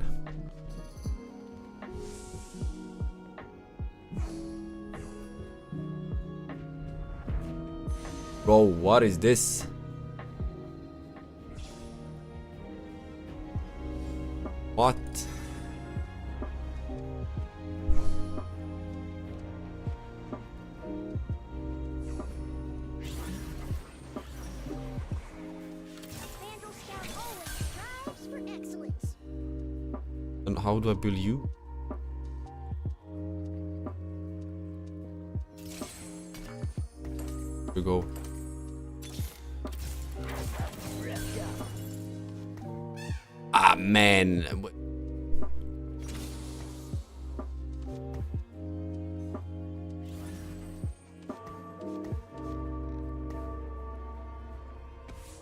Bro, what is this? What? And how do I build you? Here we go. Ah man.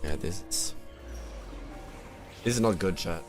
Yeah, this is not good, chat.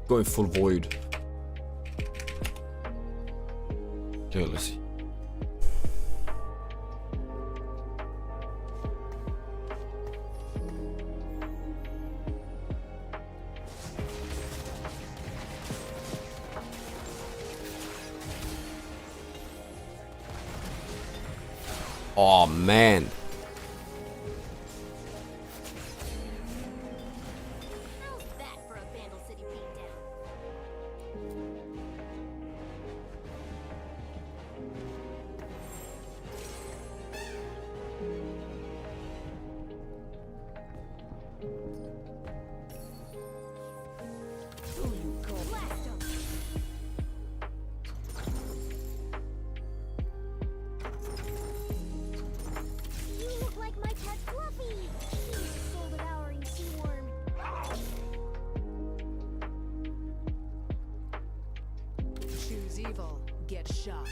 Going full void. Okay, let's see. Oh man. Choose evil, get shot.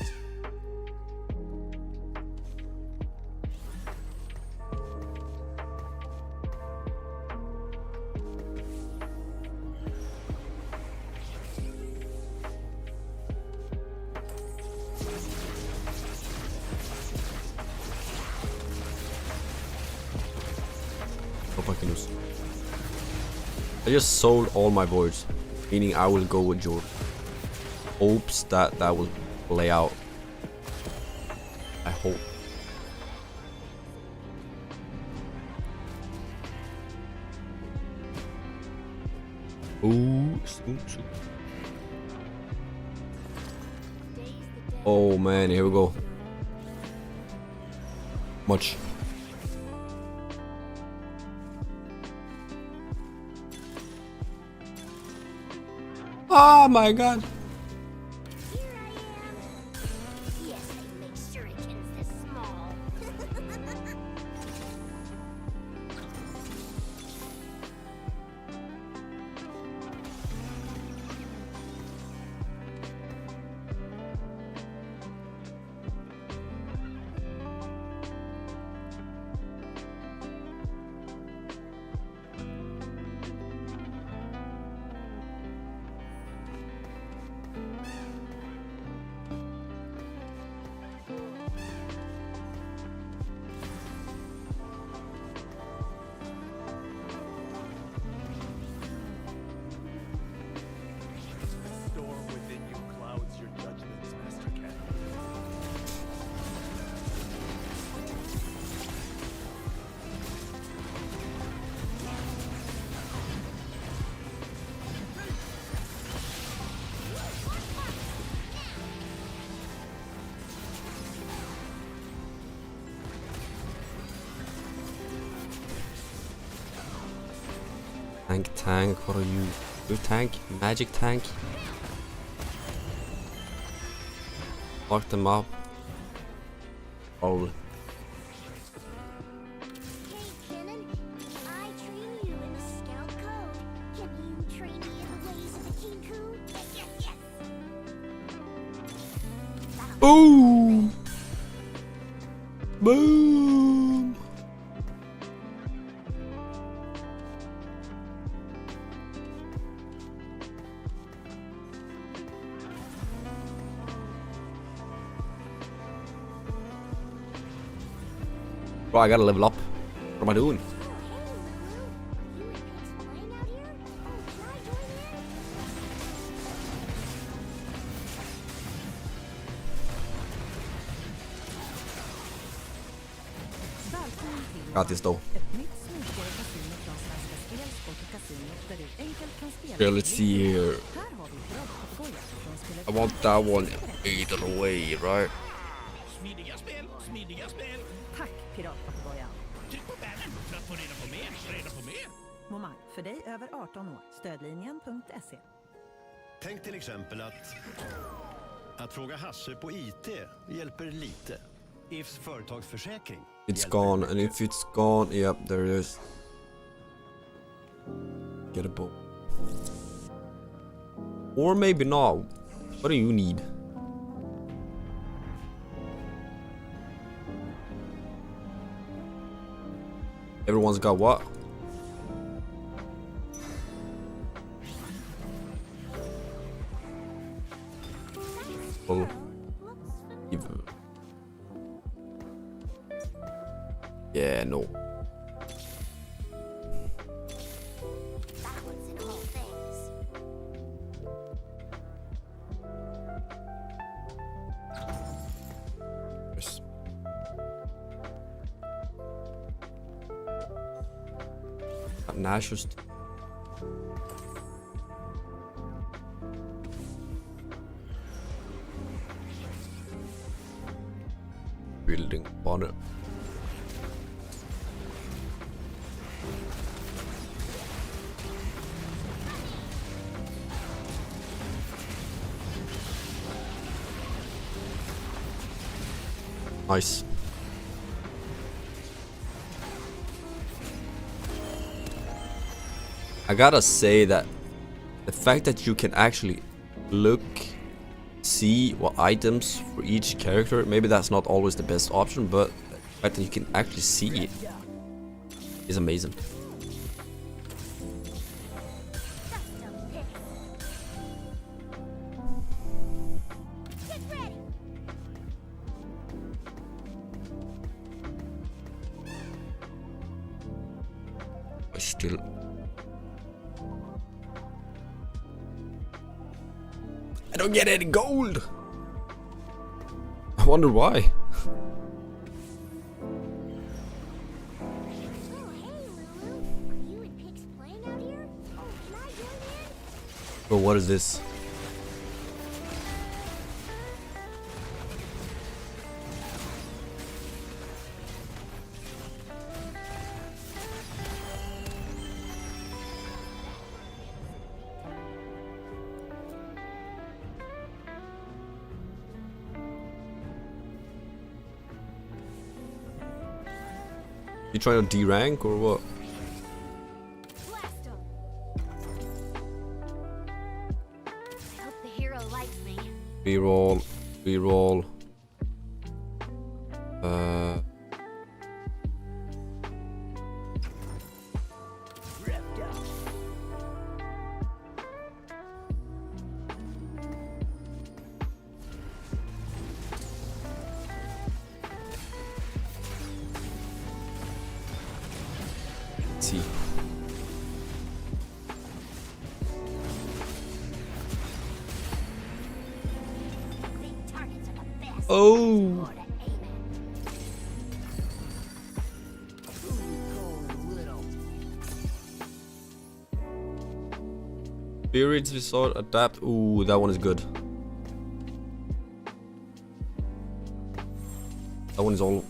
I just sold all my boards, meaning I will go with your hopes that will play out. I hope. Ooh, oh man, here we go. Much. Oh my god. Tank, what are you? Your tank? Magic tank? Lock them up. Oh. Boom! Boom! Bro, I gotta level up. What am I doing? Got this though. Okay, let's see here. I want that one either way, right? Smidiga spel. Tack, piratpapegojan. Tryck på bällen för att få reda på mer. Momang, för dig över 18 år. Stödlinjen.se. Tänk till exempel att fråga Hasse på IT hjälper lite. IFs företagsförsäkring. It's gone, and if it's gone, yep, there it is. Get a boat. Or maybe not. What do you need? Everyone's got what? Oh. Yeah, no. Yes. Nash just building on it. Nice. I gotta say that the fact that you can actually see what items for each character, maybe that's not always the best option, but the fact that you can actually see it is amazing. Still I don't get any gold. I wonder why. Bro, what is this? You trying to D-rank or what? Reroll. Let's see. Oh. Spirits Resort Adapt. Ooh, that one is good. That one is all.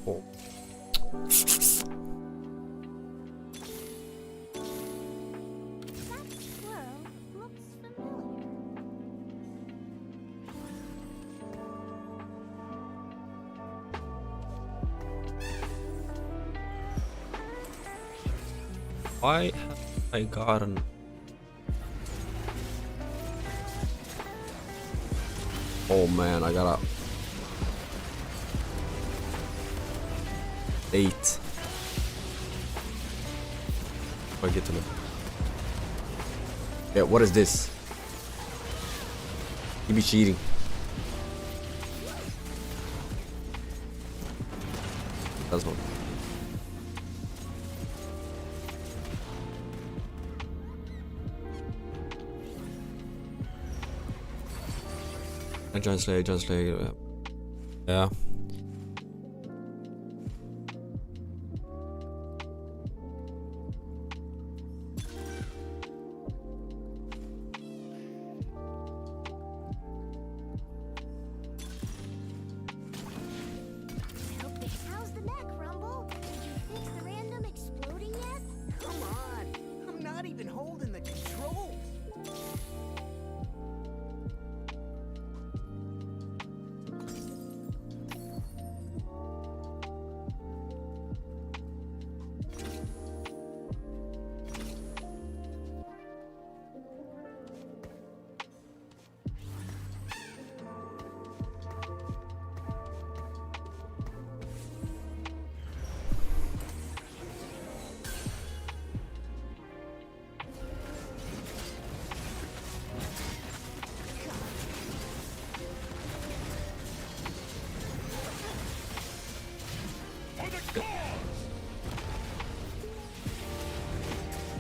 Why have I gotten? Oh man, I gotta 8. If I get to them. Yeah, what is this? You be cheating. That's not. Translate. Yeah. How's the mech, Rumble? Did you fix the random exploding yet? Come on! I'm not even holding the controls!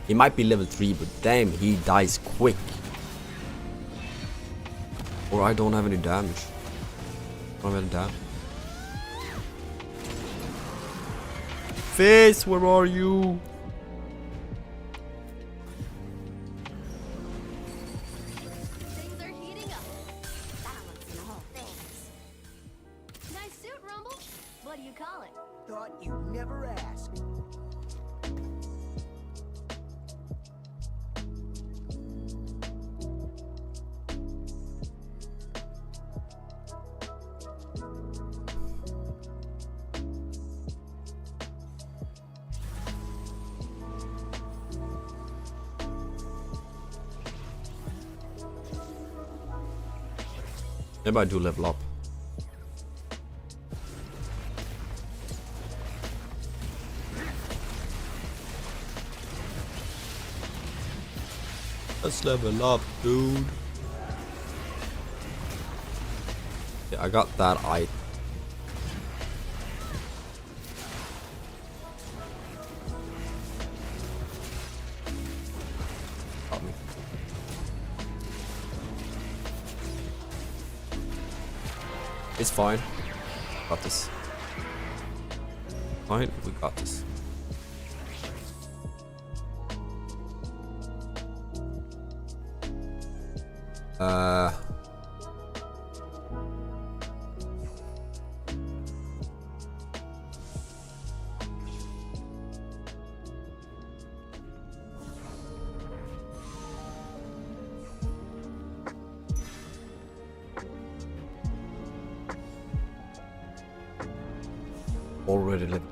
He might be level 3, but damn, he dies quick. Or I don't have any damage. I don't have any damage. Face, where are you? Things are heating up. Balancing all things. Nice suit, Rumble. What do you call it? Thought you'd never ask. Maybe I do level up. Let's level up, dude. Yeah, I got that item. Got me. It's fine. Got this. Fine, we got this. Already lived.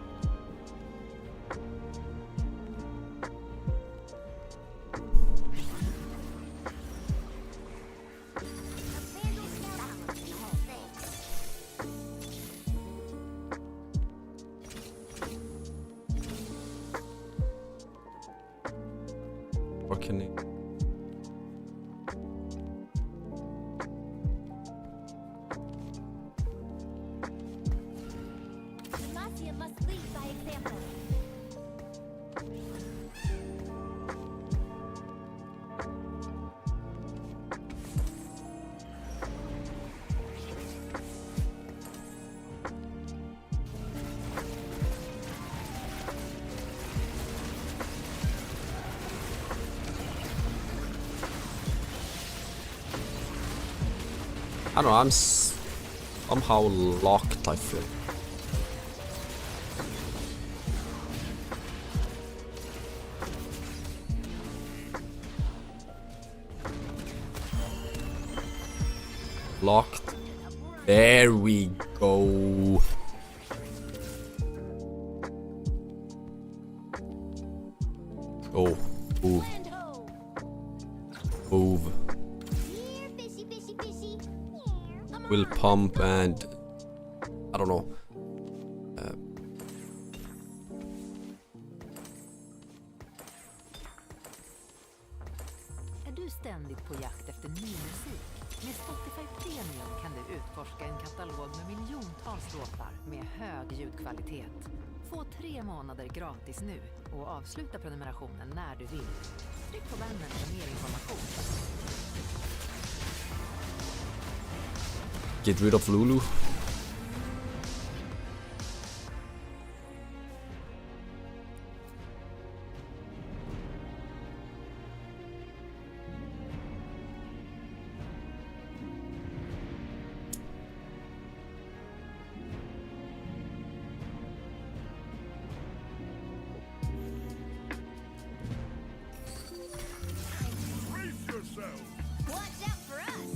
What can it? Demacia must lead by example. I don't know, I'm somehow locked, I feel. Locked. There we go. Oh, move. Move. Will pump and I don't know. Är du ständigt på jakt efter ny musik? Med Spotify Premium kan du utforska en katalog med miljontals låtar med hög ljudkvalitet. Få 3 månader gratis nu och avsluta prenumerationen när du vill. Tryck på bannern för mer information. Get rid of Lulu. Brace yourself! Watch out for us!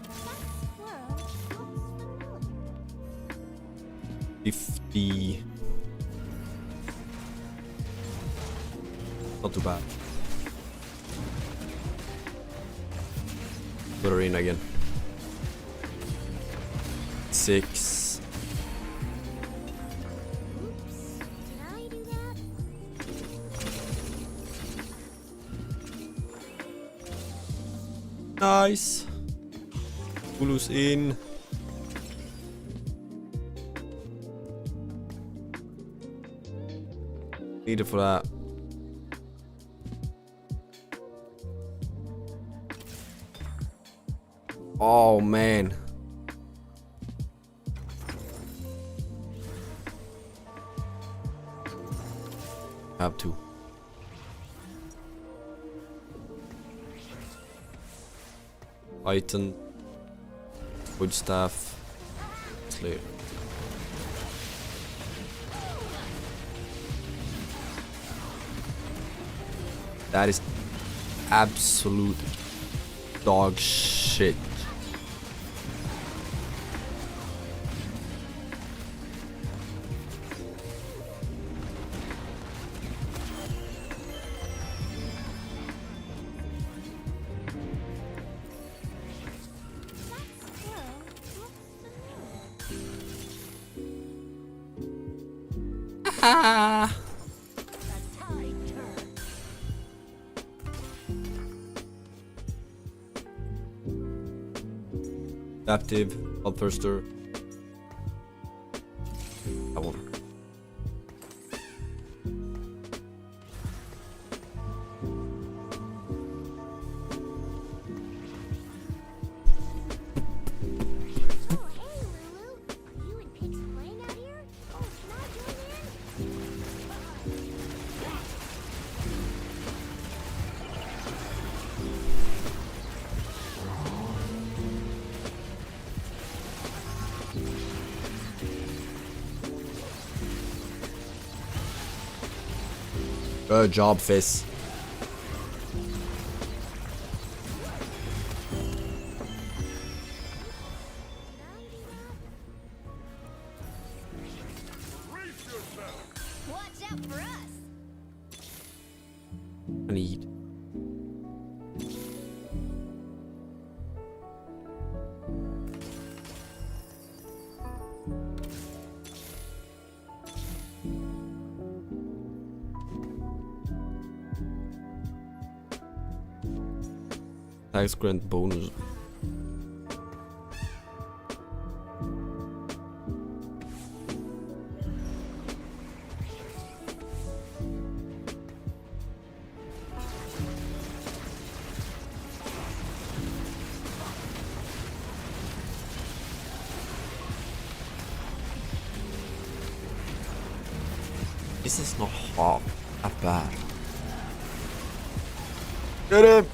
That squirrel looks familiar. 50. Not too bad. Put her in again. 6. Oops. Did I do that? Nice. Lulu's in. Need it for that. Oh man. Have to. Titan. Wood staff. Slayer. That is absolute dog shit. Ah. Adaptive, Bloodthirster. That one. Good job, Fizz. Watch out for us. I need. Tax grant bonus. This is not half that bad. Get him!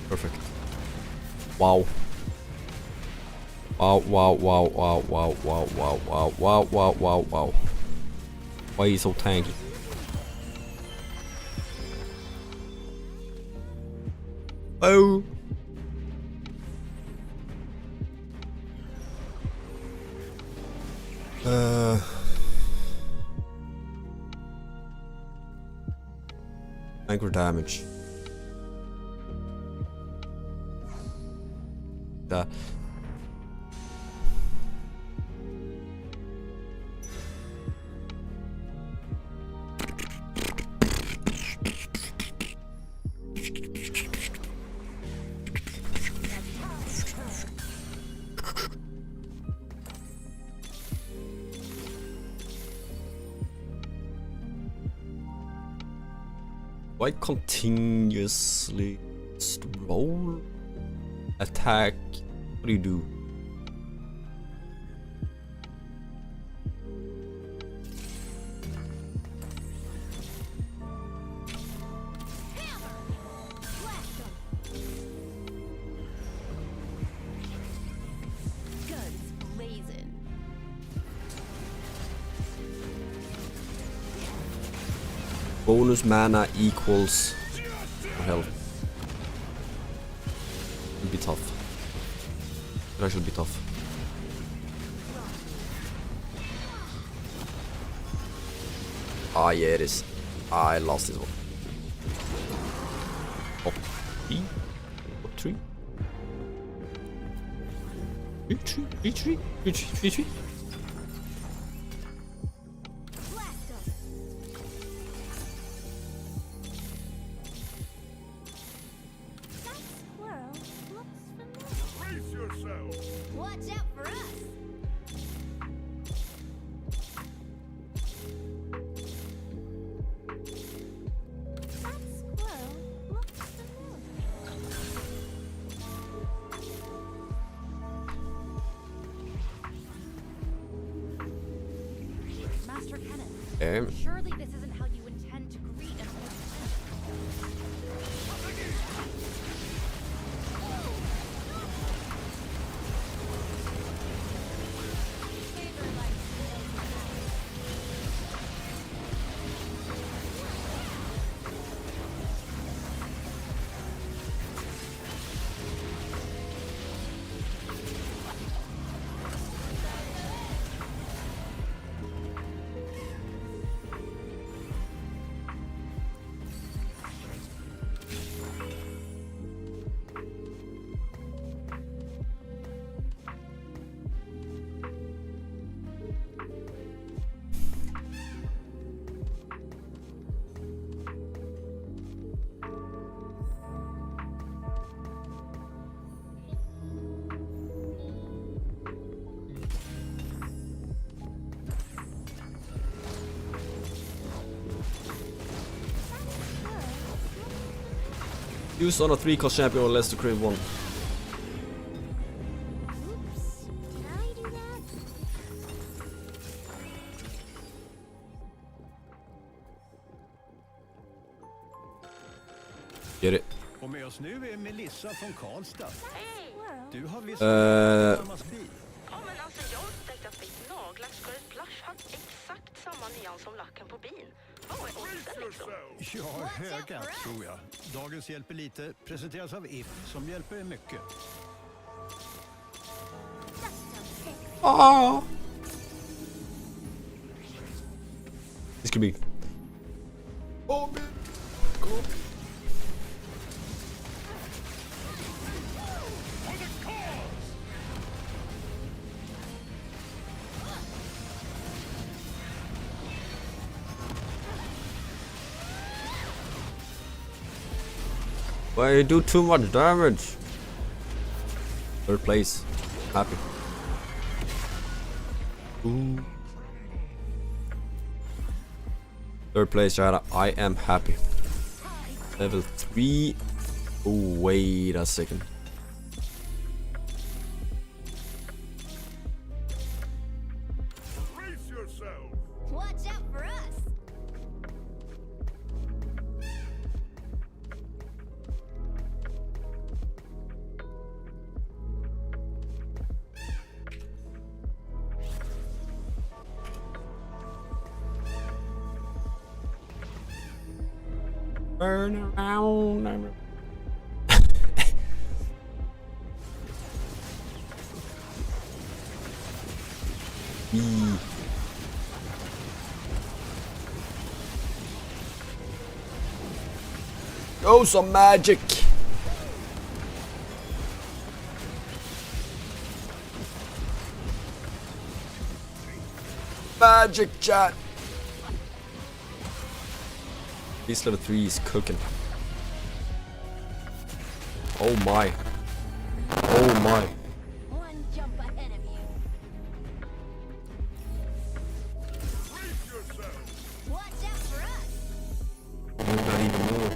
Perfect. Wow. Wow, wow, wow, wow, wow, wow, wow, wow, wow, wow, wow, wow. Why are you so tanky? Oh. Anchor damage. That. Why continuously roll? Attack? What do you do? Guns blazing. Bonus mana equals health. It'll be tough. It'll actually be tough. Ah, yeah, it is. I lost this one. Top 3? Top 3? Retreat. Brace yourself. Watch out for us. That squirrel looks familiar. Master Kenneth, surely this isn't how you intend to greet an old friend. Use on a 3-cost champion or less to crave 1. Get it. Och med oss nu är Melissa från Karlstad. Du har visst Uh, Thomas bil. Ja, men alltså jag upptäckte att fick naglar ska ett blush ha exakt samma nyans som lacken på bin. Vad är oddsen liksom? Ja, höga tror jag. Dagens hjälper lite presenteras av If som hjälper mycket. This could be. Oh man. Go. Why you do too much damage? Third place. Happy. Ooh. Third place, Jada. I am happy. Level 3. Oh, wait a second. Brace yourself. Watch out for us. Burn around. Oh, some magic. Magic chat. This level 3 is cooking. Oh my. Oh my. One jump ahead of you. Brace yourself. Watch out for us. Not even more.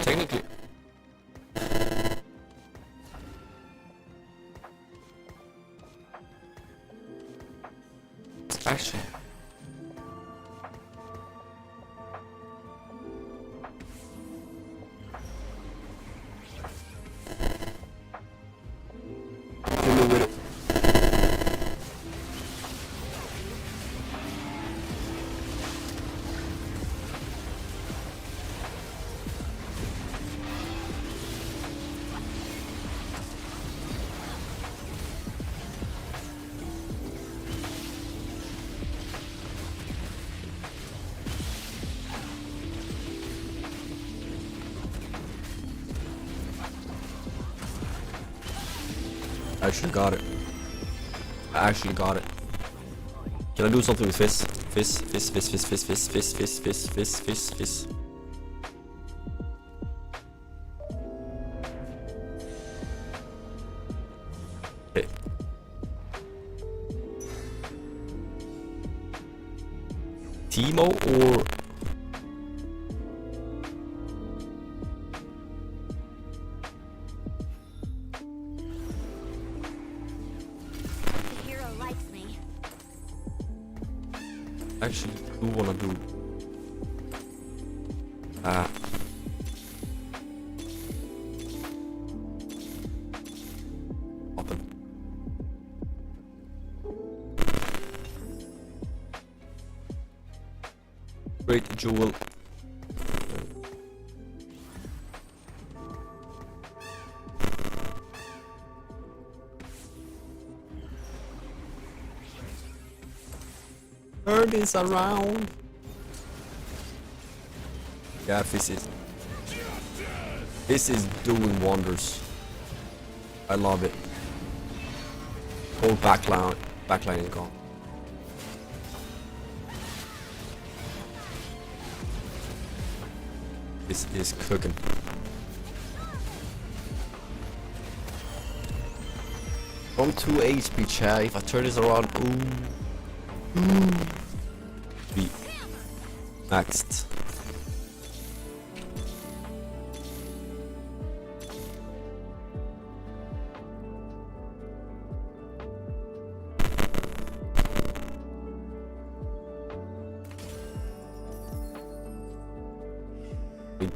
Technically. Actually. Fiddle with it. I actually got it. I actually got it. Can I do something with Fizz? Fizz, Fizz, Fizz, Fizz, Fizz, Fizz, Fizz, Fizz, Fizz, Fizz, Fizz, Fizz. Okay. Timo or... The hero likes me. Actually, do wanna do. Open. Great jewel. Bird is around. Yeah, this is doing wonders. I love it. Whole backline is gone. This is cooking. From 2 HP, chat. If I turn this around, ooh. Be maxed.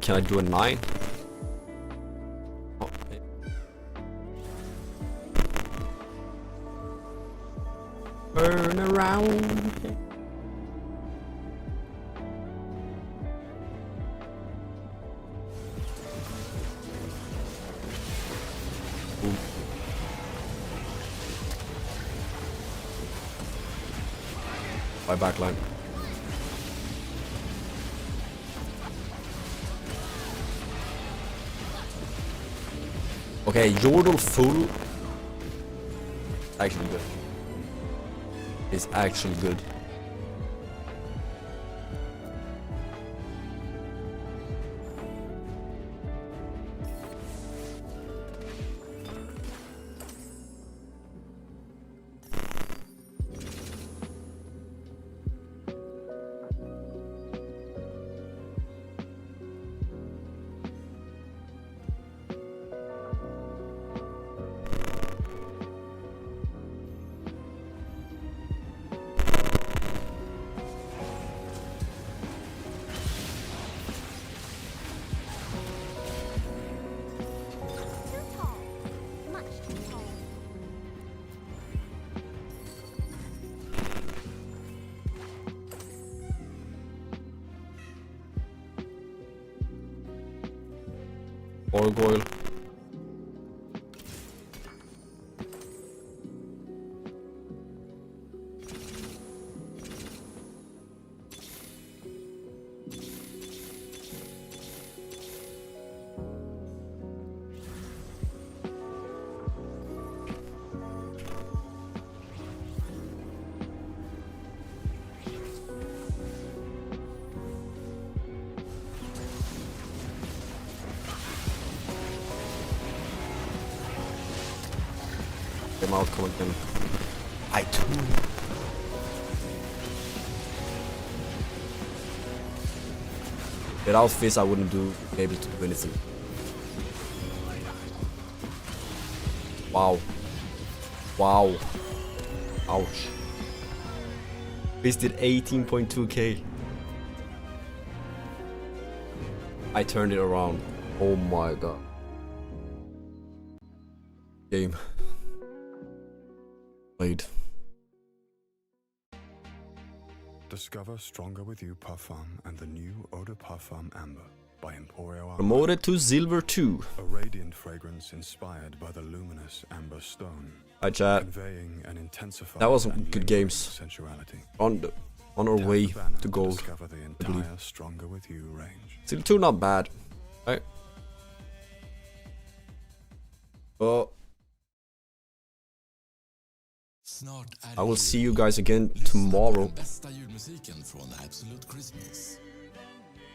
Can I do a 9? Oh, okay. Turn around. My backline. Okay, Yordle full. Actually good. It's actually good. Gargoyle. Dem outcome again. I too. Without Fizz, I wouldn't be able to do anything. Wow. Wow. Ouch. Fizz did 18.2k. I turned it around. Oh my god. Game. Played. Discover Stronger With You Parfum and the new Eau de Parfum Amber by Emporio. Promoted to Silver 2. A radiant fragrance inspired by the luminous amber stone. Hi chat. Conveying an intensified That was and good games. Sensuality. On our way to gold. Discover the entire Stronger With You range. Silver 2 not bad. Right. But I will see you guys again tomorrow.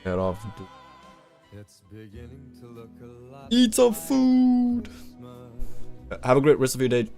Head off. Eat some food. Have a great rest of your day.